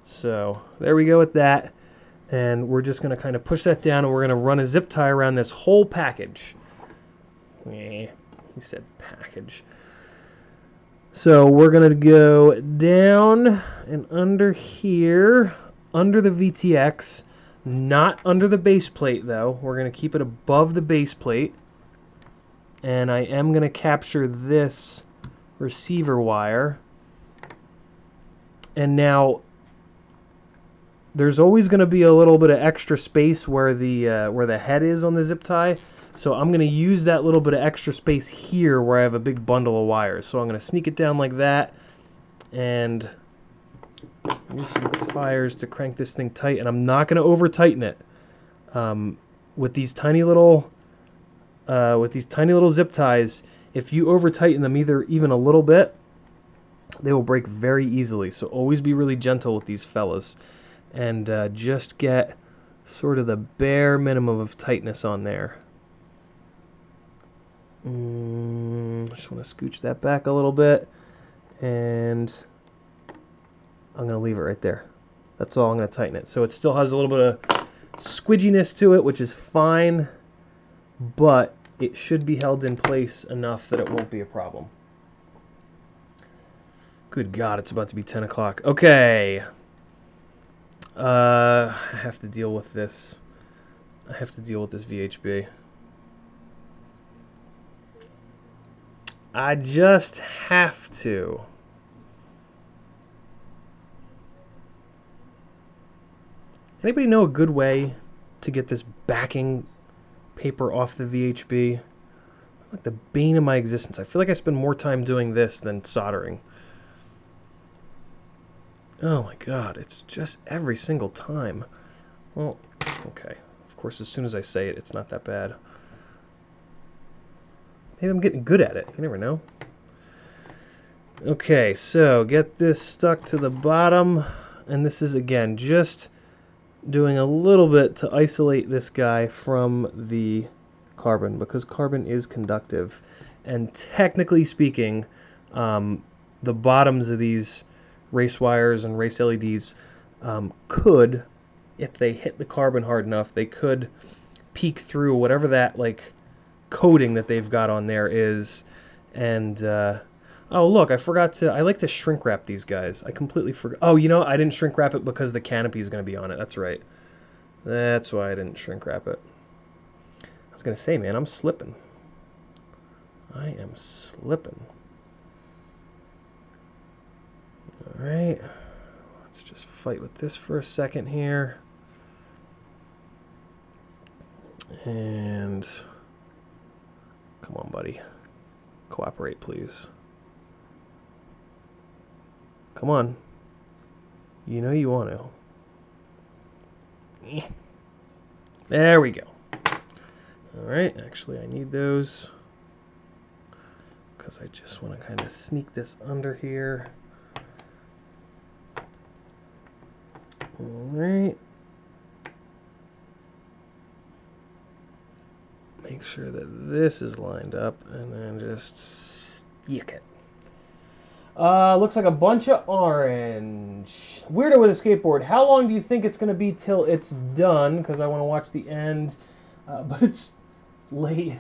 Speaker 1: So there we go with that. And we're just going to kind of push that down, and we're going to run a zip tie around this whole package. He said package. So we're going to go down and under here, under the VTX, not under the base plate though. We're going to keep it above the base plate. And I am going to capture this receiver wire. And now there's always going to be a little bit of extra space where the head is on the zip tie. So I'm going to use that little bit of extra space here where I have a big bundle of wires. So I'm going to sneak it down like that and use some pliers to crank this thing tight. And I'm not going to over tighten it. With these tiny little zip ties, if you over tighten them even a little bit, they will break very easily. So always be really gentle with these fellas, and just get sort of the bare minimum of tightness on there. Just want to scooch that back a little bit, and I'm going to leave it right there. That's all. I'm going to tighten it. So it still has a little bit of squidginess to it, which is fine, but it should be held in place enough that it won't be a problem. Good God, it's about to be 10 o'clock. Okay. I have to deal with this. I have to deal with this VHB. I just have to. Anybody know a good way to get this backing paper off the VHB? Like the bane of my existence. I feel like I spend more time doing this than soldering. Oh my God, it's just every single time. Well, okay. Of course, as soon as I say it, it's not that bad. Maybe I'm getting good at it. You never know. Okay, so get this stuck to the bottom. And this is, again, just doing a little bit to isolate this guy from the carbon, because carbon is conductive. And technically speaking, the bottoms of these race wires and race LEDs could, if they hit the carbon hard enough, they could peek through whatever that coating that they've got on there is. And oh look, I like to shrink wrap these guys. I completely forgot. Oh, you know, I didn't shrink wrap it because the canopy is going to be on it. That's right. That's why I didn't shrink wrap it. I was going to say, man, I'm slipping. I am slipping. All right. Let's just fight with this for a second here. And come on, buddy. Cooperate, please. Come on. You know you want to. There we go. Alright, actually I need those because I just want to kind of sneak this under here. Alright. Make sure that this is lined up and then just stick it. Looks like a bunch of orange. Weirdo with a skateboard. How long do you think it's going to be till it's done? Because I want to watch the end. But it's late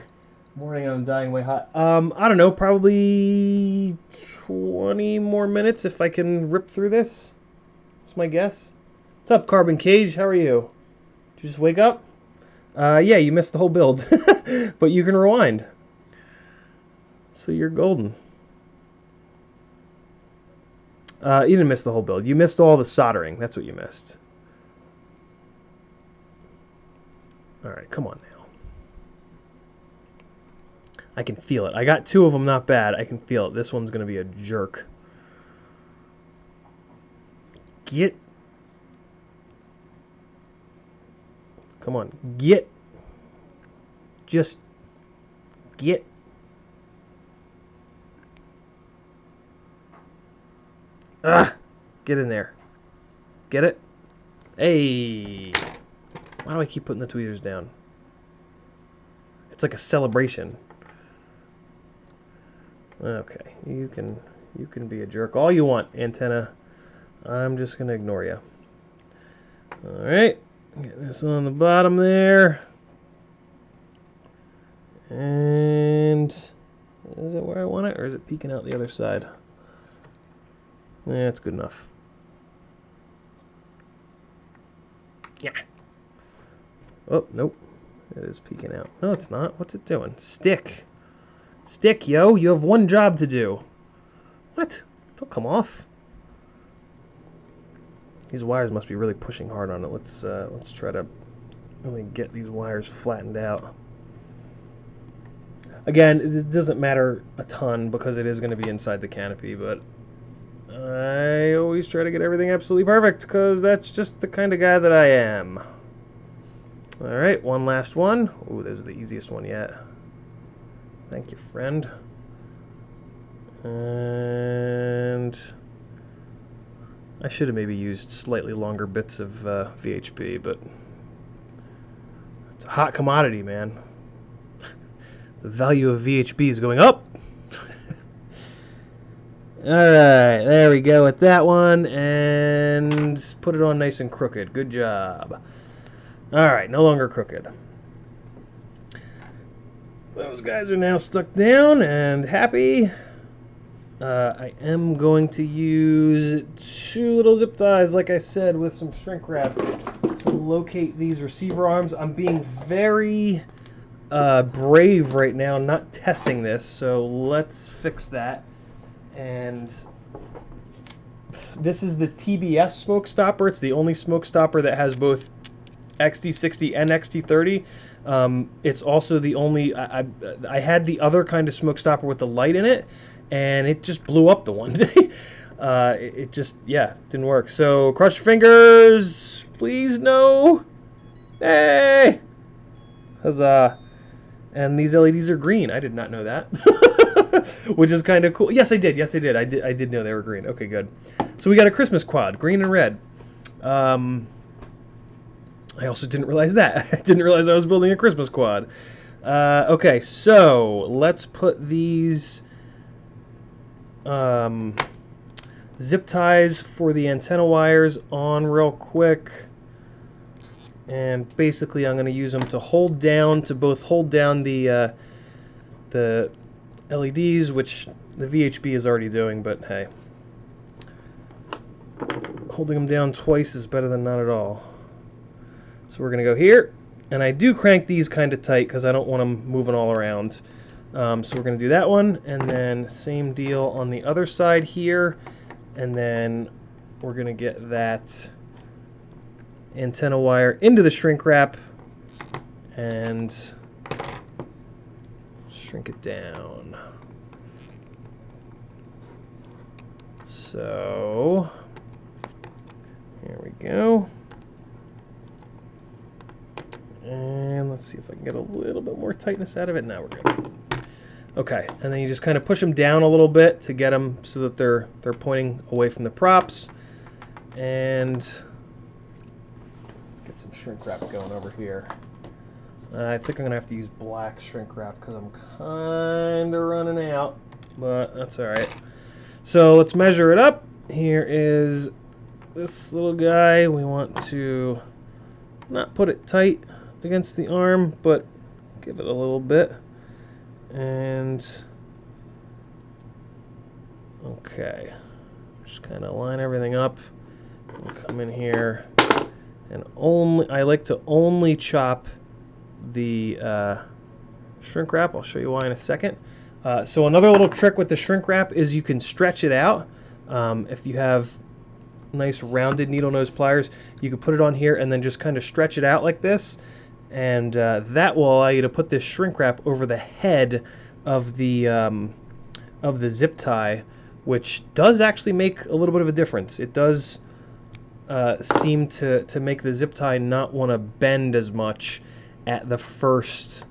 Speaker 1: morning and I'm dying way hot. I don't know. Probably 20 more minutes if I can rip through this. That's my guess. What's up, Carbon Cage? How are you? Did you just wake up? Yeah, you missed the whole build. But you can rewind. So you're golden. You didn't miss the whole build. You missed all the soldering. That's what you missed. Alright, come on now. I can feel it. I got two of them not bad. I can feel it. This one's going to be a jerk. Get. Come on. Get. Just get. Ah! Get in there. Get it? Hey! Why do I keep putting the tweezers down? It's like a celebration. Okay, you can be a jerk all you want, antenna. I'm just gonna ignore you. All right, get this on the bottom there. And is it where I want it, or is it peeking out the other side? Yeah, it's good enough. Yeah. Oh, nope. It is peeking out. No, it's not. What's it doing? Stick. Stick, yo. You have one job to do. What? Don't come off. These wires must be really pushing hard on it. Let's try to really get these wires flattened out. Again, it doesn't matter a ton because it is going to be inside the canopy, but I always try to get everything absolutely perfect because that's just the kind of guy that I am. Alright, one last one. Ooh, this is the easiest one yet. Thank you, friend. And I should have maybe used slightly longer bits of VHP, but it's a hot commodity, man. The value of VHP is going up. Alright, there we go with that one, and put it on nice and crooked. Good job. Alright, no longer crooked. Those guys are now stuck down and happy. I am going to use 2 little zip ties, like I said, with some shrink wrap to locate these receiver arms. I'm being very brave right now, not testing this, so let's fix that. And this is the TBS smoke stopper. It's the only smoke stopper that has both XT60 and XT30. It's also the only, I had the other kind of smoke stopper with the light in it, and it just blew up the one day. It just, yeah, didn't work. So cross your fingers, please. No. Hey, huzzah. And these LEDs are green. I did not know that. Which is kind of cool. Yes, I did. Yes, I did. I did know they were green. Okay, good. So we got a Christmas quad, green and red. I also didn't realize that. I didn't realize I was building a Christmas quad. Okay, so let's put these zip ties for the antenna wires on real quick. And basically I'm going to use them to hold down, the LEDs, which the VHB is already doing, but hey. Holding them down twice is better than not at all. So we're going to go here, and I do crank these kind of tight because I don't want them moving all around. So we're going to do that one, and then same deal on the other side here, and then we're going to get that antenna wire into the shrink wrap and shrink it down. So here we go. And let's see if I can get a little bit more tightness out of it. Now we're good. Okay, and then you just kind of push them down a little bit to get them so that they're pointing away from the props. And let's get some shrink wrap going over here. I think I'm gonna have to use black shrink wrap because I'm kind of running out, but that's all right. So let's measure it up. Here is this little guy. We want to not put it tight against the arm, but give it a little bit. And okay, just kind of line everything up and come in here, and I like to only chop the shrink wrap. I'll show you why in a second. So another little trick with the shrink wrap is you can stretch it out. If you have nice rounded needle nose pliers, you can put it on here and then just kind of stretch it out like this, and that will allow you to put this shrink wrap over the head of the zip tie, which does actually make a little bit of a difference. It does seem to make the zip tie not want to bend as much at the first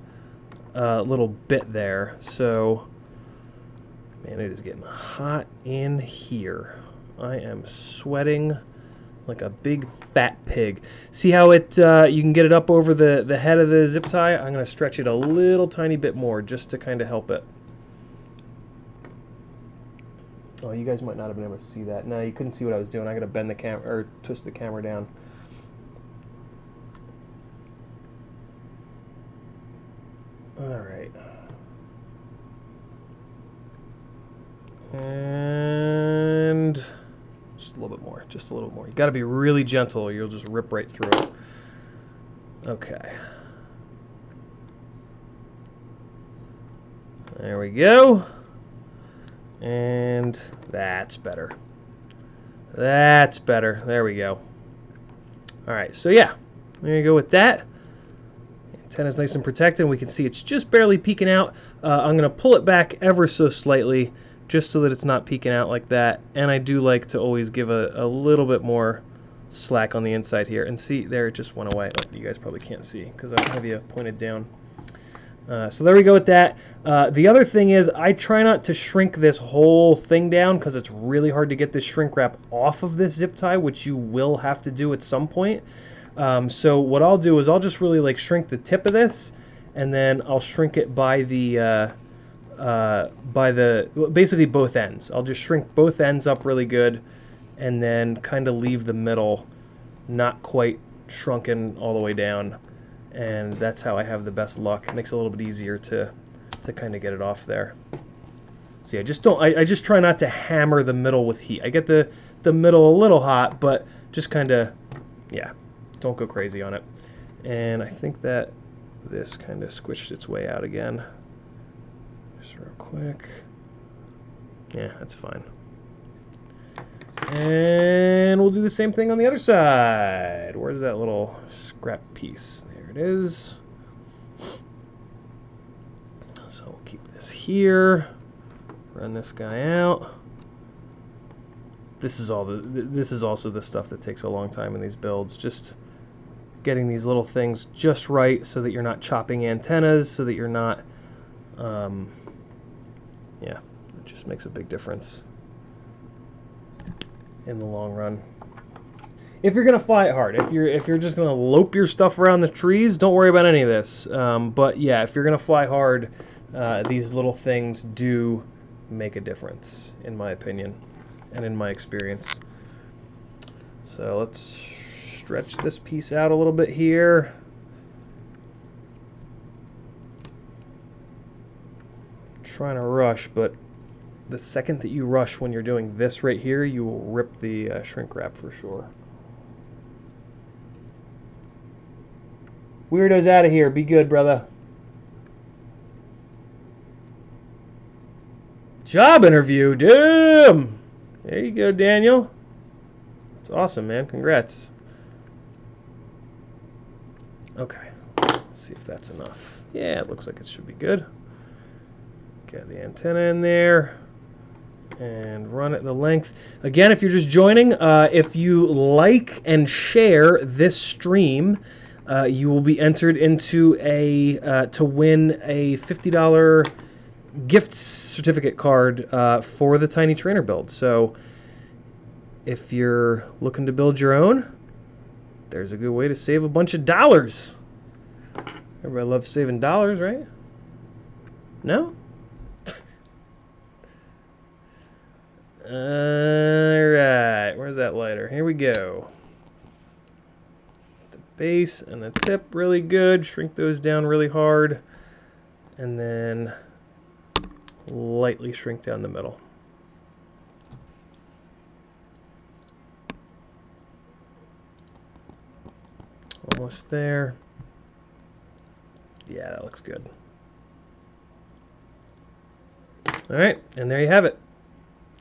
Speaker 1: little bit there. So, man, it is getting hot in here. I am sweating like a big fat pig. See how it you can get it up over the head of the zip tie? I'm going to stretch it a little tiny bit more just to kind of help it. Oh, you guys might not have been able to see that. No, you couldn't see what I was doing. I got to bend the camera or twist the camera down. All right. And just a little bit more, just a little more. You got to be really gentle or you'll just rip right through it. Okay. There we go. And that's better. That's better. There we go. All right, so yeah, there you go with that. Antenna's nice and protected. We can see it's just barely peeking out. I'm going to pull it back ever so slightly just so that it's not peeking out like that. And I do like to always give a little bit more slack on the inside here. And see, there it just went away. Oh, you guys probably can't see because I have you pointed down. So there we go with that. The other thing is I try not to shrink this whole thing down because it's really hard to get this shrink wrap off of this zip tie, which you will have to do at some point. So what I'll do is I'll just really like shrink the tip of this, and then I'll shrink it by the basically both ends. I'll just shrink both ends up really good, and then kind of leave the middle not quite shrunken all the way down. And that's how I have the best luck. It makes it a little bit easier to kind of get it off there. See, I just try not to hammer the middle with heat. I get the middle a little hot, but just kind of, yeah, don't go crazy on it. And I think that this kind of squished its way out again. Just real quick. Yeah, that's fine. And we'll do the same thing on the other side. Where's that little scrap piece? There it is. So we'll keep this here. Run this guy out. This is also the stuff that takes a long time in these builds. Just getting these little things just right so that you're not chopping antennas, so that you're not yeah, it just makes a big difference in the long run. If you're gonna fly it hard, if you're just gonna lope your stuff around the trees, don't worry about any of this. But yeah, if you're gonna fly hard, these little things do make a difference, in my opinion, and in my experience. So let's stretch this piece out a little bit here. I'm trying to rush, but the second that you rush when you're doing this right here, you will rip the shrink wrap for sure. Weirdo's out of here. Be good, brother. Job interview. Damn. There you go, Daniel. That's awesome, man. Congrats. Okay. Let's see if that's enough. Yeah, it looks like it should be good. Get the antenna in there and run it the length. Again, if you're just joining, if you like and share this stream, you will be entered into to win a $50 gift certificate card for the Tiny Trainer build. So if you're looking to build your own, there's a good way to save a bunch of dollars. Everybody loves saving dollars, right? No? Alright, where's that lighter? Here we go. The base and the tip really good. Shrink those down really hard. And then lightly shrink down the middle. Almost there. Yeah, that looks good. Alright, and there you have it.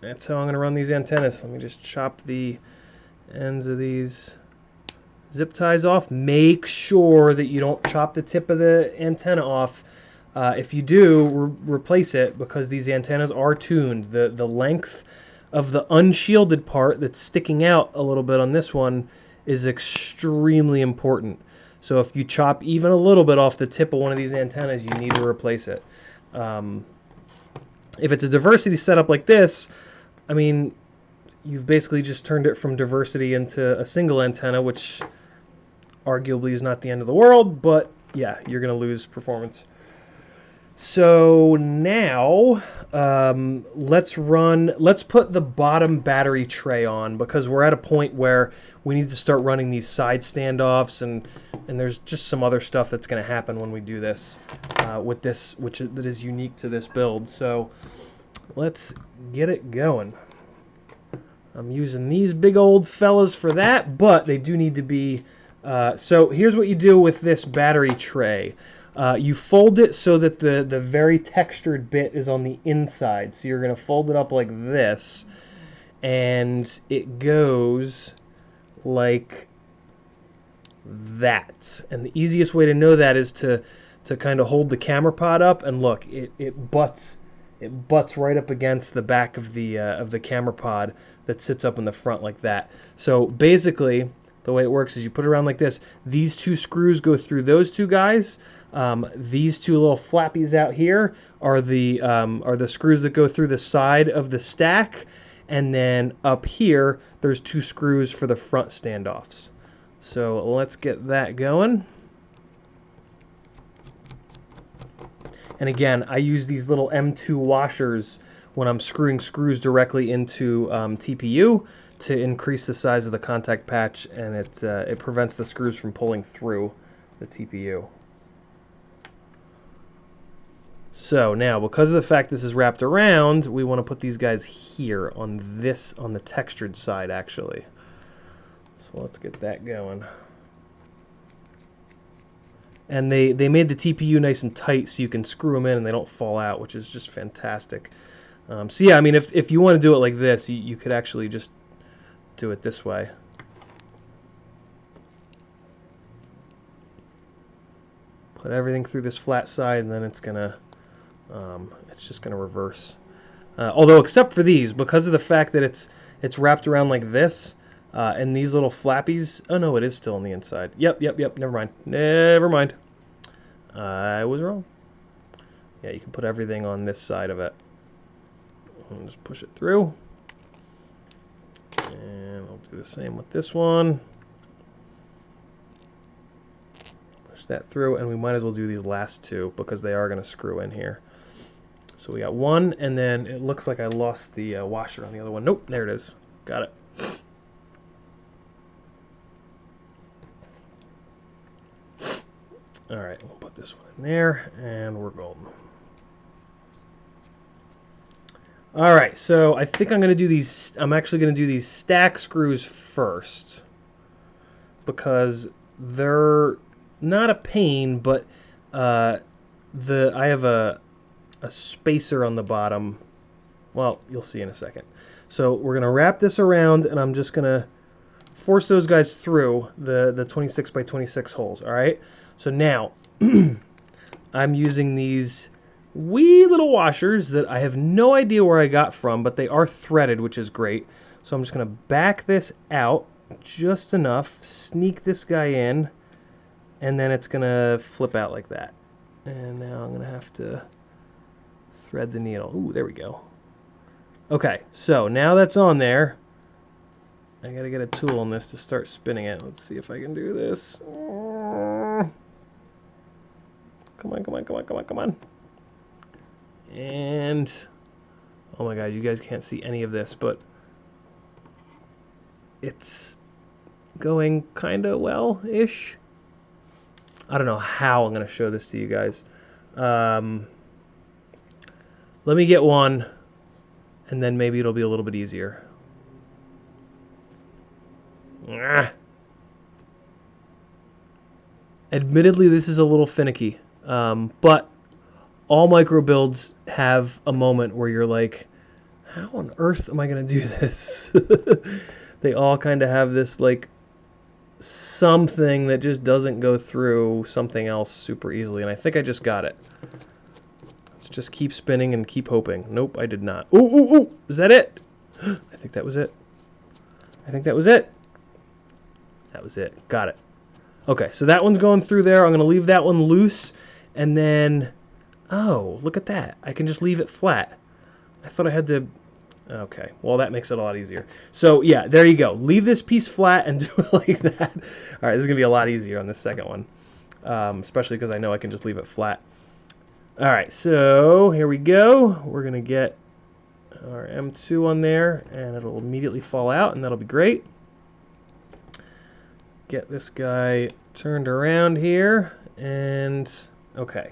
Speaker 1: That's how I'm going to run these antennas. Let me just chop the ends of these zip ties off. Make sure that you don't chop the tip of the antenna off. If you do, replace it, because these antennas are tuned. The length of the unshielded part that's sticking out a little bit on this one is extremely important. So if you chop even a little bit off the tip of one of these antennas, you need to replace it. If it's a diversity setup like this, I mean, you've basically just turned it from diversity into a single antenna, which arguably is not the end of the world, but yeah, you're going to lose performance. So now let's put the bottom battery tray on, because we're at a point where we need to start running these side standoffs, and there's just some other stuff that's going to happen when we do this with this, that is unique to this build. So let's get it going. I'm using these big old fellas for that, but they do need to be... so here's what you do with this battery tray. You fold it so that the very textured bit is on the inside. So you're going to fold it up like this, and it goes like that. And the easiest way to know that is to kind of hold the camera pod up, and look, it butts right up against the back of the camera pod that sits up in the front like that. So basically, the way it works is you put it around like this. These two screws go through those two guys. These two little flappies out here are the screws that go through the side of the stack, and then up here there's two screws for the front standoffs. So let's get that going. And again, I use these little M2 washers when I'm screwing screws directly into TPU to increase the size of the contact patch, and it prevents the screws from pulling through the TPU. So now, because of the fact this is wrapped around, we want to put these guys here on the textured side, actually. So let's get that going. And they made the TPU nice and tight so you can screw them in and they don't fall out, which is just fantastic. So yeah, I mean, if you want to do it like this, you could actually just do it this way. Put everything through this flat side, and then it's just gonna reverse. Although, except for these, because of the fact that it's wrapped around like this, and these little flappies. Oh no, it is still on the inside. Yep. Never mind. I was wrong. Yeah, you can put everything on this side of it. And just push it through. And I'll do the same with this one. Push that through, and we might as well do these last two because they are going to screw in here. So we got one, and then it looks like I lost the washer on the other one. Nope, there it is. Got it. All right, we'll put this one in there, and we're golden. All right, so I think I'm going to do these. I'm actually going to do these stack screws first because they're not a pain, but I have a spacer on the bottom. Well, you'll see in a second. So we're going to wrap this around, and I'm just going to force those guys through the 26 by 26 holes. All right. So now I'm using these wee little washers that I have no idea where I got from, but they are threaded, which is great. So I'm just going to back this out just enough, sneak this guy in, and then it's going to flip out like that. And now I'm going to have to thread the needle. Ooh, there we go. Okay, so now that's on there. I got to get a tool on this to start spinning it. Let's see if I can do this. Come on. And, oh my god, you guys can't see any of this, but it's going kind of well-ish. I don't know how I'm going to show this to you guys. Let me get one, and then maybe it'll be a little bit easier. Admittedly, this is a little finicky, but all micro builds have a moment where you're like, how on earth am I going to do this? They all kind of have this, like, something that just doesn't go through something else super easily, and I think I just got it. Let's just keep spinning and keep hoping. Nope, I did not. Ooh, is that it? I think that was it. That was it. Got it. Okay, so that one's going through there. I'm going to leave that one loose, and then, oh, look at that. I can just leave it flat. I thought I had to Okay, well that makes it a lot easier. So yeah, there you go. Leave this piece flat and do it like that. All right, this is gonna be a lot easier on this second one, especially because I know I can just leave it flat. All right, so here we go. We're gonna get our M2 on there, and it'll immediately fall out, and that'll be great. Get this guy turned around here, and okay,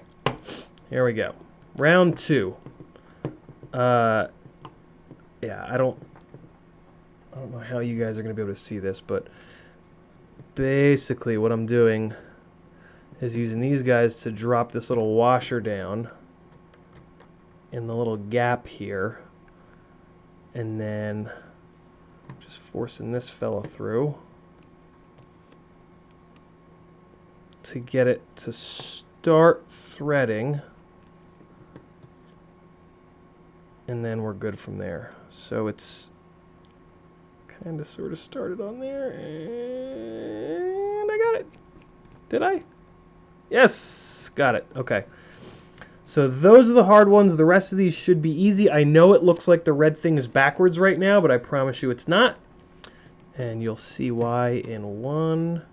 Speaker 1: here we go. Round 2. Yeah, I don't know how you guys are going to be able to see this, but basically what I'm doing is using these guys to drop this little washer down in the little gap here, and then just forcing this fella through to get it to start threading, and then we're good from there. So it's kind of sort of started on there, and I got it. Did I? Yes, got it. Okay. So those are the hard ones. The rest of these should be easy. I know it looks like the red thing is backwards right now, but I promise you it's not. And you'll see why in one.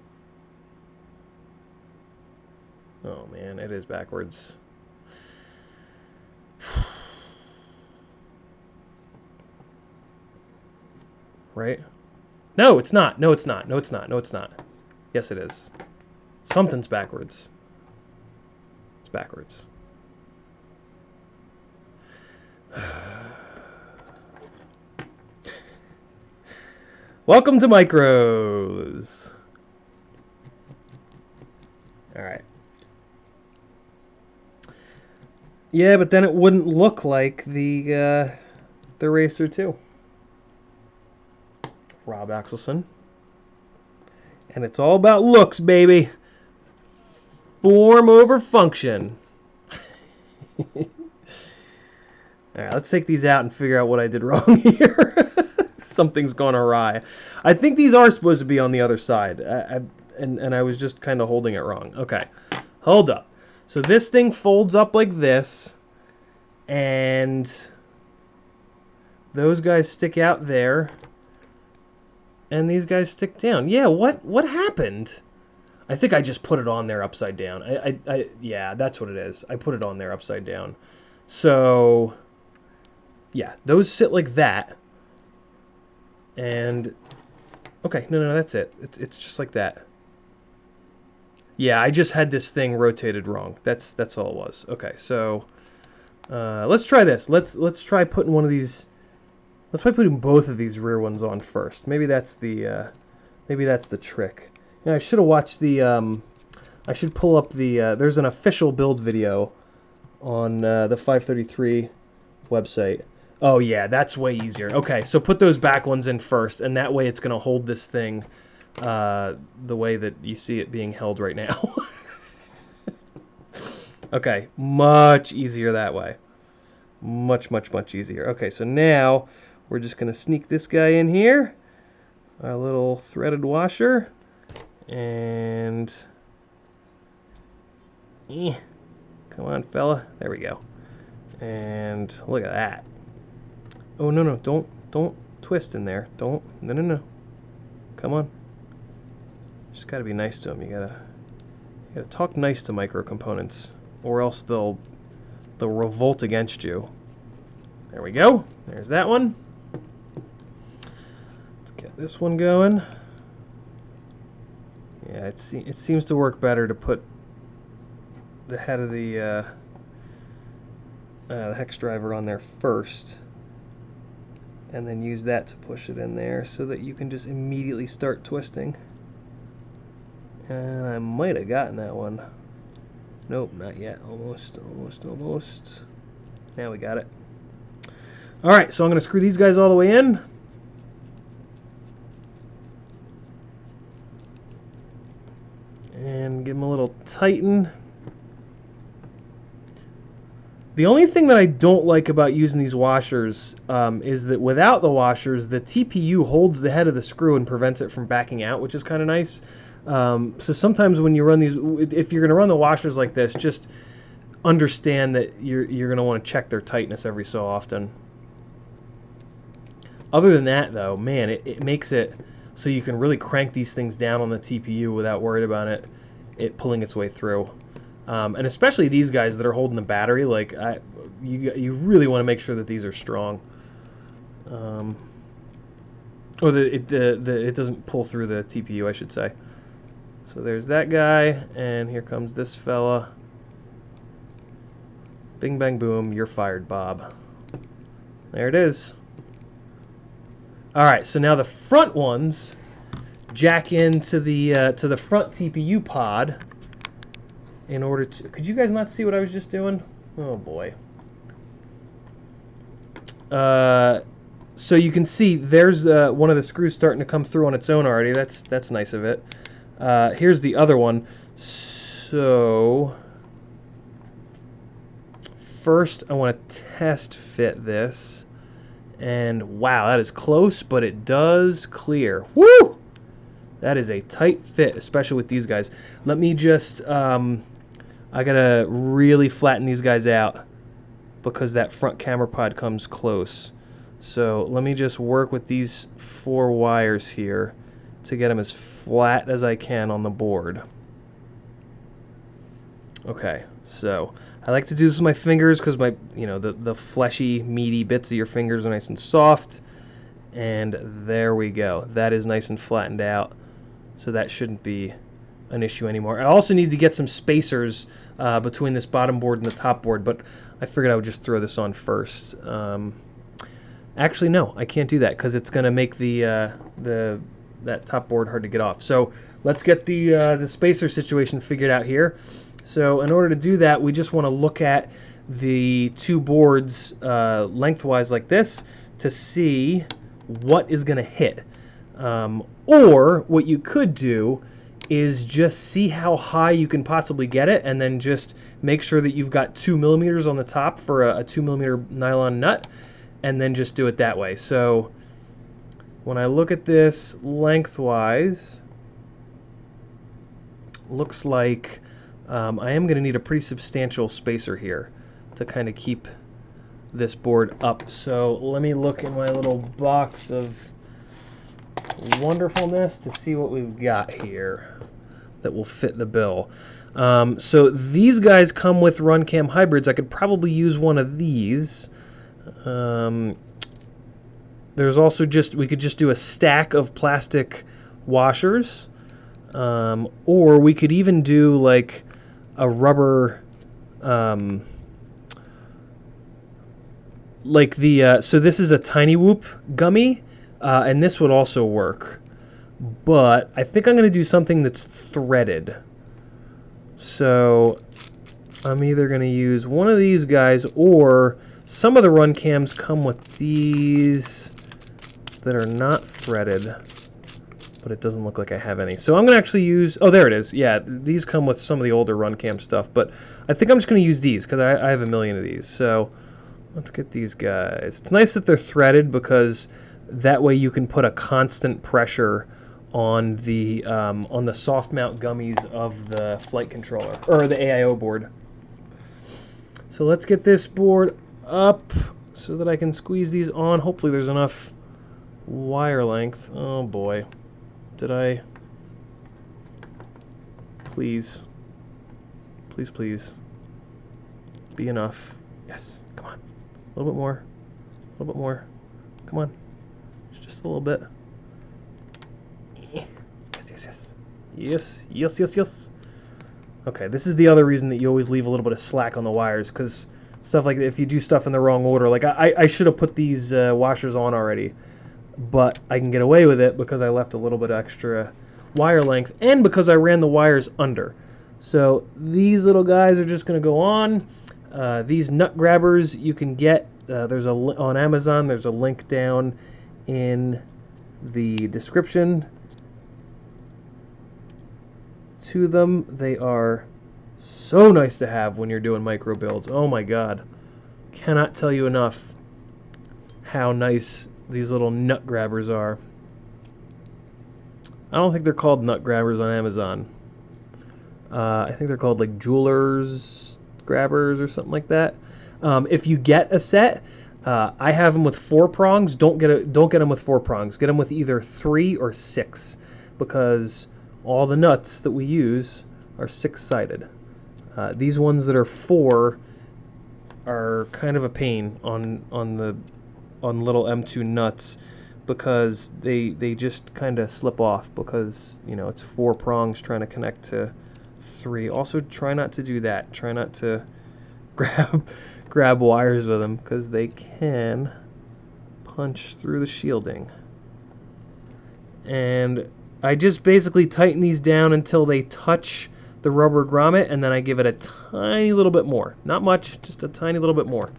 Speaker 1: Oh man, it is backwards. Right? No, it's not. No, it's not. No, it's not. No, it's not. Yes, it is. Something's backwards. It's backwards. Welcome to Micros. All right. Yeah, but then it wouldn't look like the Racer 2. Rob Axelson. And it's all about looks, baby. Form over function. All right, let's take these out and figure out what I did wrong here. Something's gone awry. I think these are supposed to be on the other side. And I was just kind of holding it wrong. Okay, hold up. So this thing folds up like this. And those guys stick out there. And these guys stick down. Yeah, what happened? I think I just put it on there upside down. Yeah, that's what it is. I put it on there upside down. So, yeah, those sit like that. And, okay, no, that's it. It's just like that. Yeah, I just had this thing rotated wrong. That's all it was. Okay, so, let's try this. Let's try putting one of these. Let's try putting both of these rear ones on first. Maybe that's the trick. Yeah, I should have watched the. I should pull up the. There's an official build video on the 533 website. Oh yeah, that's way easier. Okay, so put those back ones in first, and that way it's gonna hold this thing the way that you see it being held right now. Okay, much easier that way. Much easier. Okay, so now we're just going to sneak this guy in here. Our little threaded washer. And... come on, fella. There we go. And look at that. Oh, no. Don't twist in there. No. Come on. Just got to be nice to them. You gotta talk nice to micro components, or else they'll revolt against you. There we go. There's that one. Let's get this one going. Yeah, it seems to work better to put the head of the hex driver on there first, and then use that to push it in there so that you can just immediately start twisting. And I might have gotten that one. Nope, not yet. Almost. Now we got it. Alright, so I'm going to screw these guys all the way in. And give them a little tighten. The only thing that I don't like about using these washers is that without the washers, the TPU holds the head of the screw and prevents it from backing out, which is kind of nice. So sometimes when you run these, if you're going to run the washers like this, just understand that you're going to want to check their tightness every so often. Other than that, though, man, it makes it so you can really crank these things down on the TPU without worried about it pulling its way through. And especially these guys that are holding the battery, like you really want to make sure that these are strong. Or it doesn't pull through the TPU, I should say. So there's that guy, and here comes this fella. Bing, bang, boom, you're fired, Bob. There it is. All right, so now the front ones jack into the front TPU pod in order to... Could you guys not see what I was just doing? Oh, boy. So you can see there's one of the screws starting to come through on its own already. That's nice of it. Here's the other one. So first I want to test fit this. And wow, that is close, but it does clear. Woo! That is a tight fit, especially with these guys. Let me just, I gotta really flatten these guys out because that front camera pod comes close. So let me just work with these 4 wires here to get them as flat as I can on the board. Okay, so I like to do this with my fingers because the fleshy, meaty bits of your fingers are nice and soft. And there we go. That is nice and flattened out. So that shouldn't be an issue anymore. I also need to get some spacers between this bottom board and the top board, but I figured I would just throw this on first. Actually, no, I can't do that because it's going to make that top board hard to get off. So let's get the spacer situation figured out here. So in order to do that, we just want to look at the 2 boards lengthwise like this to see what is going to hit. Or what you could do is just see how high you can possibly get it and then just make sure that you've got 2 millimeters on the top for a 2 millimeter nylon nut and then just do it that way. So when I look at this lengthwise, looks like I am going to need a pretty substantial spacer here to kind of keep this board up. So let me look in my little box of wonderfulness to see what we've got here that will fit the bill. So these guys come with RunCam hybrids. I could probably use one of these. There's also we could just do a stack of plastic washers, or we could even do like a rubber, like so this is a Tiny Whoop gummy, and this would also work, but I think I'm going to do something that's threaded. So I'm either going to use one of these guys, or some of the RunCams come with these that are not threaded, but it doesn't look like I have any. So I'm going to actually use, oh, there it is. Yeah, these come with some of the older RunCam stuff, but I think I'm just going to use these because I have a million of these. So let's get these guys. It's nice that they're threaded because that way you can put a constant pressure on the soft mount gummies of the flight controller, or the AIO board. So let's get this board up so that I can squeeze these on. Hopefully there's enough wire length. Oh boy. Did I? Please. Please, please. Be enough. Yes. Come on. A little bit more. A little bit more. Come on. Just a little bit. Yes, yes, yes. Yes, yes, yes, yes. Okay, this is the other reason that you always leave a little bit of slack on the wires, because stuff like that, if you do stuff in the wrong order, like I should have put these washers on already, but I can get away with it because I left a little bit extra wire length and because I ran the wires under. So these little guys are just going to go on. These nut grabbers you can get on Amazon. There's a link down in the description to them. They are so nice to have when you're doing micro builds. Oh my god, cannot tell you enough how nice these little nut grabbers are. I don't think they're called nut grabbers on Amazon. I think they're called like jewelers grabbers or something like that. If you get a set, I have them with 4 prongs. Don't get them with 4 prongs. Get them with either 3 or 6, because all the nuts that we use are 6-sided. These ones that are 4 are kind of a pain on little M2 nuts, because they just kind of slip off, because it's 4 prongs trying to connect to 3. Also, try not to do that. Try not to grab wires with them, because they can punch through the shielding. And I just basically tighten these down until they touch the rubber grommet, and then I give it a tiny little bit more. Not much, just a tiny little bit more.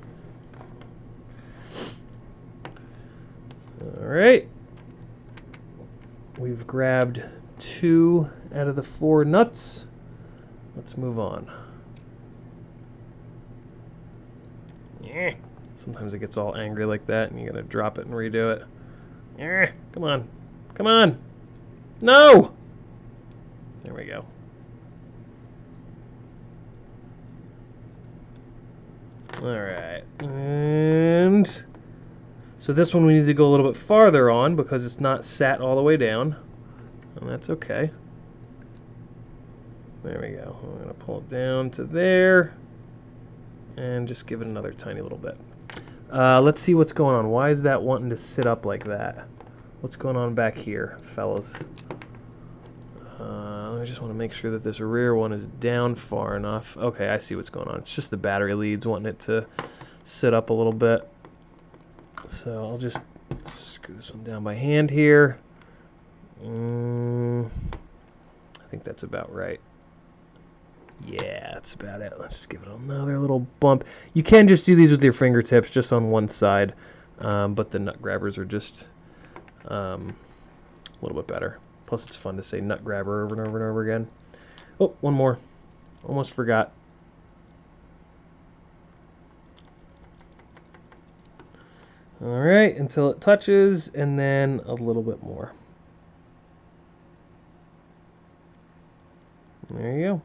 Speaker 1: Alright. We've grabbed 2 out of the 4 nuts. Let's move on. Sometimes it gets all angry like that, and you gotta drop it and redo it. Come on. Come on! No! There we go. Alright. And so this one we need to go a little bit farther on, because it's not sat all the way down. And that's okay. There we go. I'm going to pull it down to there and just give it another tiny little bit. Let's see what's going on. Why is that wanting to sit up like that? What's going on back here, fellas? I just want to make sure that this rear one is down far enough. Okay, I see what's going on. It's just the battery leads wanting it to sit up a little bit. So I'll just screw this one down by hand here. I think that's about right. Yeah, that's about it. Let's just give it another little bump. You can just do these with your fingertips, just on one side, but the nut grabbers are just a little bit better. Plus, it's fun to say nut grabber over and over and over again. Oh, one more. Almost forgot. All right, until it touches, and then a little bit more. There you go.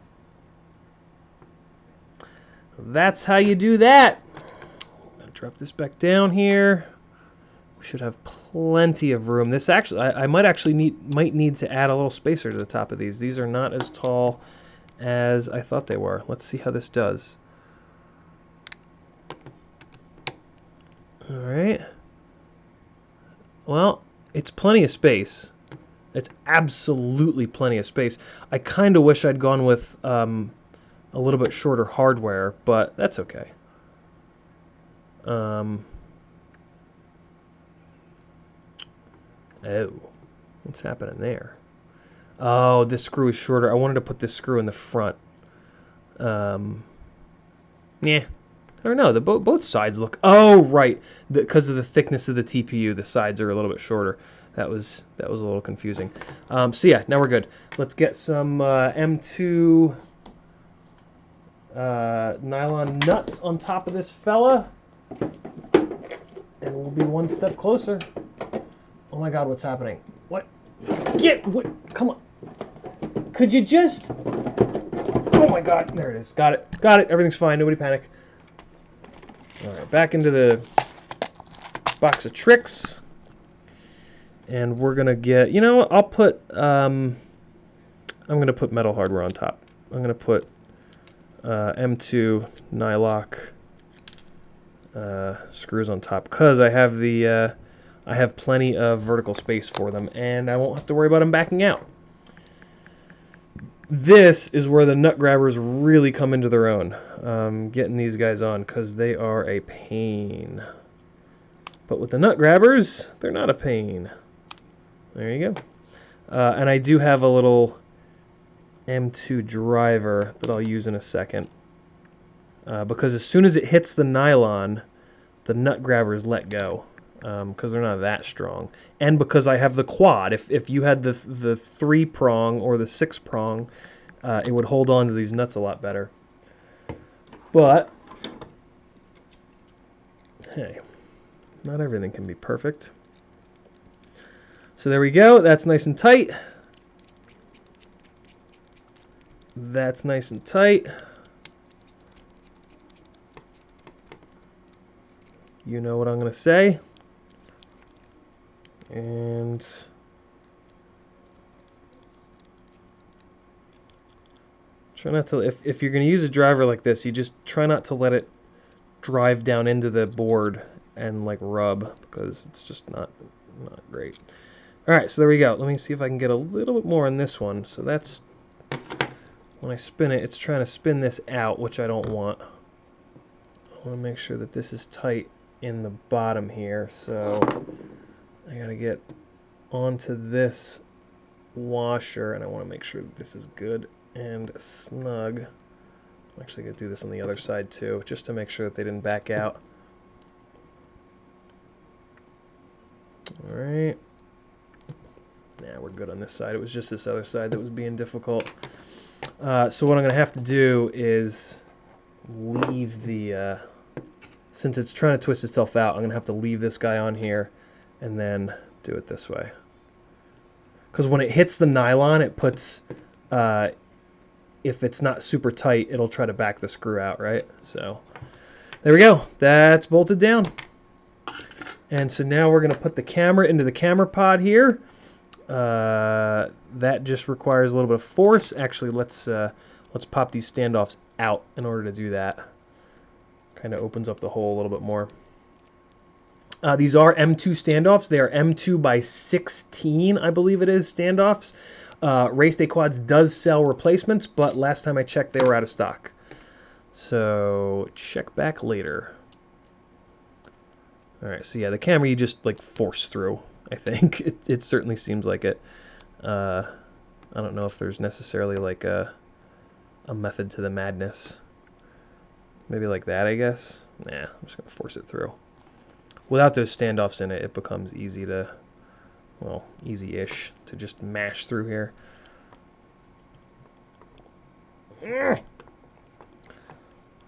Speaker 1: That's how you do that. I'm gonna drop this back down here. We should have plenty of room. This actually, I might need to add a little spacer to the top of these. These are not as tall as I thought they were. Let's see how this does. All right. Well, it's plenty of space. It's absolutely plenty of space. I kind of wish I'd gone with a little bit shorter hardware, but that's okay. Oh, what's happening there? Oh, this screw is shorter. I wanted to put this screw in the front. Yeah, I don't know. Both sides look. Oh, right. Because of the thickness of the TPU, the sides are a little bit shorter. That was a little confusing. So yeah, now we're good. Let's get some M2 nylon nuts on top of this fella, and we'll be one step closer. Oh my God, what's happening? What? What? Come on. Could you just... Oh my God, there it is. Got it. Got it. Everything's fine. Nobody panic. All right, back into the box of tricks. And we're going to get... You know what? I'll put... I'm going to put metal hardware on top. I'm going to put M2 Nylock screws on top, because I have the... I have plenty of vertical space for them, and I won't have to worry about them backing out. This is where the nut grabbers really come into their own, getting these guys on, because they are a pain. But with the nut grabbers, they're not a pain. There you go. And I do have a little M2 driver that I'll use in a second, because as soon as it hits the nylon, the nut grabbers let go. Because they're not that strong, and because I have the quad. If you had the 3-prong or the 6-prong, it would hold on to these nuts a lot better. But hey, not everything can be perfect. So there we go. That's nice and tight. That's nice and tight. You know what I'm going to say. And try not to, if you're going to use a driver like this, you just try not to let it drive down into the board and like rub, because it's just not great. All right, so there we go. Let me see if I can get a little bit more on this one. So that's, when I spin it, it's trying to spin this out, which I don't want. I want to make sure that this is tight in the bottom here. So I got to get onto this washer, and I want to make sure that this is good and snug. I'm actually going to do this on the other side too, just to make sure that they didn't back out. Alright. Nah, we're good on this side. It was just this other side that was being difficult. So what I'm going to have to do is leave the... since it's trying to twist itself out, I'm going to have to leave this guy on here and then do it this way. Because when it hits the nylon, it puts... if it's not super tight, it'll try to back the screw out, right? So there we go. That's bolted down. And so now we're going to put the camera into the camera pod here. That just requires a little bit of force. Actually, let's pop these standoffs out in order to do that. Kind of opens up the hole a little bit more. These are M2 standoffs. They are M2 by 16, I believe it is, standoffs. Race Day Quads does sell replacements, but last time I checked, they were out of stock. So check back later. All right, so yeah, the camera you just like force through. I think it certainly seems like it. I don't know if there's necessarily like a method to the madness. Maybe like that, I guess. Nah, I'm just gonna force it through. Without those standoffs in it, it becomes easy to, well, easy-ish to just mash through here.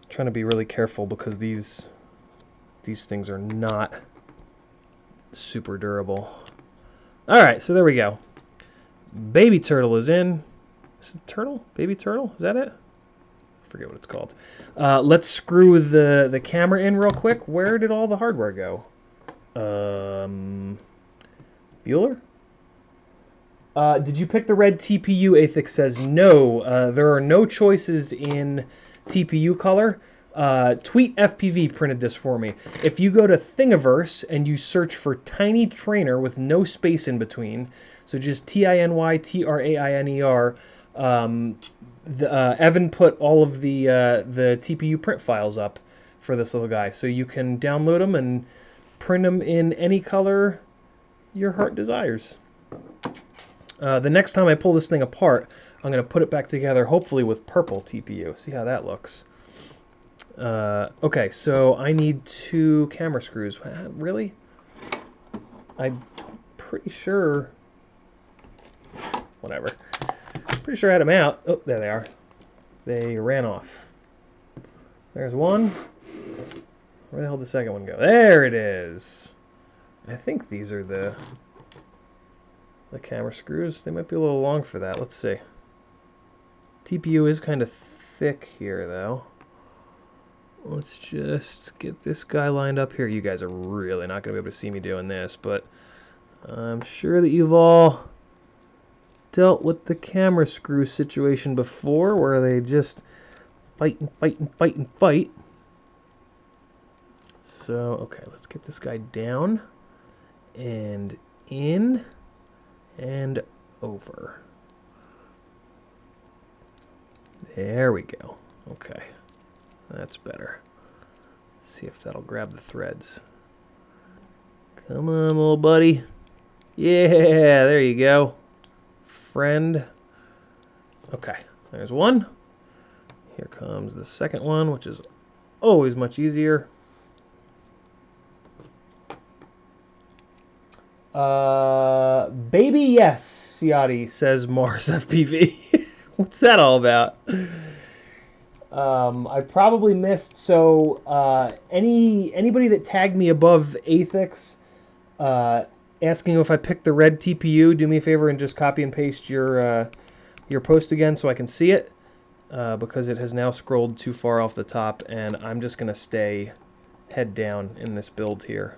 Speaker 1: Trying to be really careful because these things are not super durable. Alright, so there we go. Baby turtle is in. Is it turtle? Baby turtle? Is that it? I forget what it's called. Let's screw the camera in real quick. Where did all the hardware go? Bueller? Did you pick the red TPU? Athix says no. There are no choices in TPU color. Tweet FPV printed this for me. If you go to Thingiverse and you search for Tiny Trainer with no space in between, so just TINYTRAINER, Evan put all of the TPU print files up for this little guy, so you can download them and print them in any color your heart desires. The next time I pull this thing apart, I'm going to put it back together, hopefully with purple TPU. See how that looks. Okay, so I need 2 camera screws. Really? I'm pretty sure... Whatever. Pretty sure I had them out. Oh, there they are. They ran off. There's one. Where the hell did the second one go? There it is. I think these are the camera screws. They might be a little long for that. Let's see. TPU is kind of thick here, though. Let's just get this guy lined up here. You guys are really not going to be able to see me doing this, but I'm sure that you've all dealt with the camera screw situation before, where they just fight and fight and fight and fight. So, okay, let's get this guy down and in and over. There we go. Okay, that's better. Let's see if that'll grab the threads. Come on, little buddy. Yeah, there you go. Friend. Okay, there's one. Here comes the second one, which is always much easier. Baby yes, Ciati says Mars FPV. What's that all about? I probably missed, so anybody that tagged me above Athix asking if I picked the red TPU, do me a favor and just copy and paste your post again so I can see it, because it has now scrolled too far off the top, and I'm just going to stay head down in this build here,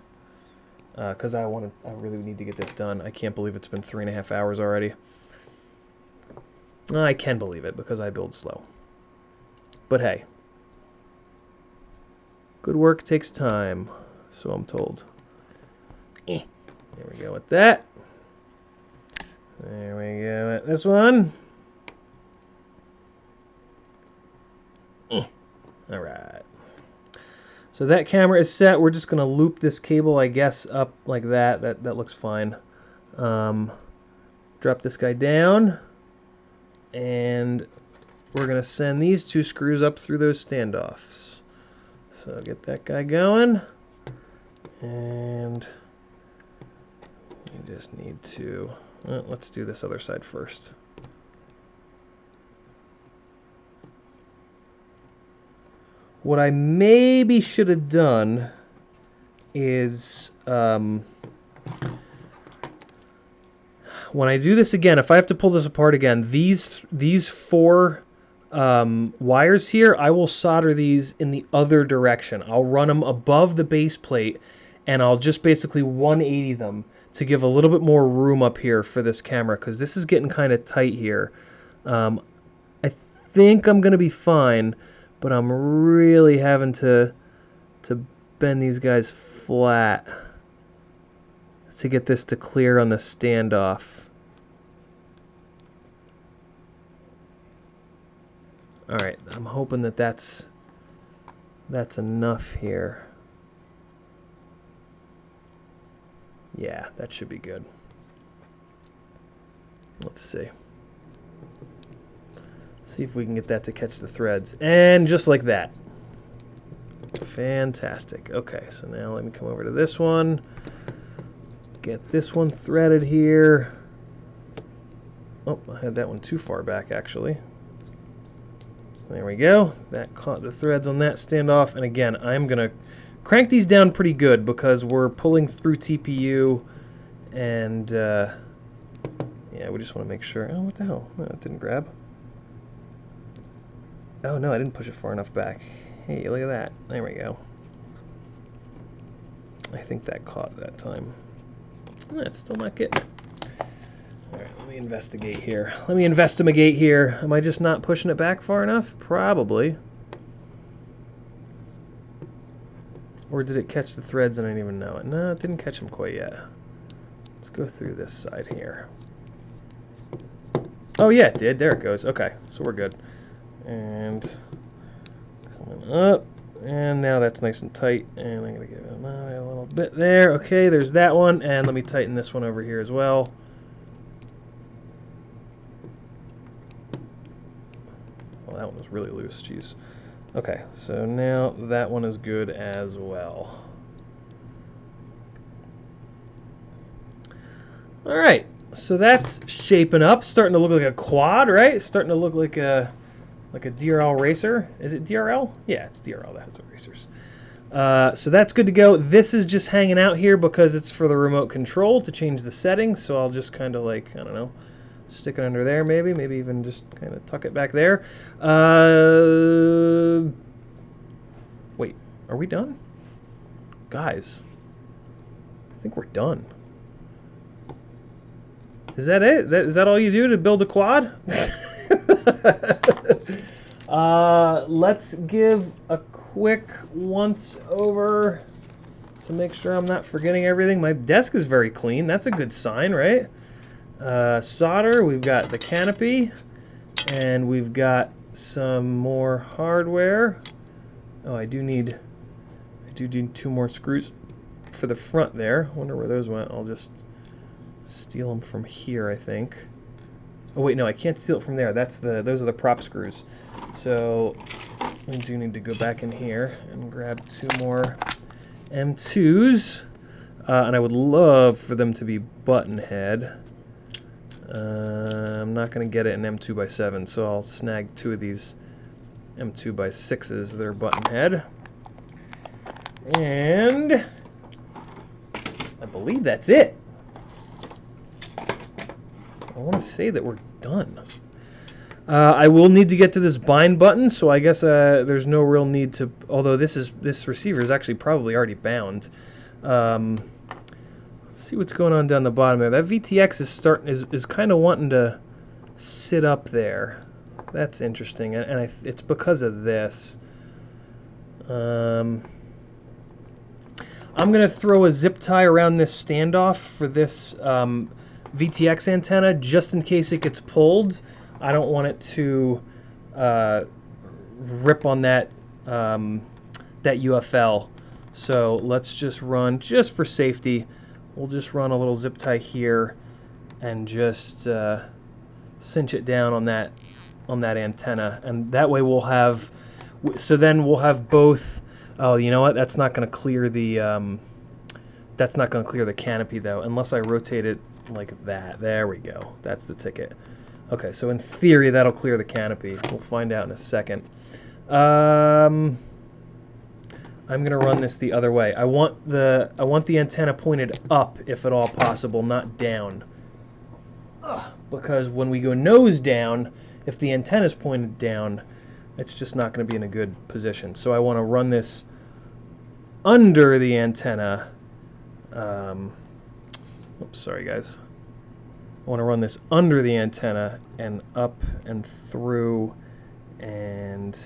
Speaker 1: because I really need to get this done. I can't believe it's been 3.5 hours already. I can believe it because I build slow. But hey, good work takes time, so I'm told. There we go with that. There we go with this one. All right. So that camera is set. We're just going to loop this cable, I guess, up like that. That looks fine. Drop this guy down. And we're going to send these 2 screws up through those standoffs. So get that guy going. And we just need to... let's do this other side first. What I maybe should have done is, when I do this again, if I have to pull this apart again, these 4 wires here, I will solder these in the other direction. I'll run them above the base plate, and I'll just basically 180 them to give a little bit more room up here for this camera, because this is getting kind of tight here. I think I'm going to be fine, but I'm really having to bend these guys flat to get this to clear on the standoff. All right, I'm hoping that that's enough here. Yeah, that should be good. Let's see. See if we can get that to catch the threads. And just like that. Fantastic. Okay, so now let me come over to this one. Get this one threaded here. Oh, I had that one too far back, actually. There we go. That caught the threads on that standoff. And again, I'm going to crank these down pretty good because we're pulling through TPU. And, yeah, we just want to make sure. Oh, what the hell? Oh, it didn't grab. Oh, no, I didn't push it far enough back. Hey, look at that. There we go. I think that caught that time. That's still not getting it. All right, let me investigate here. Let me investigate here. Am I just not pushing it back far enough? Probably. Or did it catch the threads and I didn't even know it? No, it didn't catch them quite yet. Let's go through this side here. Oh, yeah, it did. There it goes. Okay, so we're good. And coming up. And now that's nice and tight. And I'm going to give it another little bit there. Okay, there's that one. And let me tighten this one over here as well. Well, that one was really loose. Jeez. Okay, so now that one is good as well. All right, so that's shaping up. Starting to look like a quad, right? Starting to look like a DRL racer. Is it DRL? Yeah, it's DRL that has the racers. So that's good to go. This is just hanging out here because it's for the remote control to change the settings. So I'll just kind of like, I don't know, stick it under there maybe even just kind of tuck it back there. Wait, are we done? Guys, I think we're done. Is that it? Is that all you do to build a quad? Let's give a quick once over to make sure I'm not forgetting everything. My desk is very clean. That's a good sign, right? Solder, we've got the canopy, and we've got some more hardware. Oh, I do need 2 more screws for the front there. Wonder where those went. I'll just steal them from here, I think. Oh wait, no, I can't steal it from there. Those are the prop screws. So we do need to go back in here and grab 2 more M2s. And I would love for them to be button head. I'm not going to get it in M2x7, so I'll snag 2 of these M2x6s that are button head. And I believe that's it. I want to say that we're done. I will need to get to this bind button, so I guess there's no real need to. Although this receiver is actually probably already bound. Let's see what's going on down the bottom there. That VTX is kind of wanting to sit up there. That's interesting, and it's because of this. I'm gonna throw a zip tie around this standoff for this VTX antenna just in case it gets pulled. I don't want it to rip on that that UFL. So let's just run, just for safety, we'll just run a little zip tie here and just cinch it down on that antenna, and that way we'll have. So then we'll have both. Oh, you know what? That's not going to clear the. That's not going to clear the canopy though, unless I rotate it like that. There we go. That's the ticket. Okay, so in theory that'll clear the canopy. We'll find out in a second. I'm gonna run this the other way. I want the antenna pointed up if at all possible, not down. Because when we go nose down, if the antenna's pointed down, it's just not going to be in a good position. So I want to run this under the antenna. Oops, sorry guys. I want to run this under the antenna and up and through, and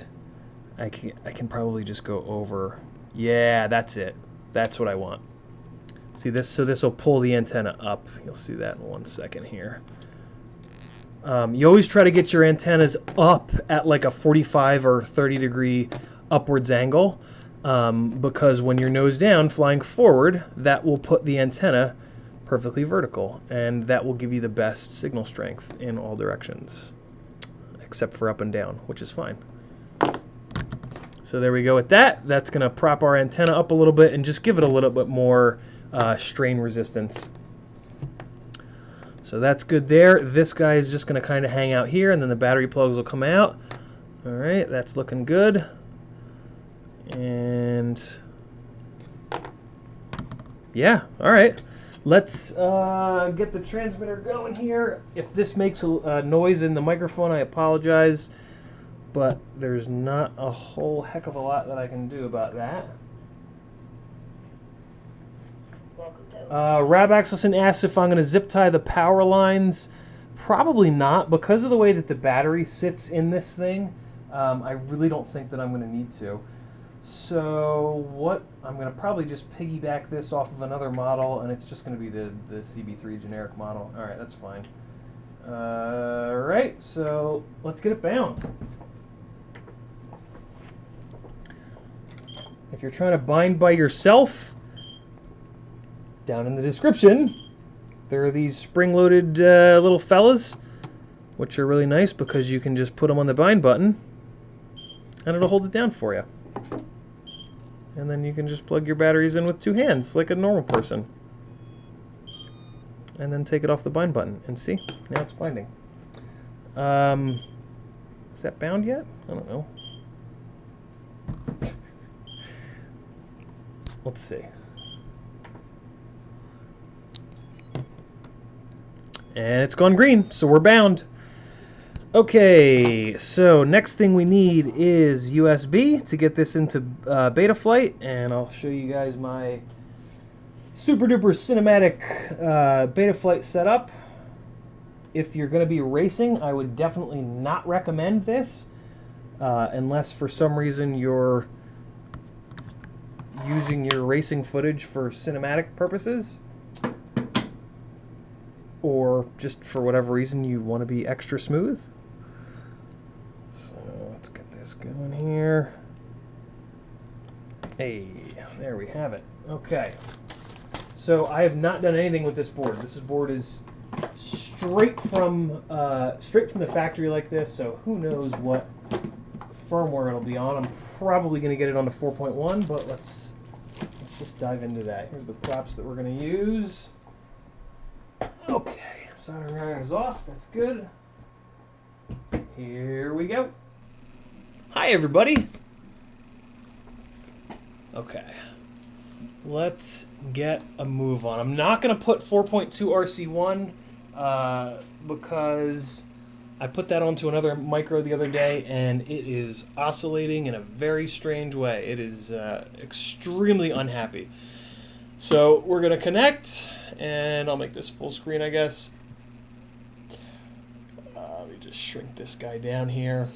Speaker 1: I can probably just go over. Yeah, that's it. That's what I want. See this? So this will pull the antenna up. You'll see that in 1 second here. You always try to get your antennas up at like a 45 or 30 degree upwards angle, because when you're nose down flying forward, that will put the antenna perfectly vertical, and that will give you the best signal strength in all directions, except for up and down, which is fine. So there we go with that. That's going to prop our antenna up a little bit and just give it a little bit more strain resistance. So that's good there. This guy is just going to kind of hang out here, and then the battery plugs will come out. All right, that's looking good. And yeah, all right. Let's get the transmitter going here. If this makes a noise in the microphone, I apologize, but there's not a whole heck of a lot that I can do about that. Rab Axelson asks if I'm going to zip tie the power lines. Probably not, because of the way that the battery sits in this thing. I really don't think that I'm going to need to. So what I'm going to probably just piggyback this off of another model, and it's just going to be the CB3 generic model. All right, that's fine. All right, so let's get it bound. If you're trying to bind by yourself, down in the description, there are these spring-loaded little fellas, which are really nice because you can just put them on the bind button, and it'll hold it down for you. And then you can just plug your batteries in with 2 hands, like a normal person. And then take it off the bind button, and see, now it's binding. Is that bound yet? I don't know. Let's see. And it's gone green, so we're bound. Okay, so next thing we need is USB to get this into beta flight, and I'll show you guys my super duper cinematic beta flight setup. If you're going to be racing, I would definitely not recommend this unless for some reason you're using your racing footage for cinematic purposes, or just for whatever reason you want to be extra smooth. So let's get this going here. Hey, there we have it. Okay, so I have not done anything with this board. This board is straight from the factory like this, so who knows what firmware it'll be on. I'm probably going to get it on to 4.1, but let's just dive into that. Here's the props that we're going to use. Okay, soldering iron is off. That's good. Here we go. Hi, everybody. Okay, let's get a move on. I'm not going to put 4.2 RC1 because I put that onto another micro the other day, and it is oscillating in a very strange way. It is extremely unhappy. So we're going to connect, and I'll make this full screen, I guess. Let me just shrink this guy down here.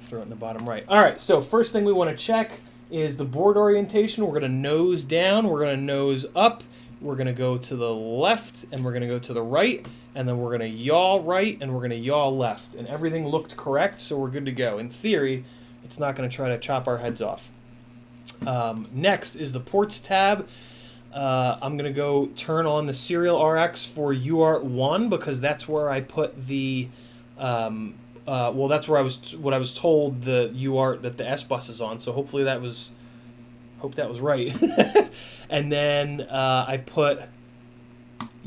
Speaker 1: Throw it in the bottom right. All right, so first thing we want to check is the board orientation. We're going to nose down, we're going to nose up, we're going to go to the left, and we're going to go to the right, and then we're going to yaw right, and we're going to yaw left. And everything looked correct, so we're good to go. In theory, it's not going to try to chop our heads off. Next is the ports tab. I'm going to go turn on the serial RX for UART1 because that's where I put the... well, that's where what I was told the UART that the S bus is on. So hopefully that was right. And then I put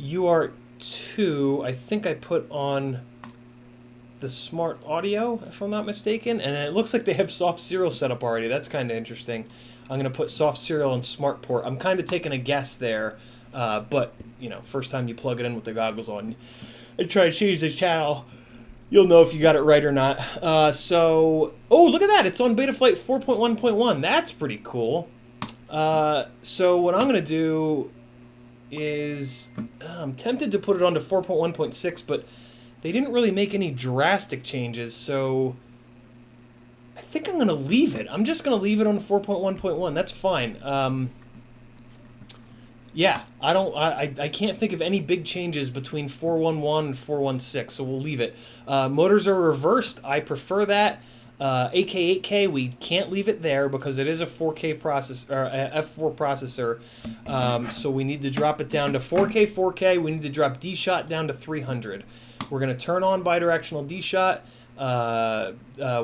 Speaker 1: UART2. I think I put on the smart audio, if I'm not mistaken. And it looks like they have soft serial set up already. That's kind of interesting. I'm going to put soft serial on smart port. I'm kind of taking a guess there, but you know, first time you plug it in with the goggles on and try to change the channel, you'll know if you got it right or not. Oh, look at that. It's on Betaflight 4.1.1. That's pretty cool. So what I'm going to do is, I'm tempted to put it onto 4.1.6, but they didn't really make any drastic changes, so I think I'm going to leave it. I'm just going to leave it on 4.1.1. That's fine. Yeah, I can't think of any big changes between 4.1.1 and 4.1.6, so we'll leave it. Motors are reversed. I prefer that. AK8K, we can't leave it there because it is a 4K processor, or F4 processor. So we need to drop it down to 4K. We need to drop D-Shot down to 300. We're going to turn on bidirectional D-Shot.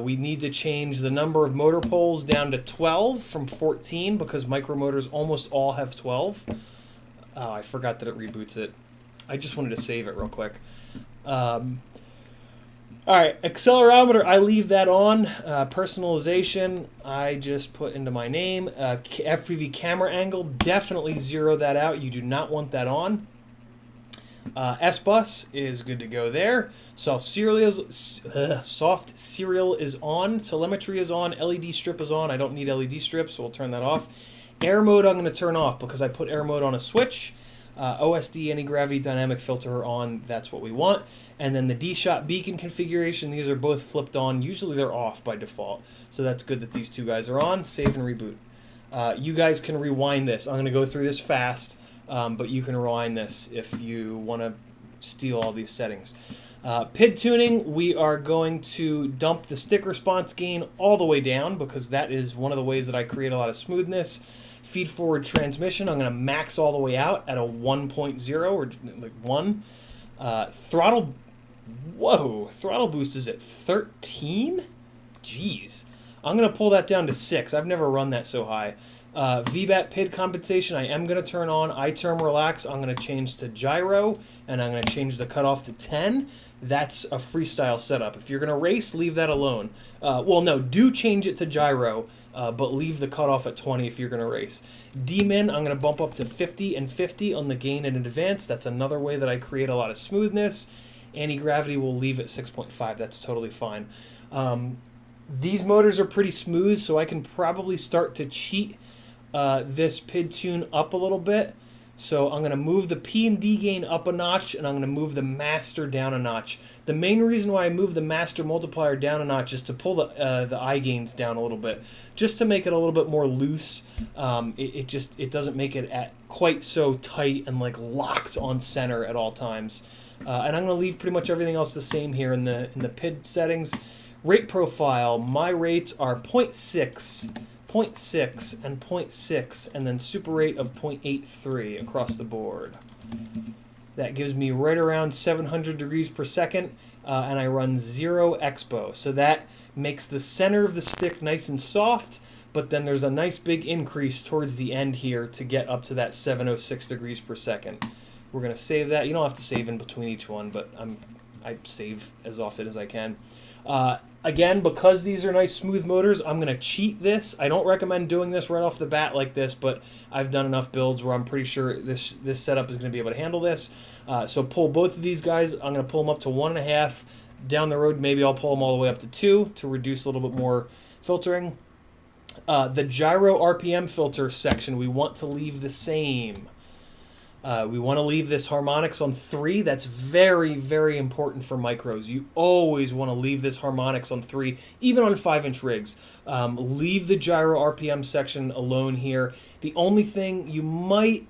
Speaker 1: We need to change the number of motor poles down to 12 from 14 because micromotors almost all have 12. Oh, I forgot that it reboots it. I just wanted to save it real quick. All right, accelerometer, I leave that on. Personalization, I just put into my name. FPV camera angle, definitely zero that out. You do not want that on. S-Bus is good to go there. Soft serial is on. Telemetry is on. LED strip is on. I don't need LED strips, so we'll turn that off. Air mode I'm going to turn off because I put air mode on a switch. OSD, anti-gravity dynamic filter on, that's what we want. And then the D-Shot beacon configuration, these are both flipped on. Usually they're off by default, so that's good that these two guys are on. Save and reboot. You guys can rewind this. I'm going to go through this fast, but you can rewind this if you want to steal all these settings. PID tuning, we are going to dump the stick response gain all the way down because that is one of the ways that I create a lot of smoothness. Feed forward transmission, I'm going to max all the way out at a 1.0 or like 1. Throttle, whoa, throttle boost is at 13? Jeez. I'm going to pull that down to 6. I've never run that so high. VBAT PID compensation, I am going to turn on. iTerm relax, I'm going to change to gyro, and I'm going to change the cutoff to 10. That's a freestyle setup. If you're going to race, leave that alone. Well, no, do change it to gyro, but leave the cutoff at 20 if you're going to race. D-min, I'm going to bump up to 50 and 50 on the gain and advance. That's another way that I create a lot of smoothness. Anti-gravity will leave at 6.5. That's totally fine. These motors are pretty smooth, so I can probably start to cheat this PID tune up a little bit. So I'm going to move the P and D gain up a notch, and I'm going to move the master down a notch. The main reason why I move the master multiplier down a notch is to pull the I gains down a little bit, just to make it a little bit more loose. It doesn't make it at quite so tight and like locked on center at all times. And I'm going to leave pretty much everything else the same here in the PID settings. Rate profile, my rates are 0.6. 0.6 and 0.6, and then super rate of 0.83 across the board. That gives me right around 700 degrees per second, and I run 0 expo. So that makes the center of the stick nice and soft, but then there's a nice big increase towards the end here to get up to that 706 degrees per second. We're going to save that. You don't have to save in between each one, but I'm I save as often as I can. Again, because these are nice smooth motors, I'm going to cheat this. I don't recommend doing this right off the bat like this, but I've done enough builds where I'm pretty sure this setup is going to be able to handle this. So pull both of these guys. I'm going to pull them up to 1.5. Down the road, maybe I'll pull them all the way up to 2 to reduce a little bit more filtering. The gyro RPM filter section, we want to leave the same. We want to leave this harmonics on 3. That's very, very important for micros. You always want to leave this harmonics on 3, even on 5-inch rigs. Leave the gyro RPM section alone here. The only thing you might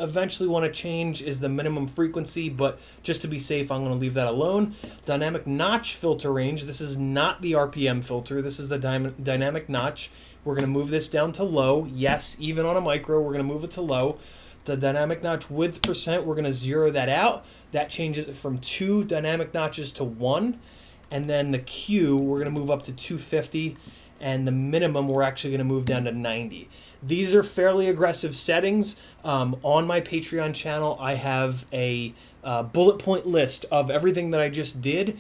Speaker 1: eventually want to change is the minimum frequency, but just to be safe, I'm going to leave that alone. Dynamic notch filter range. This is not the RPM filter. This is the dynamic notch. We're going to move this down to low. Yes, even on a micro, we're going to move it to low. The dynamic notch width percent, we're going to zero that out. That changes it from 2 dynamic notches to 1. And then the Q, we're going to move up to 250. And the minimum, we're actually going to move down to 90. These are fairly aggressive settings. On my Patreon channel, I have a bullet point list of everything that I just did.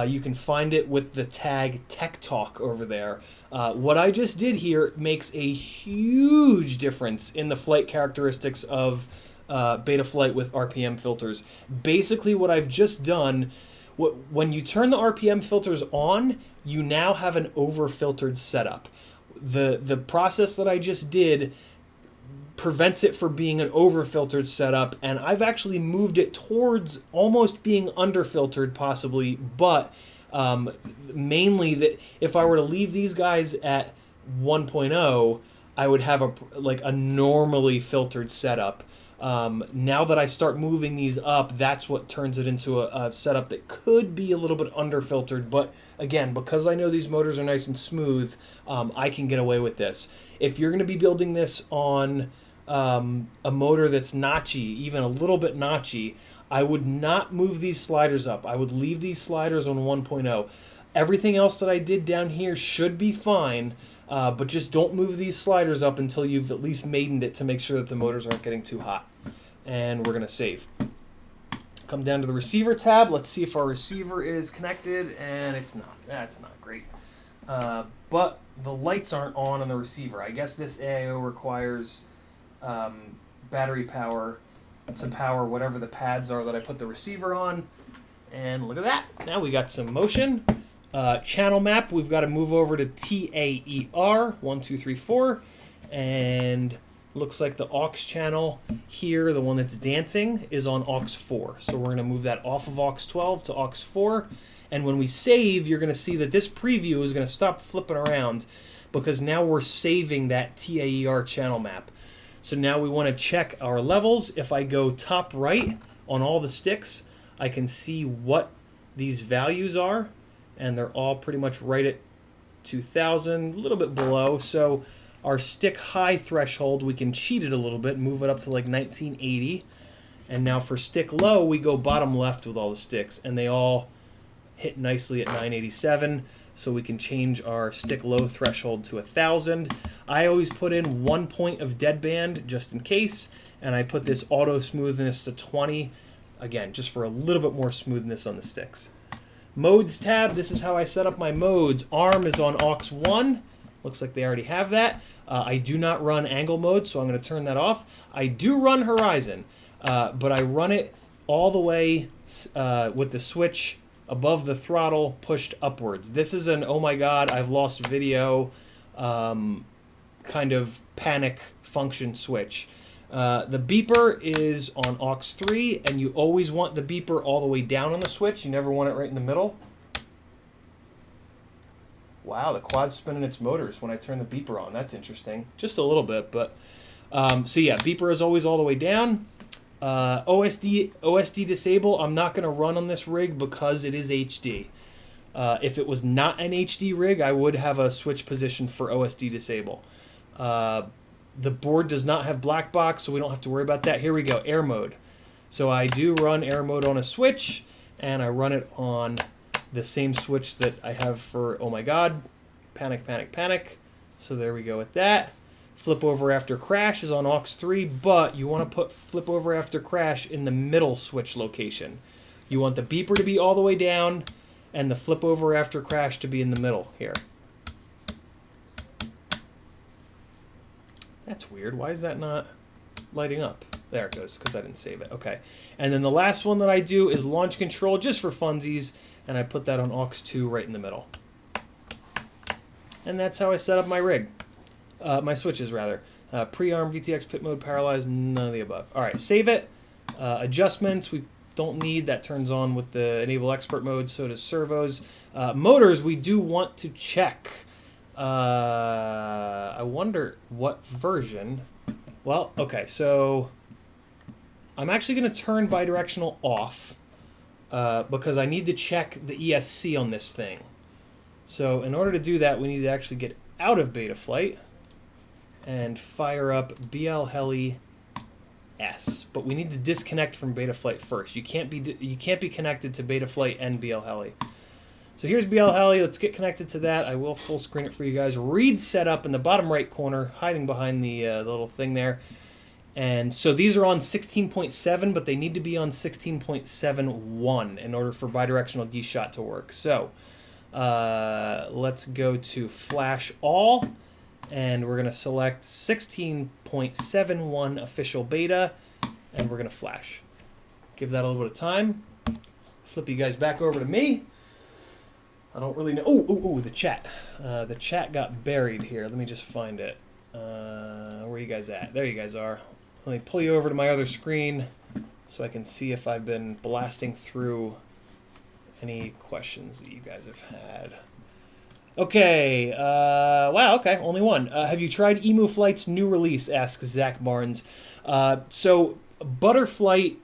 Speaker 1: You can find it with the tag Tech Talk over there. What I just did here makes a huge difference in the flight characteristics of Betaflight with RPM filters. Basically, what I've just done, when you turn the RPM filters on, you now have an over-filtered setup. The process that I just did prevents it from being an over-filtered setup, and I've actually moved it towards almost being under-filtered possibly, but mainly that if I were to leave these guys at 1.0, I would have a normally filtered setup. Now that I start moving these up, that's what turns it into a setup that could be a little bit under-filtered, but again, because I know these motors are nice and smooth, I can get away with this. If you're going to be building this on a motor that's notchy, even a little bit notchy, I would not move these sliders up. I would leave these sliders on 1.0. Everything else that I did down here should be fine, but just don't move these sliders up until you've at least maidened it to make sure that the motors aren't getting too hot. And we're going to save. Come down to the receiver tab. Let's see if our receiver is connected, and it's not. That's not great. But the lights aren't on the receiver. I guess this AIO requires battery power to power whatever the pads are that I put the receiver on. And look at that. Now we got some motion. Channel map, we've got to move over to TAER 1, 2, 3, 4, and looks like the aux channel here, the one that's dancing, is on aux 4. So we're going to move that off of aux 12 to aux 4, and when we save, you're going to see that this preview is going to stop flipping around because now we're saving that TAER channel map. So now we want to check our levels. If I go top right on all the sticks, I can see what these values are, and they're all pretty much right at 2,000, a little bit below. So our stick high threshold, we can cheat it a little bit, move it up to like 1980. And now for stick low, we go bottom left with all the sticks, and they all hit nicely at 987. So we can change our stick low threshold to 1,000. I always put in 1 point of deadband just in case, and I put this auto smoothness to 20, again, just for a little bit more smoothness on the sticks. Modes tab, this is how I set up my modes. ARM is on aux 1. Looks like they already have that. I do not run angle mode, so I'm going to turn that off. I do run horizon, but I run it all the way with the switch above the throttle pushed upwards. This is an, oh my god, I've lost video kind of panic function switch. The beeper is on aux 3, and you always want the beeper all the way down on the switch. You never want it right in the middle. Wow, the quad's spinning its motors when I turn the beeper on. That's interesting. Just a little bit, but... so yeah, beeper is always all the way down. OSD disable, I'm not going to run on this rig because it is HD. If it was not an HD rig, I would have a switch position for OSD disable. The board does not have black box, so we don't have to worry about that. Here we go, air mode. So I do run air mode on a switch, and I run it on the same switch that I have for, oh my god, panic, panic, panic. So there we go with that. Flip over after crash is on aux 3, but you want to put flip over after crash in the middle switch location. You want the beeper to be all the way down and the flip over after crash to be in the middle here. That's weird. Why is that not lighting up? There it goes, because I didn't save it. Okay. And then the last one that I do is launch control, just for funsies, and I put that on aux 2 right in the middle. And that's how I set up my rig. My switches, rather. Pre-arm, VTX, pit mode, paralyzed, none of the above. All right, save it. Adjustments, we don't need. That turns on with the enable expert mode, so does servos. Motors, we do want to check. I wonder what version. Well, okay, so I'm actually going to turn bidirectional off because I need to check the ESC on this thing. So in order to do that, we need to actually get out of Betaflight and fire up BL Heli S. But we need to disconnect from Betaflight first. You can't be connected to Betaflight and BL Heli. So here's BL Heli. Let's get connected to that. I will full screen it for you guys. Read setup in the bottom right corner, hiding behind the little thing there. And so these are on 16.7, but they need to be on 16.71 in order for bidirectional D-Shot to work. So let's go to Flash All, and we're going to select 16.71 official beta, and we're going to flash. Give that a little bit of time. Flip you guys back over to me. I don't really know. Oh, the chat. The chat got buried here. Let me just find it. Where are you guys at? There you guys are. Let me pull you over to my other screen so I can see if I've been blasting through any questions that you guys have had. Okay. Wow, okay. Only one. Have you tried Emu Flight's new release? Asks Zach Barnes. So Butterflight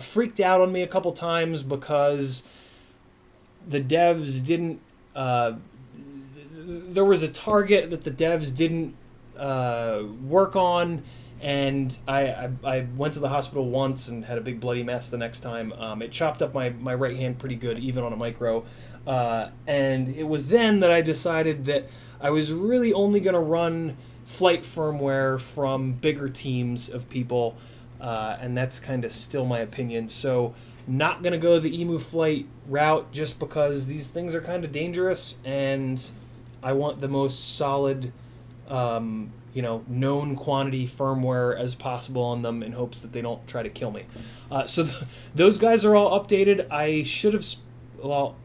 Speaker 1: freaked out on me a couple times because the devs didn't... there was a target that the devs didn't work on, and I went to the hospital once and had a big bloody mess the next time. It chopped up my right hand pretty good, even on a micro. And it was then that I decided that I was really only going to run flight firmware from bigger teams of people, and that's kind of still my opinion. So not going to go the Emu Flight route just because these things are kind of dangerous, and I want the most solid known quantity firmware as possible on them in hopes that they don't try to kill me. So those guys are all updated. I should have... Well,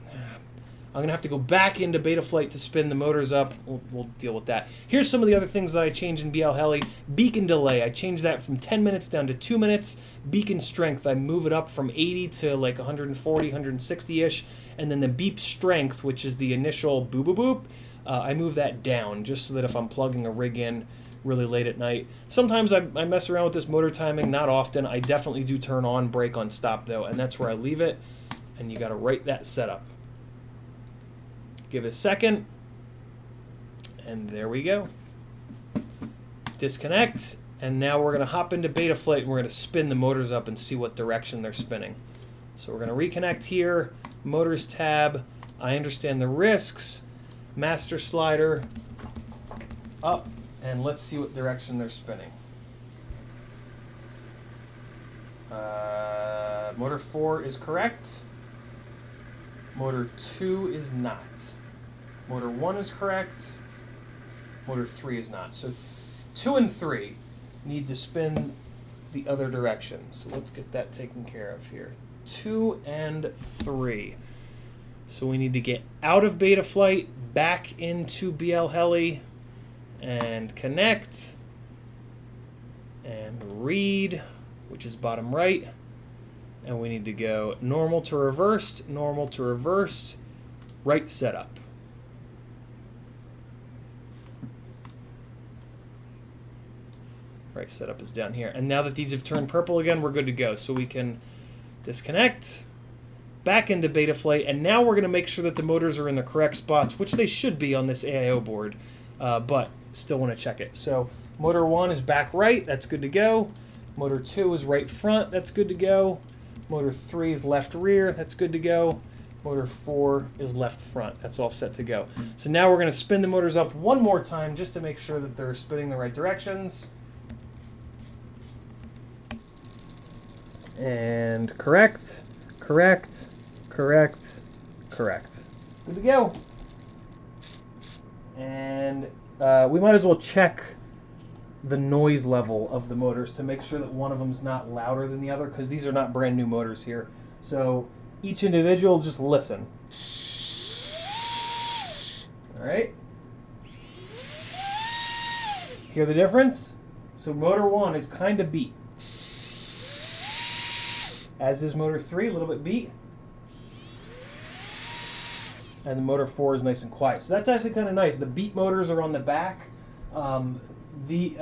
Speaker 1: I'm going to have to go back into Betaflight to spin the motors up. We'll deal with that. Here's some of the other things that I changed in BL Heli. Beacon delay. I changed that from 10 minutes down to 2 minutes. Beacon strength. I move it up from 80 to like 140, 160-ish. And then the beep strength, which is the initial boop-boop-boop, I move that down just so that if I'm plugging a rig in really late at night. Sometimes I mess around with this motor timing, not often. I definitely do turn on, brake on stop though, and that's where I leave it. And you got to write that setup. Give it a second, and there we go. Disconnect, and now we're going to hop into Betaflight and we're going to spin the motors up and see what direction they're spinning. So we're going to reconnect here, motors tab, I understand the risks, master slider, up, and let's see what direction they're spinning. Motor 4 is correct. Motor 2 is not. Motor 1 is correct. Motor 3 is not. So 2 and 3 need to spin the other direction. So let's get that taken care of here. 2 and 3. So we need to get out of Betaflight, back into BL Heli, and connect, and read, which is bottom right. And we need to go normal to reversed, right setup. Right setup is down here. And now that these have turned purple again, we're good to go. So we can disconnect, back into Betaflight, and now we're going to make sure that the motors are in the correct spots, which they should be on this AIO board, but still want to check it. So motor 1 is back right, that's good to go. Motor 2 is right front, that's good to go. Motor 3 is left rear, that's good to go. Motor 4 is left front, that's all set to go. So now we're going to spin the motors up one more time just to make sure that they're spinning the right directions. And correct, Correct, correct, correct. Good to go. And we might as well check the noise level of the motors to make sure that one of them is not louder than the other, because these are not brand new motors here. So each individual, just listen. All right. Hear the difference? So motor 1 is kind of beat, as is motor 3, a little bit beat. And the motor 4 is nice and quiet. So that's actually kind of nice. The beat motors are on the back. The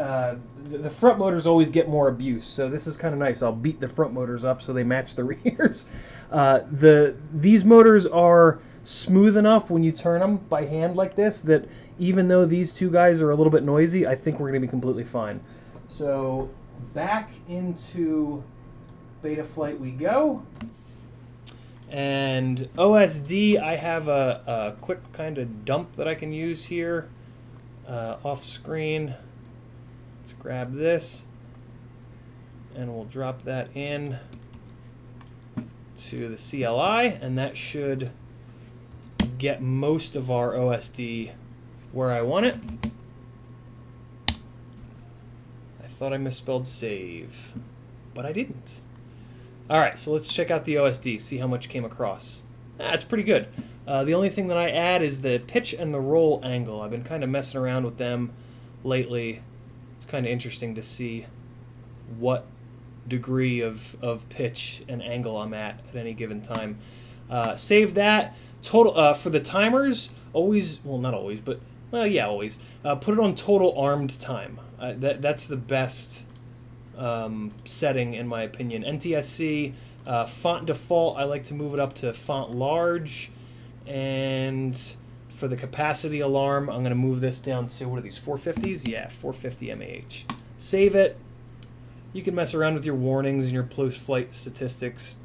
Speaker 1: front motors always get more abuse, so this is kind of nice. I'll beat the front motors up so they match the rears. These motors are smooth enough when you turn them by hand like this that even though these two guys are a little bit noisy, I think we're going to be completely fine. So back into Betaflight we go. And OSD, I have a quick kind of dump that I can use here off screen. Let's grab this and we'll drop that in to the CLI, and that should get most of our OSD where I want it. I thought I misspelled save, but I didn't. All right, so let's check out the OSD, see how much came across. It's pretty good. The only thing that I add is the pitch and the roll angle. I've been kind of messing around with them lately. It's kind of interesting to see what degree of pitch and angle I'm at any given time. Save that. Total for the timers, always, well, not always, but, well, yeah, always. Put it on total armed time. That's the best setting in my opinion. NTSC, font default, I like to move it up to font large, and for the capacity alarm, I'm going to move this down to, what are these, 450s? Yeah, 450 mAh. Save it. You can mess around with your warnings and your post-flight statistics.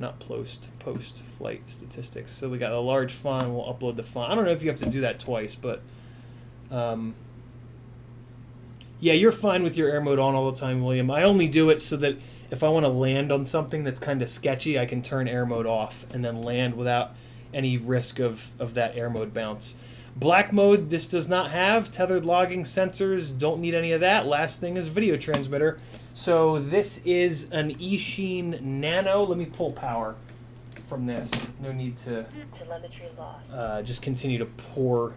Speaker 1: Not post-flight statistics. So we got a large font, we'll upload the font. I don't know if you have to do that twice, but yeah, you're fine with your air mode on all the time, William. I only do it so that if I want to land on something that's kind of sketchy, I can turn air mode off and then land without any risk of that air mode bounce. Black mode, this does not have. Tethered logging sensors, don't need any of that. Last thing is video transmitter. So this is an eSheen Nano. Let me pull power from this. No need to
Speaker 2: telemetry lost.
Speaker 1: Just continue to pour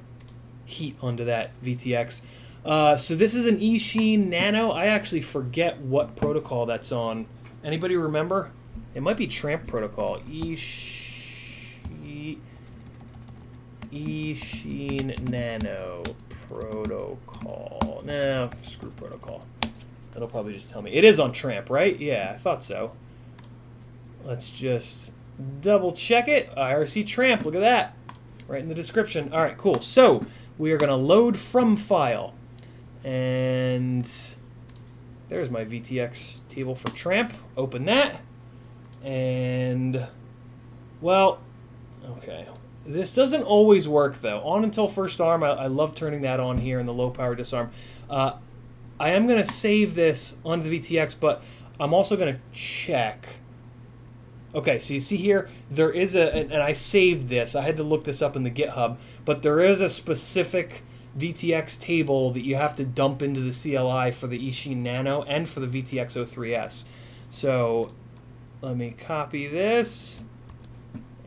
Speaker 1: heat onto that VTX. So this is an eSheen Nano. I actually forget what protocol that's on. Anybody remember? It might be Tramp protocol. eSheen Nano protocol. Nah, screw protocol. That'll probably just tell me. It is on Tramp, right? Yeah, I thought so. Let's just double check it. IRC Tramp, look at that. Right in the description. All right, cool. So we are going to load from file. And there's my VTX table for Tramp. Open that. And, well, okay. This doesn't always work, though. On until first arm, I love turning that on here in the low power disarm. I am going to save this on the VTX, but I'm also going to check. Okay, so you see here, there is and I saved this. I had to look this up in the GitHub, but there is a specific VTX table that you have to dump into the CLI for the eSheen Nano and for the VTX 03S. So let me copy this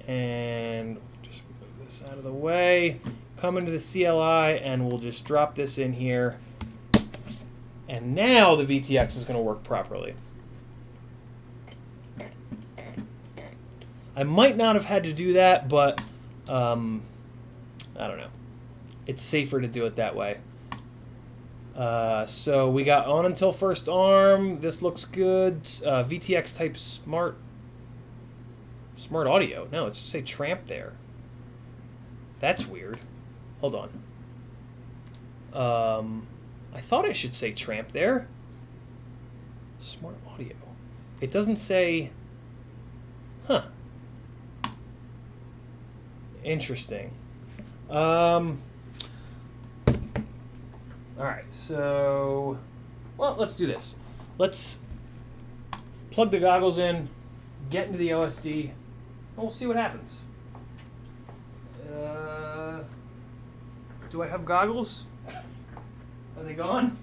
Speaker 1: and just move this out of the way. Come into the CLI and we'll just drop this in here. And now the VTX is going to work properly. I might not have had to do that, but I don't know. It's safer to do it that way. So we got on until first arm. This looks good. VTX type smart audio. No, it's just say Tramp there. That's weird. Hold on. I thought I should say Tramp there. Smart audio. It doesn't say... Huh. Interesting. Alright, so... Well, let's do this. Let's plug the goggles in, get into the OSD, and we'll see what happens. Do I have goggles? Are they gone?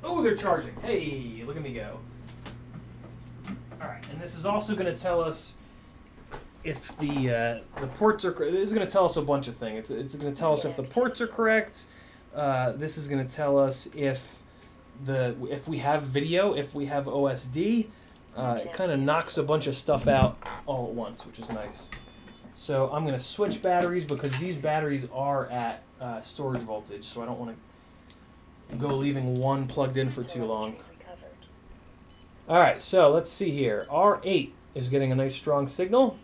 Speaker 1: Oh, they're charging. Hey, look at me go. All right, and this is also going to tell us if the ports are. This is going to tell us a bunch of things. It's going to tell us if the ports are correct. This is going to tell us if we have video, if we have OSD. It kind of knocks a bunch of stuff out all at once, which is nice. So I'm going to switch batteries because these batteries are at storage voltage, so I don't want to go leaving one plugged in for too long. All right, so let's see here. R8 is getting a nice strong signal.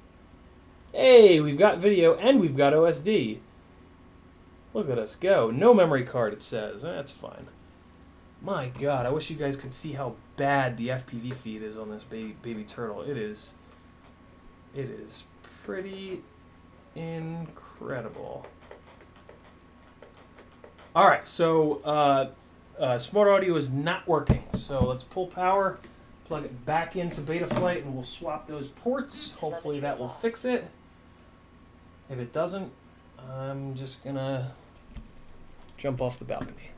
Speaker 1: Hey, we've got video and we've got OSD. Look at us go. No memory card, it says. That's fine. My God, I wish you guys could see how bad the FPV feed is on this baby turtle. It is pretty incredible. All right, so Smart Audio is not working. So let's pull power, plug it back into Betaflight, and we'll swap those ports. Hopefully that will fix it. If it doesn't, I'm just gonna jump off the balcony.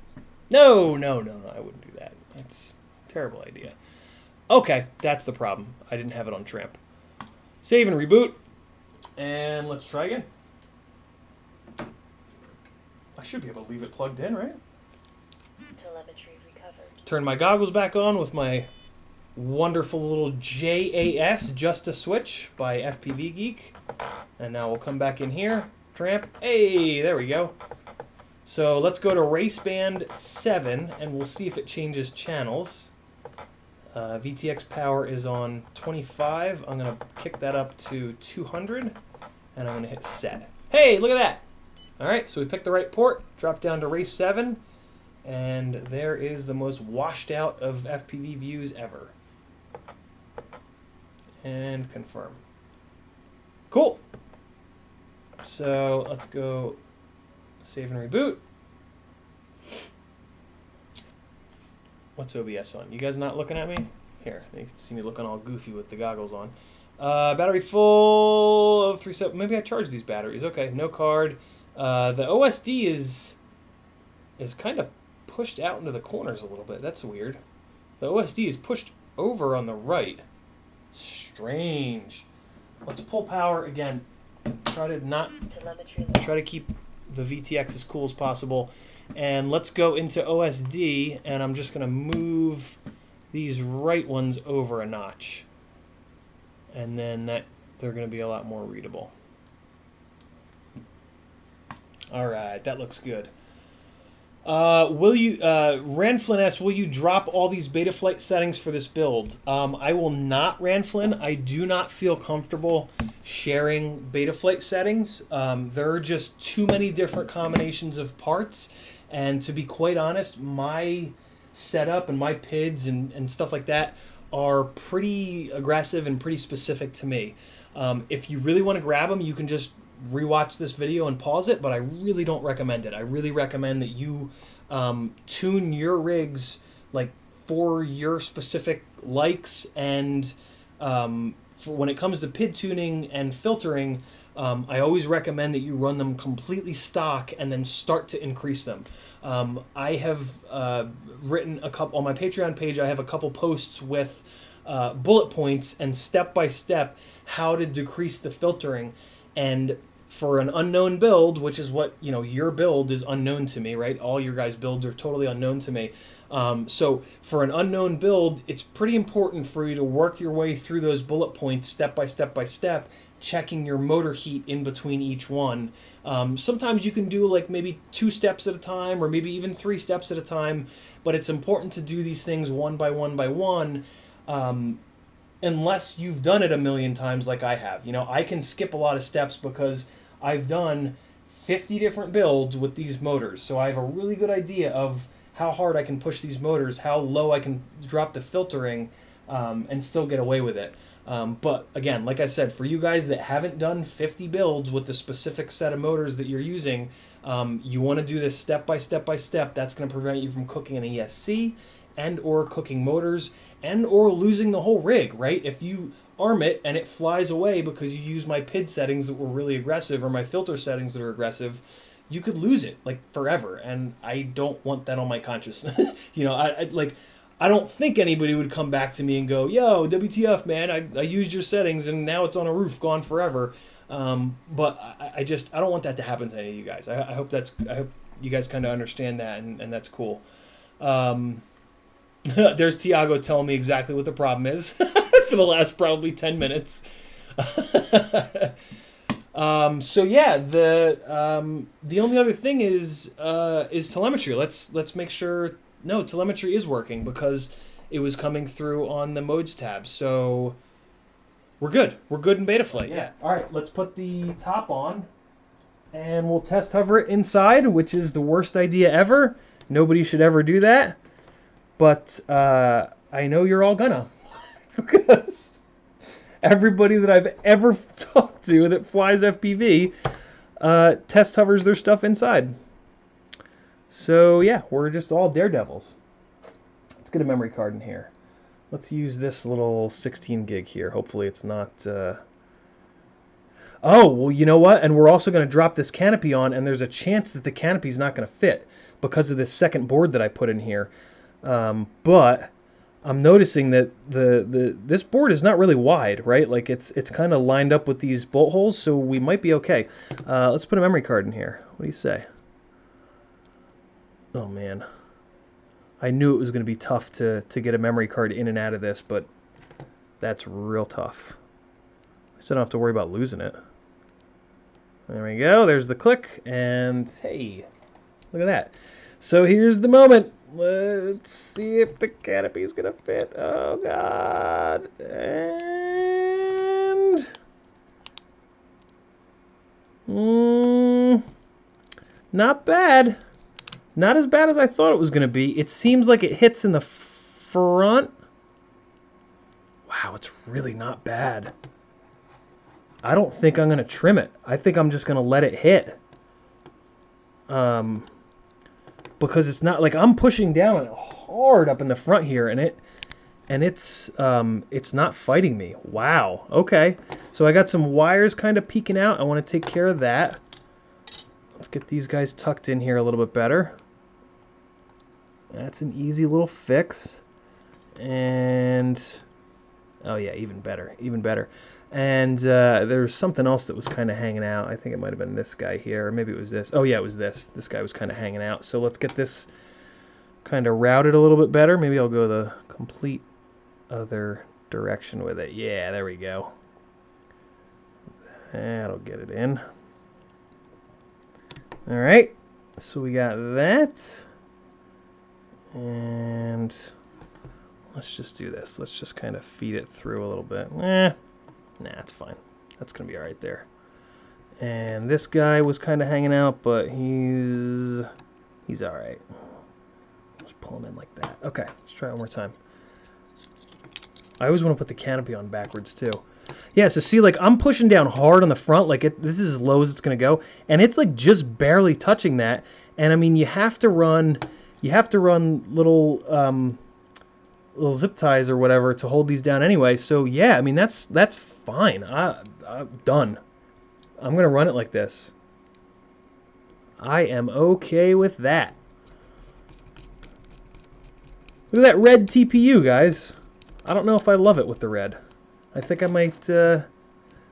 Speaker 1: No, I wouldn't do that. That's a terrible idea. Okay, that's the problem. I didn't have it on Tramp. Save and reboot. And let's try again. I should be able to leave it plugged in, right?
Speaker 2: Telemetry recovered.
Speaker 1: Turn my goggles back on with my wonderful little JAS, Just a Switch, by FPV Geek. And now we'll come back in here. Tramp. Hey, there we go. So let's go to race band 7, and we'll see if it changes channels. VTX power is on 25. I'm going to kick that up to 200, and I'm going to hit set. Hey, look at that. All right, so we picked the right port, dropped down to race 7, and there is the most washed out of FPV views ever. And confirm. Cool. So let's go save and reboot. What's OBS on? You guys not looking at me? Here, you can see me looking all goofy with the goggles on. Battery full of 3 maybe I charged these batteries. Okay, no card. The OSD is kind of pushed out into the corners a little bit. That's weird. The OSD is pushed over on the right. Strange. Let's pull power again. Try to keep the VTX as cool as possible. And let's go into OSD, and I'm just going to move these right ones over a notch. And then they're going to be a lot more readable. All right, that looks good. Ranflin asks, will you drop all these Betaflight settings for this build? I will not, Ranflin. I do not feel comfortable sharing Betaflight settings. There are just too many different combinations of parts. And to be quite honest, my setup and my PIDs and stuff like that are pretty aggressive and pretty specific to me. If you really want to grab them, you can just rewatch this video and pause it, but I really don't recommend it. I really recommend that you tune your rigs like for your specific likes, and for when it comes to PID tuning and filtering, I always recommend that you run them completely stock and then start to increase them. I have written a couple on my Patreon page. I have a couple posts with bullet points and step-by-step how to decrease the filtering. And for an unknown build, which is what, your build is unknown to me, right? All your guys' builds are totally unknown to me. So for an unknown build, it's pretty important for you to work your way through those bullet points step by step, checking your motor heat in between each one. Sometimes you can do like maybe 2 steps at a time, or maybe even 3 steps at a time, but it's important to do these things one by one, unless you've done it a million times like I have. I can skip a lot of steps because I've done 50 different builds with these motors, so I have a really good idea of how hard I can push these motors, how low I can drop the filtering, and still get away with it. But again, like I said, for you guys that haven't done 50 builds with the specific set of motors that you're using, you want to do this step by step. That's going to prevent you from cooking an ESC, and or cooking motors and or losing the whole rig, right? If you arm it and it flies away because you use my PID settings that were really aggressive or my filter settings that are aggressive, you could lose it like forever, and I don't want that on my conscience. You know, I don't think anybody would come back to me and go, "Yo, WTF, man? I used your settings and now it's on a roof, gone forever." But I don't want that to happen to any of you guys. I hope you guys kind of understand that, and that's cool. There's Tiago telling me exactly what the problem is for the last probably 10 minutes. So yeah, the only other thing is telemetry. Let's make sure telemetry is working, because it was coming through on the modes tab. So we're good. We're good in beta flight. Yeah. All right, let's put the top on and we'll test hover it inside, which is the worst idea ever. Nobody should ever do that. But I know you're all gonna, because everybody that I've ever talked to that flies FPV test hovers their stuff inside. So yeah, we're just all daredevils. Let's get a memory card in here. Let's use this little 16 gig here. Hopefully it's not... Oh, well, you know what? And we're also going to drop this canopy on, and there's a chance that the canopy's not going to fit because of this second board that I put in here. But I'm noticing that this board is not really wide, right? Like it's kind of lined up with these bolt holes, so we might be okay. Let's put a memory card in here. What do you say? Oh man, I knew it was going to be tough to get a memory card in and out of this, but that's real tough. I still don't have to worry about losing it. There we go. There's the click, and hey, look at that. So here's the moment. Let's see if the canopy is going to fit. Oh, God. And... not bad. Not as bad as I thought it was going to be. It seems like it hits in the front. Wow, it's really not bad. I don't think I'm going to trim it. I think I'm just going to let it hit. Because it's not like I'm pushing down hard up in the front here, and it's not fighting me. Wow. Okay. So I got some wires kind of peeking out. I want to take care of that. Let's get these guys tucked in here a little bit better. That's an easy little fix. And oh yeah, even better, even better. And there's something else that was kind of hanging out. I think it might have been this guy here, or maybe it was this. Oh yeah, it was this. This guy was kind of hanging out. So let's get this kind of routed a little bit better. Maybe I'll go the complete other direction with it. Yeah, there we go. That'll get it in. All right, so we got that. And let's just do this. Let's just kind of feed it through a little bit. Nah, it's fine. That's going to be all right there. And this guy was kind of hanging out, but he's all right. Just pull him in like that. Okay, let's try it one more time. I always want to put the canopy on backwards too. Yeah, so see, like I'm pushing down hard on the front, like this is as low as it's going to go, and it's like just barely touching that. And I mean, you have to run little zip ties or whatever to hold these down anyway. So yeah, I mean that's fine. I'm done. I'm gonna run it like this. I am okay with that. Look at that red TPU, guys. I don't know if I love it with the red. I think I might.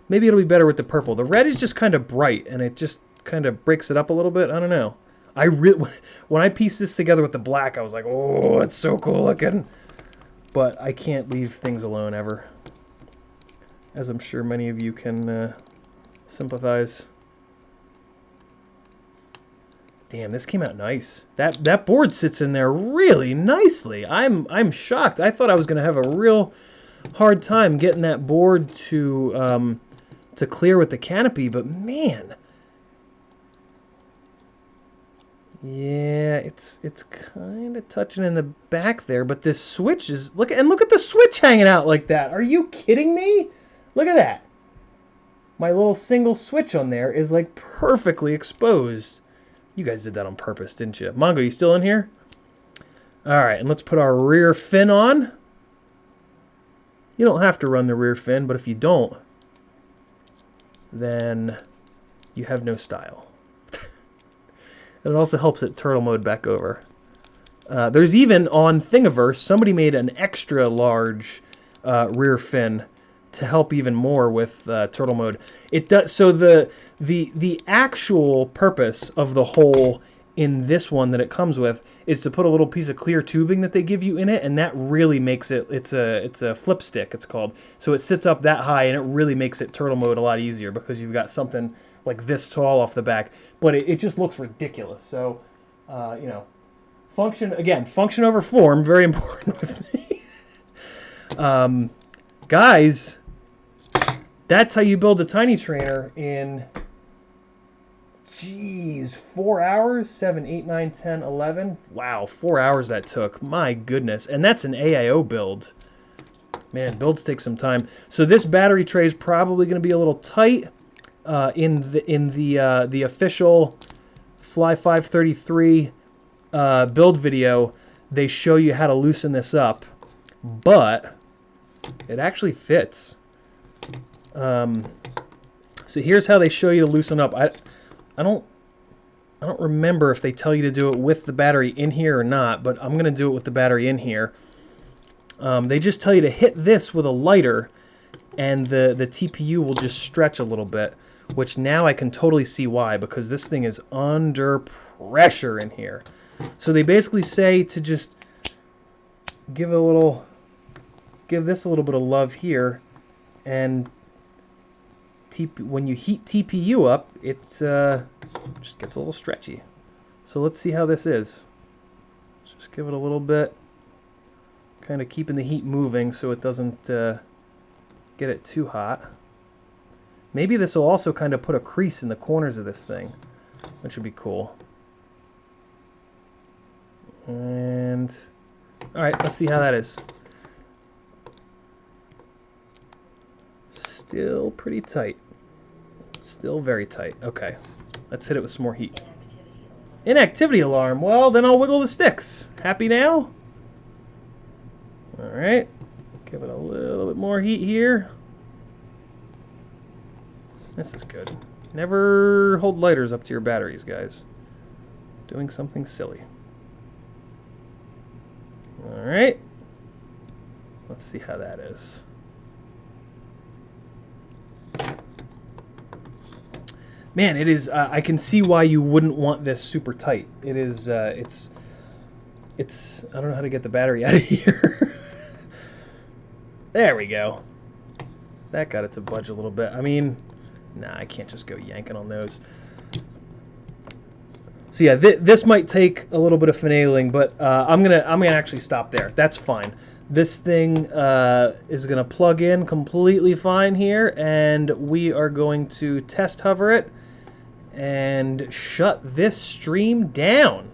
Speaker 1: Maybe it'll be better with the purple. The red is just kind of bright, and it just kind of breaks it up a little bit. I don't know. When I pieced this together with the black, I was like, oh, it's so cool looking. But I can't leave things alone ever, as I'm sure many of you can sympathize. Damn, this came out nice. That board sits in there really nicely. I'm shocked. I thought I was gonna have a real hard time getting that board to clear with the canopy, but man. Yeah, it's kind of touching in the back there, but this switch is look at the switch hanging out like that. Are you kidding me? Look at that. My little single switch on there is like perfectly exposed. You guys did that on purpose, didn't you? Mongo, you still in here? All right, and let's put our rear fin on. You don't have to run the rear fin, but if you don't, then you have no style. And it also helps it turtle mode back over. There's even on Thingiverse, somebody made an extra large rear fin to help even more with turtle mode. It does so. The actual purpose of the hole in this one that it comes with is to put a little piece of clear tubing that they give you in it, and that really makes it. It's a flip stick. It's called. So it sits up that high, and it really makes it turtle mode a lot easier because you've got something like this tall off the back. But it just looks ridiculous. So you know. Function over form, very important with me. Guys, that's how you build a tiny trainer in, 4 hours? 7, 8, 9, 10, 11? Wow, 4 hours that took. My goodness. And that's an AIO build. Man, builds take some time. So this battery tray is probably going to be a little tight. In the official Fly 533 build video, they show you how to loosen this up, but it actually fits. So here's how they show you to loosen up. I don't remember if they tell you to do it with the battery in here or not, but I'm gonna do it with the battery in here. They just tell you to hit this with a lighter, and the TPU will just stretch a little bit, which now I can totally see why, because this thing is under pressure in here. So they basically say to just give this a little bit of love here, and when you heat TPU up, it's just gets a little stretchy. So let's see how this is. Just give it a little bit, kind of keeping the heat moving so it doesn't get it too hot. Maybe this will also kind of put a crease in the corners of this thing, which would be cool. And all right, let's see how that is. Still pretty tight. Still very tight. Okay, let's hit it with some more heat. Inactivity alarm. Well, then I'll wiggle the sticks. Happy now? All right, give it a little bit more heat here. This is good. Never hold lighters up to your batteries, guys. Doing something silly. Alright, let's see how that is. Man, it is, I can see why you wouldn't want this super tight. It is, it's, I don't know how to get the battery out of here. There we go. That got it to budge a little bit. I mean, nah, I can't just go yanking on those. So yeah, this might take a little bit of finagling, but I'm gonna actually stop there. That's fine. This thing is gonna plug in completely fine here, and we are going to test hover it and shut this stream down.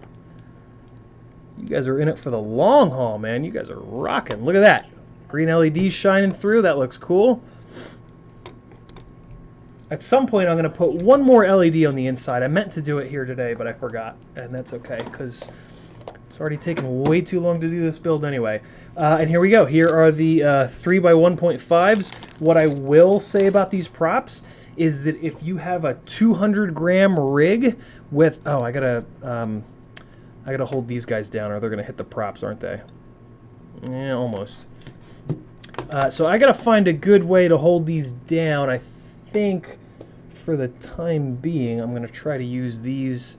Speaker 1: You guys are in it for the long haul, man. You guys are rocking. Look at that. Green LEDs shining through. That looks cool. At some point, I'm going to put one more LED on the inside. I meant to do it here today, but I forgot, and that's okay, because it's already taken way too long to do this build anyway. And here we go. Here are the 3x1.5s. What I will say about these props is that if you have a 200-gram rig with... Oh, I gotta hold these guys down, or they're going to hit the props, aren't they? Yeah, almost. So I got to find a good way to hold these down. I think for the time being, I'm going to try to use these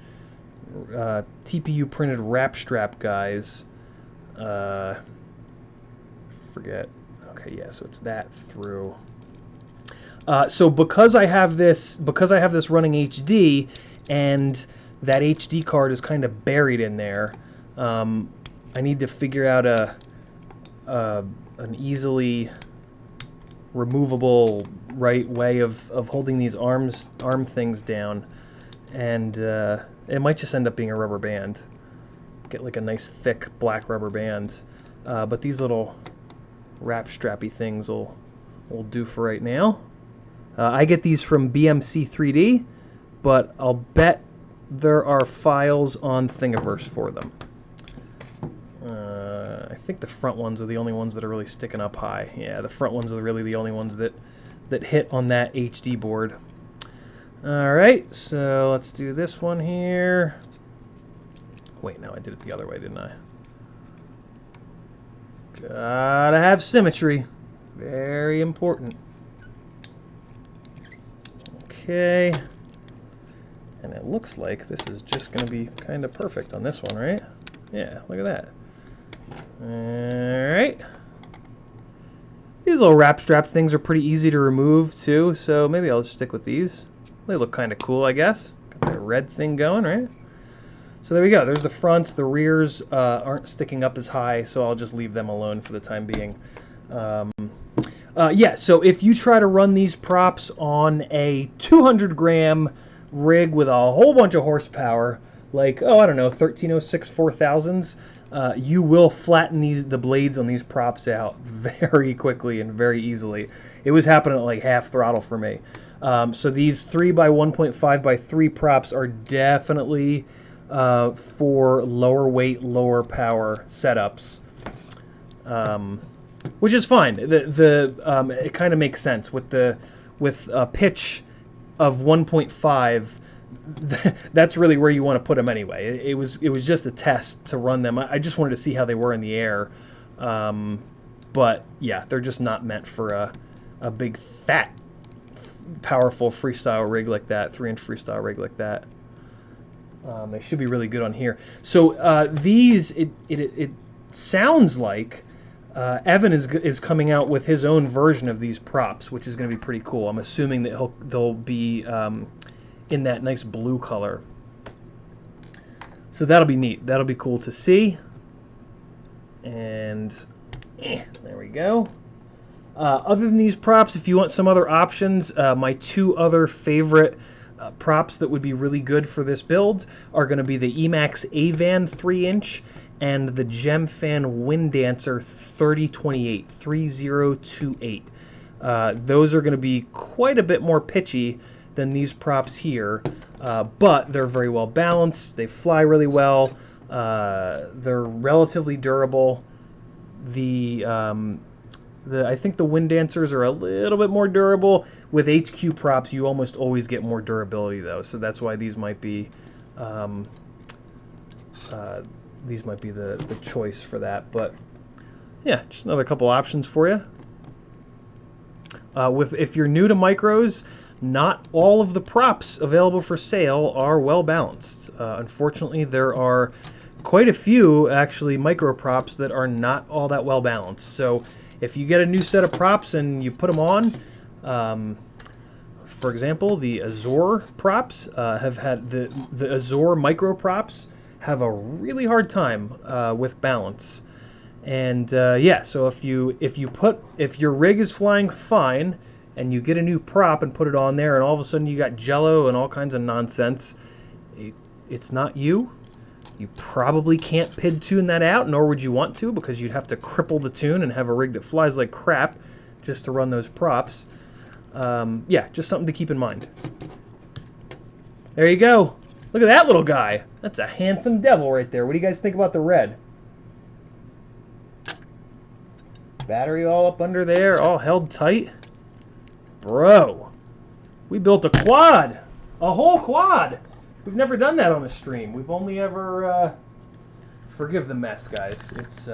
Speaker 1: TPU printed wrap strap guys. Forget. Okay, yeah, so it's that through. So because I have this running HD, and that HD card is kind of buried in there, I need to figure out an easily removable right way of holding these arm things down, and it might just end up being a rubber band. Get like a nice thick black rubber band, but these little wrap strappy things will do for right now. I get these from BMC 3D, but I'll bet there are files on Thingiverse for them. I think the front ones are the only ones that are really sticking up high. Yeah, the front ones are really the only ones that hit on that HD board. All right, so let's do this one here. Wait, no, I did it the other way, didn't I? Gotta have symmetry. Very important. Okay. And it looks like this is just going to be kind of perfect on this one, right? Yeah, look at that. Alright. These little wrap strap things are pretty easy to remove, too, so maybe I'll just stick with these. They look kind of cool, I guess. Got that red thing going, right? So there we go. There's the fronts. The rears aren't sticking up as high, so I'll just leave them alone for the time being. Yeah, so if you try to run these props on a 200-gram rig with a whole bunch of horsepower, like, oh, I don't know, 1306 4000s, you will flatten the blades on these props out very quickly and very easily. It was happening at like half throttle for me. So these 3x1.5x3 props are definitely for lower weight, lower power setups, which is fine. It kind of makes sense with a pitch of 1.5. That's really where you want to put them anyway. It was just a test to run them. I just wanted to see how they were in the air, but yeah, they're just not meant for a big fat, powerful freestyle rig like that, 3-inch freestyle rig like that. They should be really good on here. So these, it sounds like Evan is coming out with his own version of these props, which is going to be pretty cool. I'm assuming that they'll be in that nice blue color. So that'll be neat. That'll be cool to see. And there we go. Other than these props, if you want some other options, my two other favorite props that would be really good for this build are going to be the Emax Avan 3-inch and the Gemfan Wind Dancer 3028. Those are going to be quite a bit more pitchy than these props here, but they're very well balanced. They fly really well. They're relatively durable. I think the Wind Dancers are a little bit more durable. With HQ props, you almost always get more durability, though, so that's why these might be the choice for that. But yeah, just another couple options for you. If you're new to micros, not all of the props available for sale are well balanced. Unfortunately, there are quite a few actually micro props that are not all that well balanced. So if you get a new set of props and you put them on, for example, the Azor props have had the Azor micro props have a really hard time with balance. And yeah, so if your rig is flying fine and you get a new prop and put it on there, and all of a sudden you got jello and all kinds of nonsense, it's not you. You probably can't PID tune that out, nor would you want to, because you'd have to cripple the tune and have a rig that flies like crap just to run those props. Yeah, just something to keep in mind. There you go. Look at that little guy. That's a handsome devil right there. What do you guys think about the red? Battery all up under there, all held tight. Bro, we built a quad. A whole quad. We've never done that on a stream. We've only ever forgive the mess, guys. It's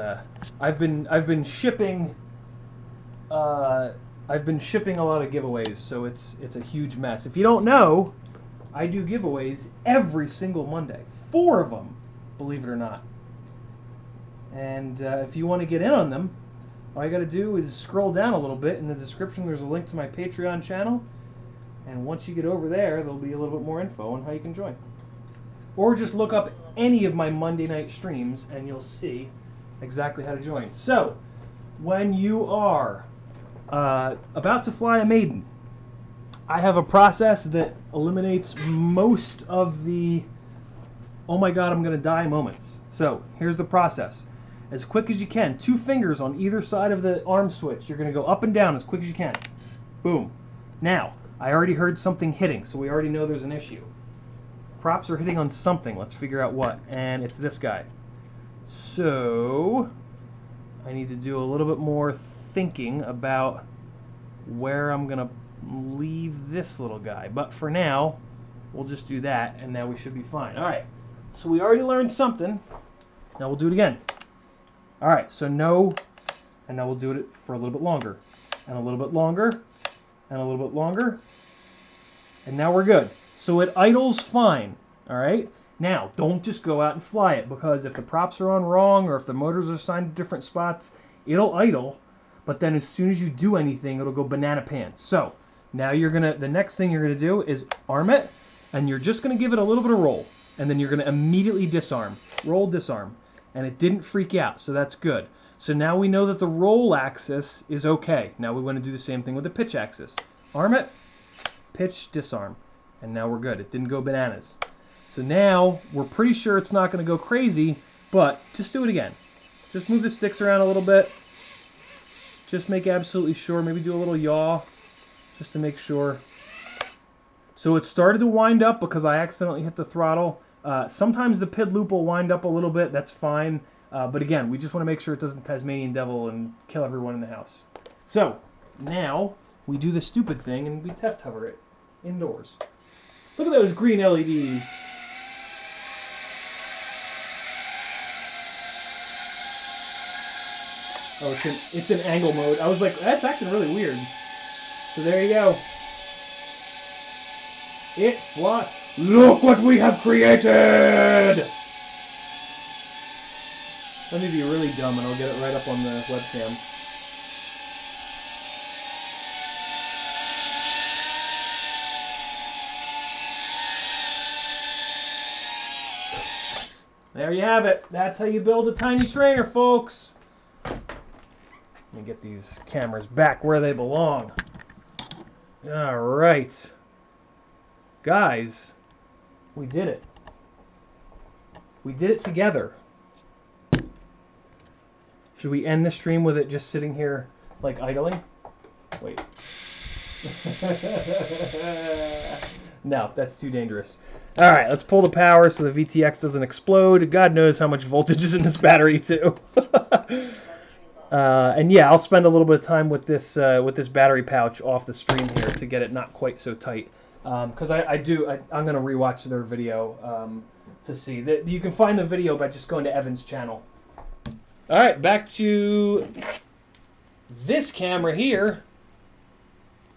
Speaker 1: I've been shipping a lot of giveaways, so it's a huge mess. If you don't know, I do giveaways every single Monday. 4 of them, believe it or not. And if you want to get in on them, all you got to do is scroll down a little bit. In the description, there's a link to my Patreon channel. And once you get over there, there'll be a little bit more info on how you can join. Or just look up any of my Monday night streams, and you'll see exactly how to join. So, when you are about to fly a maiden, I have a process that eliminates most of the oh my god, I'm going to die moments. So, here's the process. As quick as you can, 2 fingers on either side of the arm switch. You're going to go up and down as quick as you can. Boom. Now, I already heard something hitting, so we already know there's an issue. Props are hitting on something. Let's figure out what. And it's this guy. So, I need to do a little bit more thinking about where I'm going to leave this little guy. But for now, we'll just do that, and now we should be fine. All right, so we already learned something. Now we'll do it again. All right, so no, and now we'll do it for a little bit longer, and a little bit longer, and a little bit longer, and now we're good. So it idles fine, all right? Now, don't just go out and fly it, because if the props are on wrong or if the motors are assigned to different spots, it'll idle, but then as soon as you do anything, it'll go banana pants. So now the next thing you're gonna do is arm it, and you're just gonna give it a little bit of roll, and then you're gonna immediately disarm. Roll, disarm. And it didn't freak out, so that's good. So now we know that the roll axis is okay. Now we want to do the same thing with the pitch axis. Arm it, pitch, disarm. And now we're good. It didn't go bananas. So now we're pretty sure it's not going to go crazy, but just do it again. Just move the sticks around a little bit. Just make absolutely sure. Maybe do a little yaw just to make sure. So it started to wind up because I accidentally hit the throttle. Sometimes the PID loop will wind up a little bit. That's fine. But again, we just want to make sure it doesn't Tasmanian devil and kill everyone in the house. So now we do the stupid thing and we test hover it indoors. Look at those green LEDs. Oh, it's in angle mode. I was like, that's acting really weird. So there you go. It flies. Look what we have created! Let me be really dumb and I'll get it right up on the webcam. There you have it. That's how you build a tiny strainer, folks. Let me get these cameras back where they belong. All right. Guys, we did it. We did it together. Should we end the stream with it just sitting here, like, idling? Wait. No, that's too dangerous. All right, let's pull the power so the VTX doesn't explode. God knows how much voltage is in this battery, too. And yeah, I'll spend a little bit of time with this battery pouch off the stream here to get it not quite so tight. Because I'm going to rewatch their video to see. You can find the video by just going to Evan's channel. All right, back to this camera here.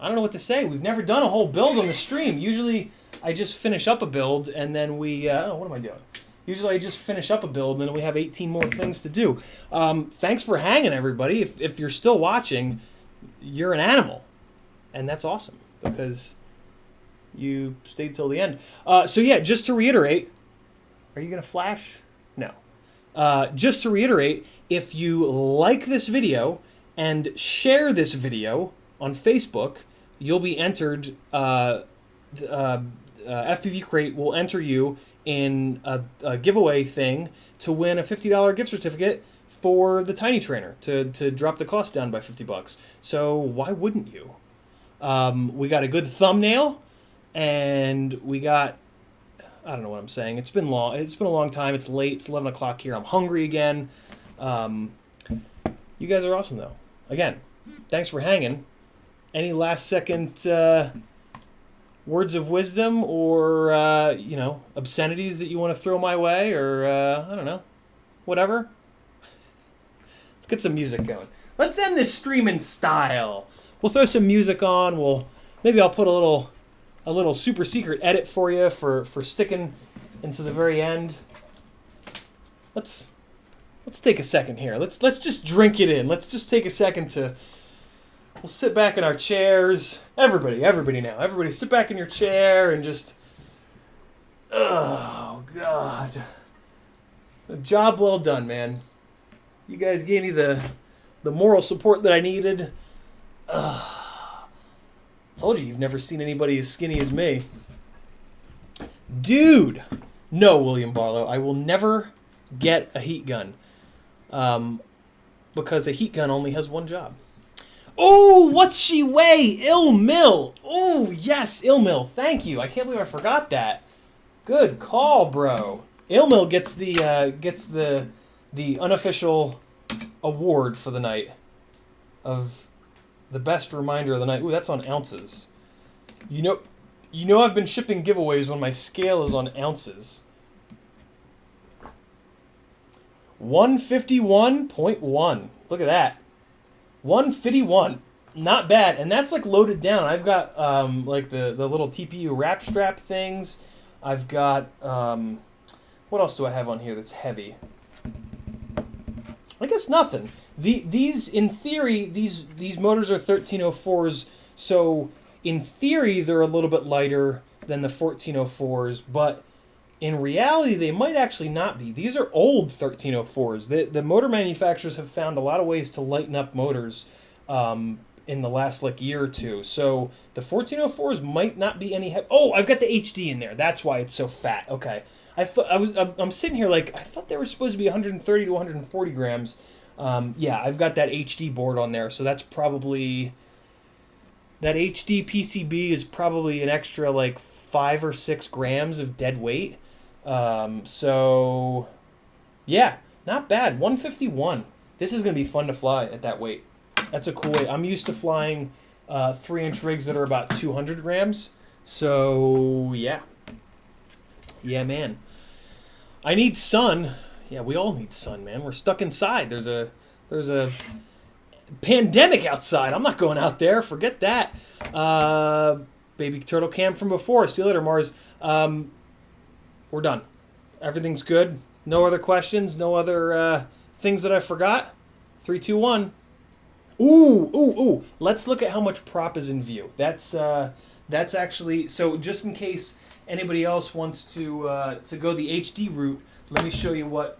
Speaker 1: I don't know what to say. We've never done a whole build on the stream. Usually I just finish up a build and then we... what am I doing? Usually I just finish up a build and then we have 18 more things to do. Thanks for hanging, everybody. If you're still watching, you're an animal. And that's awesome because you stayed till the end. So yeah, just to reiterate... Are you going to flash? No. Just to reiterate, if you like this video and share this video on Facebook, you'll be entered... FPVCrate will enter you in a giveaway thing to win a $50 gift certificate for the Tiny Trainer to drop the cost down by $50. So why wouldn't you? We got a good thumbnail, and we got... I don't know what I'm saying. It's been long. It's been a long time. It's late. It's 11 o'clock here. I'm hungry again. You guys are awesome, though. Again, thanks for hanging. Any last second words of wisdom or obscenities that you want to throw my way, or I don't know, whatever? Let's get some music going. Let's end this stream in style. We'll throw some music on. Maybe I'll put a little super secret edit for you for sticking into the very end. Let's take a second here. Let's just drink it in. Let's just take a second to... We'll sit back in our chairs. Everybody now. Everybody sit back in your chair and just... Oh, God. A job well done, man. You guys gave me the moral support that I needed. Told you, you've never seen anybody as skinny as me. Dude! No, William Barlow, I will never get a heat gun. Because a heat gun only has one job. Oh, what's she weigh? Il Mill. Oh, yes, Il Mill. Thank you. I can't believe I forgot that. Good call, bro. Il Mill gets the unofficial award for the night of the best reminder of the night. Ooh, that's on ounces. You know I've been shipping giveaways when my scale is on ounces. 151.1. Look at that. 151. Not bad. And that's like loaded down. I've got like the little TPU wrap strap things. I've got what else do I have on here that's heavy? I guess nothing. These in theory these motors are 1304s, so in theory they're a little bit lighter than the 1404s, but in reality they might actually not be. These are old 1304s. The motor manufacturers have found a lot of ways to lighten up motors in the last like year or two. So the 1404s might not be any heavy. Oh, I've got the HD in there. That's why it's so fat. Okay. I'm sitting here like I thought they were supposed to be 130 to 140 grams. Yeah, I've got that HD board on there, so that's probably that HD PCB is probably an extra like 5 or 6 grams of dead weight. So yeah, not bad. 151. This is gonna be fun to fly at that weight. That's a cool weight. I'm used to flying 3-inch rigs that are about 200 grams. So yeah. Yeah, man. I need sun. Yeah, we all need sun, man. We're stuck inside. There's a pandemic outside. I'm not going out there. Forget that. Baby turtle cam from before. See you later, Mars. We're done. Everything's good. No other questions. No other things that I forgot. 3, 2, 1. Ooh. Let's look at how much prop is in view. That's actually, so just in case anybody else wants to go the HD route, let me show you what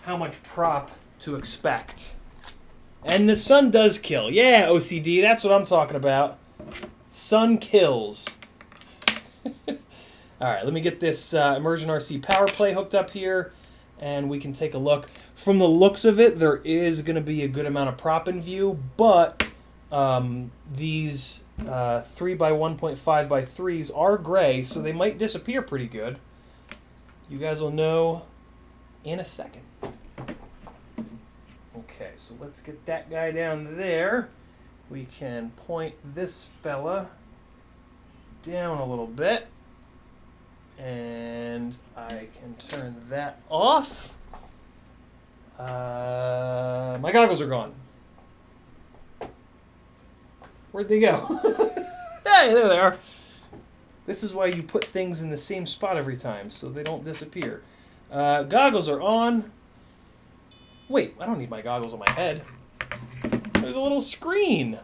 Speaker 1: how much prop to expect. And the sun does kill. Yeah, OCD, that's what I'm talking about. Sun kills. All right, let me get this Immersion RC power play hooked up here, and we can take a look. From the looks of it, there is going to be a good amount of prop in view, but these 3 by 1.5 by 3s are gray, so they might disappear pretty good. You guys will know in a second. Okay, so let's get that guy down there. We can point this fella down a little bit, and I can turn that off. My goggles are gone. Where'd they go? Hey, there they are. This is why you put things in the same spot every time, so they don't disappear. Goggles are on. Wait, I don't need my goggles on my head. There's a little screen.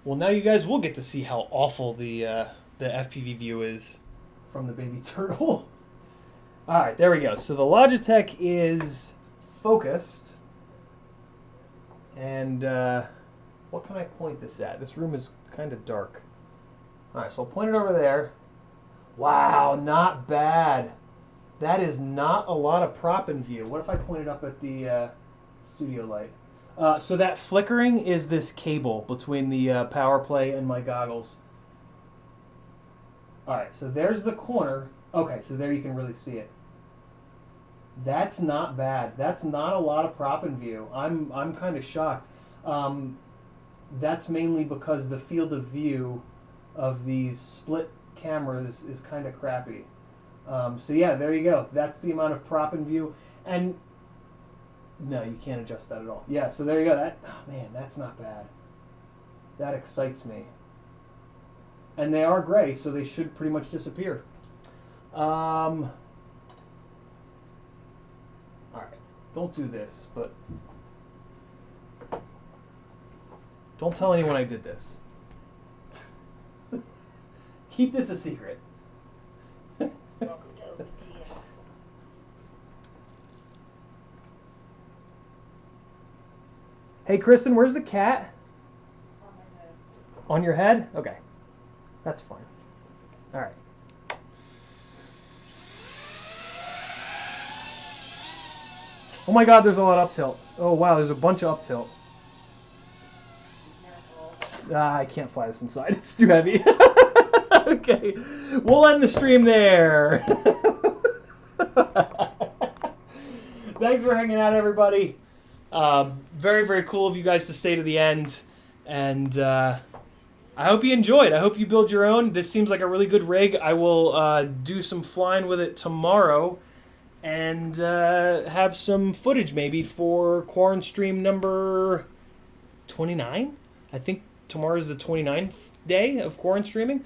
Speaker 1: Well, now you guys will get to see how awful the FPV view is from the baby turtle. All right, there we go. So the Logitech is focused. And what can I point this at? This room is kind of dark. All right, so I'll point it over there. Wow, not bad. That is not a lot of prop in view. What if I point it up at the studio light? So that flickering is this cable between the power play and my goggles. All right, so there's the corner. Okay, so there you can really see it. That's not bad. That's not a lot of prop in view. I'm kind of shocked. That's mainly because the field of view of these split cameras is kind of crappy. So yeah, there you go. That's the amount of prop in view. And no, you can't adjust that at all. Yeah, so there you go. That, oh man, that's not bad. That excites me. And they are gray, so they should pretty much disappear. All right, don't do this, but don't tell anyone I did this. Keep this a secret.
Speaker 2: Welcome to OpenTX.
Speaker 1: Hey, Kristen, where's the cat?
Speaker 2: On my head.
Speaker 1: On your head? Okay. That's fine. All right. Oh my god, there's a lot of up tilt. Oh wow, there's a bunch of up tilt. I can't fly this inside. It's too heavy. Okay. We'll end the stream there. Thanks for hanging out, everybody. Very, very cool of you guys to stay to the end. And I hope you enjoyed. I hope you build your own. This seems like a really good rig. I will do some flying with it tomorrow and have some footage maybe for Quarren Stream number 29. I think tomorrow's the 29th day of Quarren Streaming.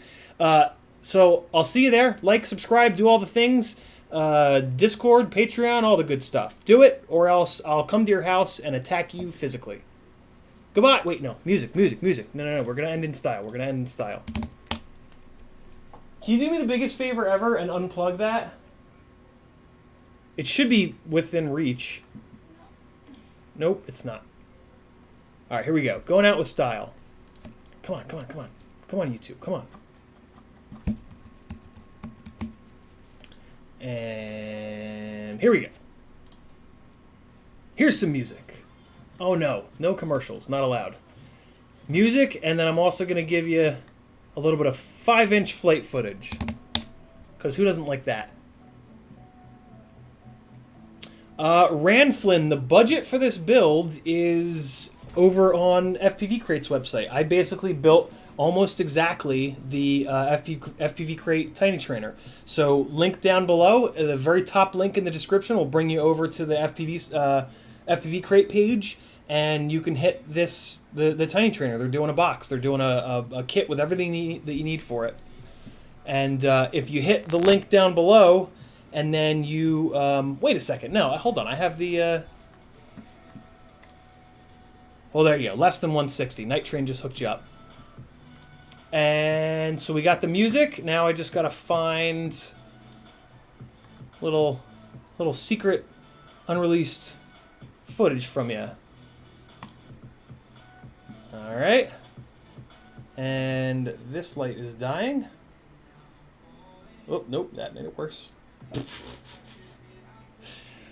Speaker 1: So I'll see you there. Like, subscribe, do all the things. Discord, Patreon, all the good stuff. Do it, or else I'll come to your house and attack you physically. Goodbye. Wait, no. Music. No. We're going to end in style. Can you do me the biggest favor ever and unplug that? It should be within reach. Nope, it's not. All right, here we go. Going out with style. Come on. Come on, YouTube. Come on. And here we go. Here's some music. Oh no, no commercials, not allowed. Music, and then I'm also going to give you a little bit of 5-inch flight footage. Because who doesn't like that? Ranflin, the budget for this build is over on FPVCrate's website. I basically built almost exactly the FPVCrate Tiny Trainer. So link down below, the very top link in the description will bring you over to the FPVCrate page, and you can hit the Tiny Trainer. They're doing a box. They're doing a kit with everything that you need for it. And if you hit the link down below, and then you... wait a second. No, hold on. I have the... Oh, there you go. Less than 160. Night Train just hooked you up. And so we got the music. Now I just got to find little secret unreleased footage from you. All right. And this light is dying. Oh, nope, that made it worse.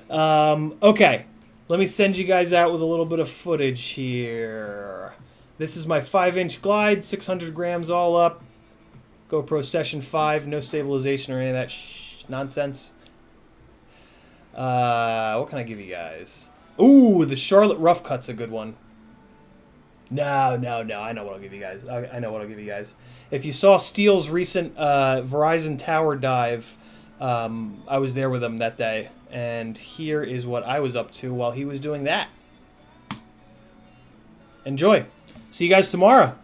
Speaker 1: Okay. Let me send you guys out with a little bit of footage here. This is my 5-inch glide, 600 grams all up. GoPro Session 5, no stabilization or any of that nonsense. What can I give you guys? Ooh, the Charlotte Rough Cut's a good one. No, I know what I'll give you guys. I know what I'll give you guys. If you saw Steele's recent Verizon Tower dive, I was there with him that day. And here is what I was up to while he was doing that. Enjoy. See you guys tomorrow.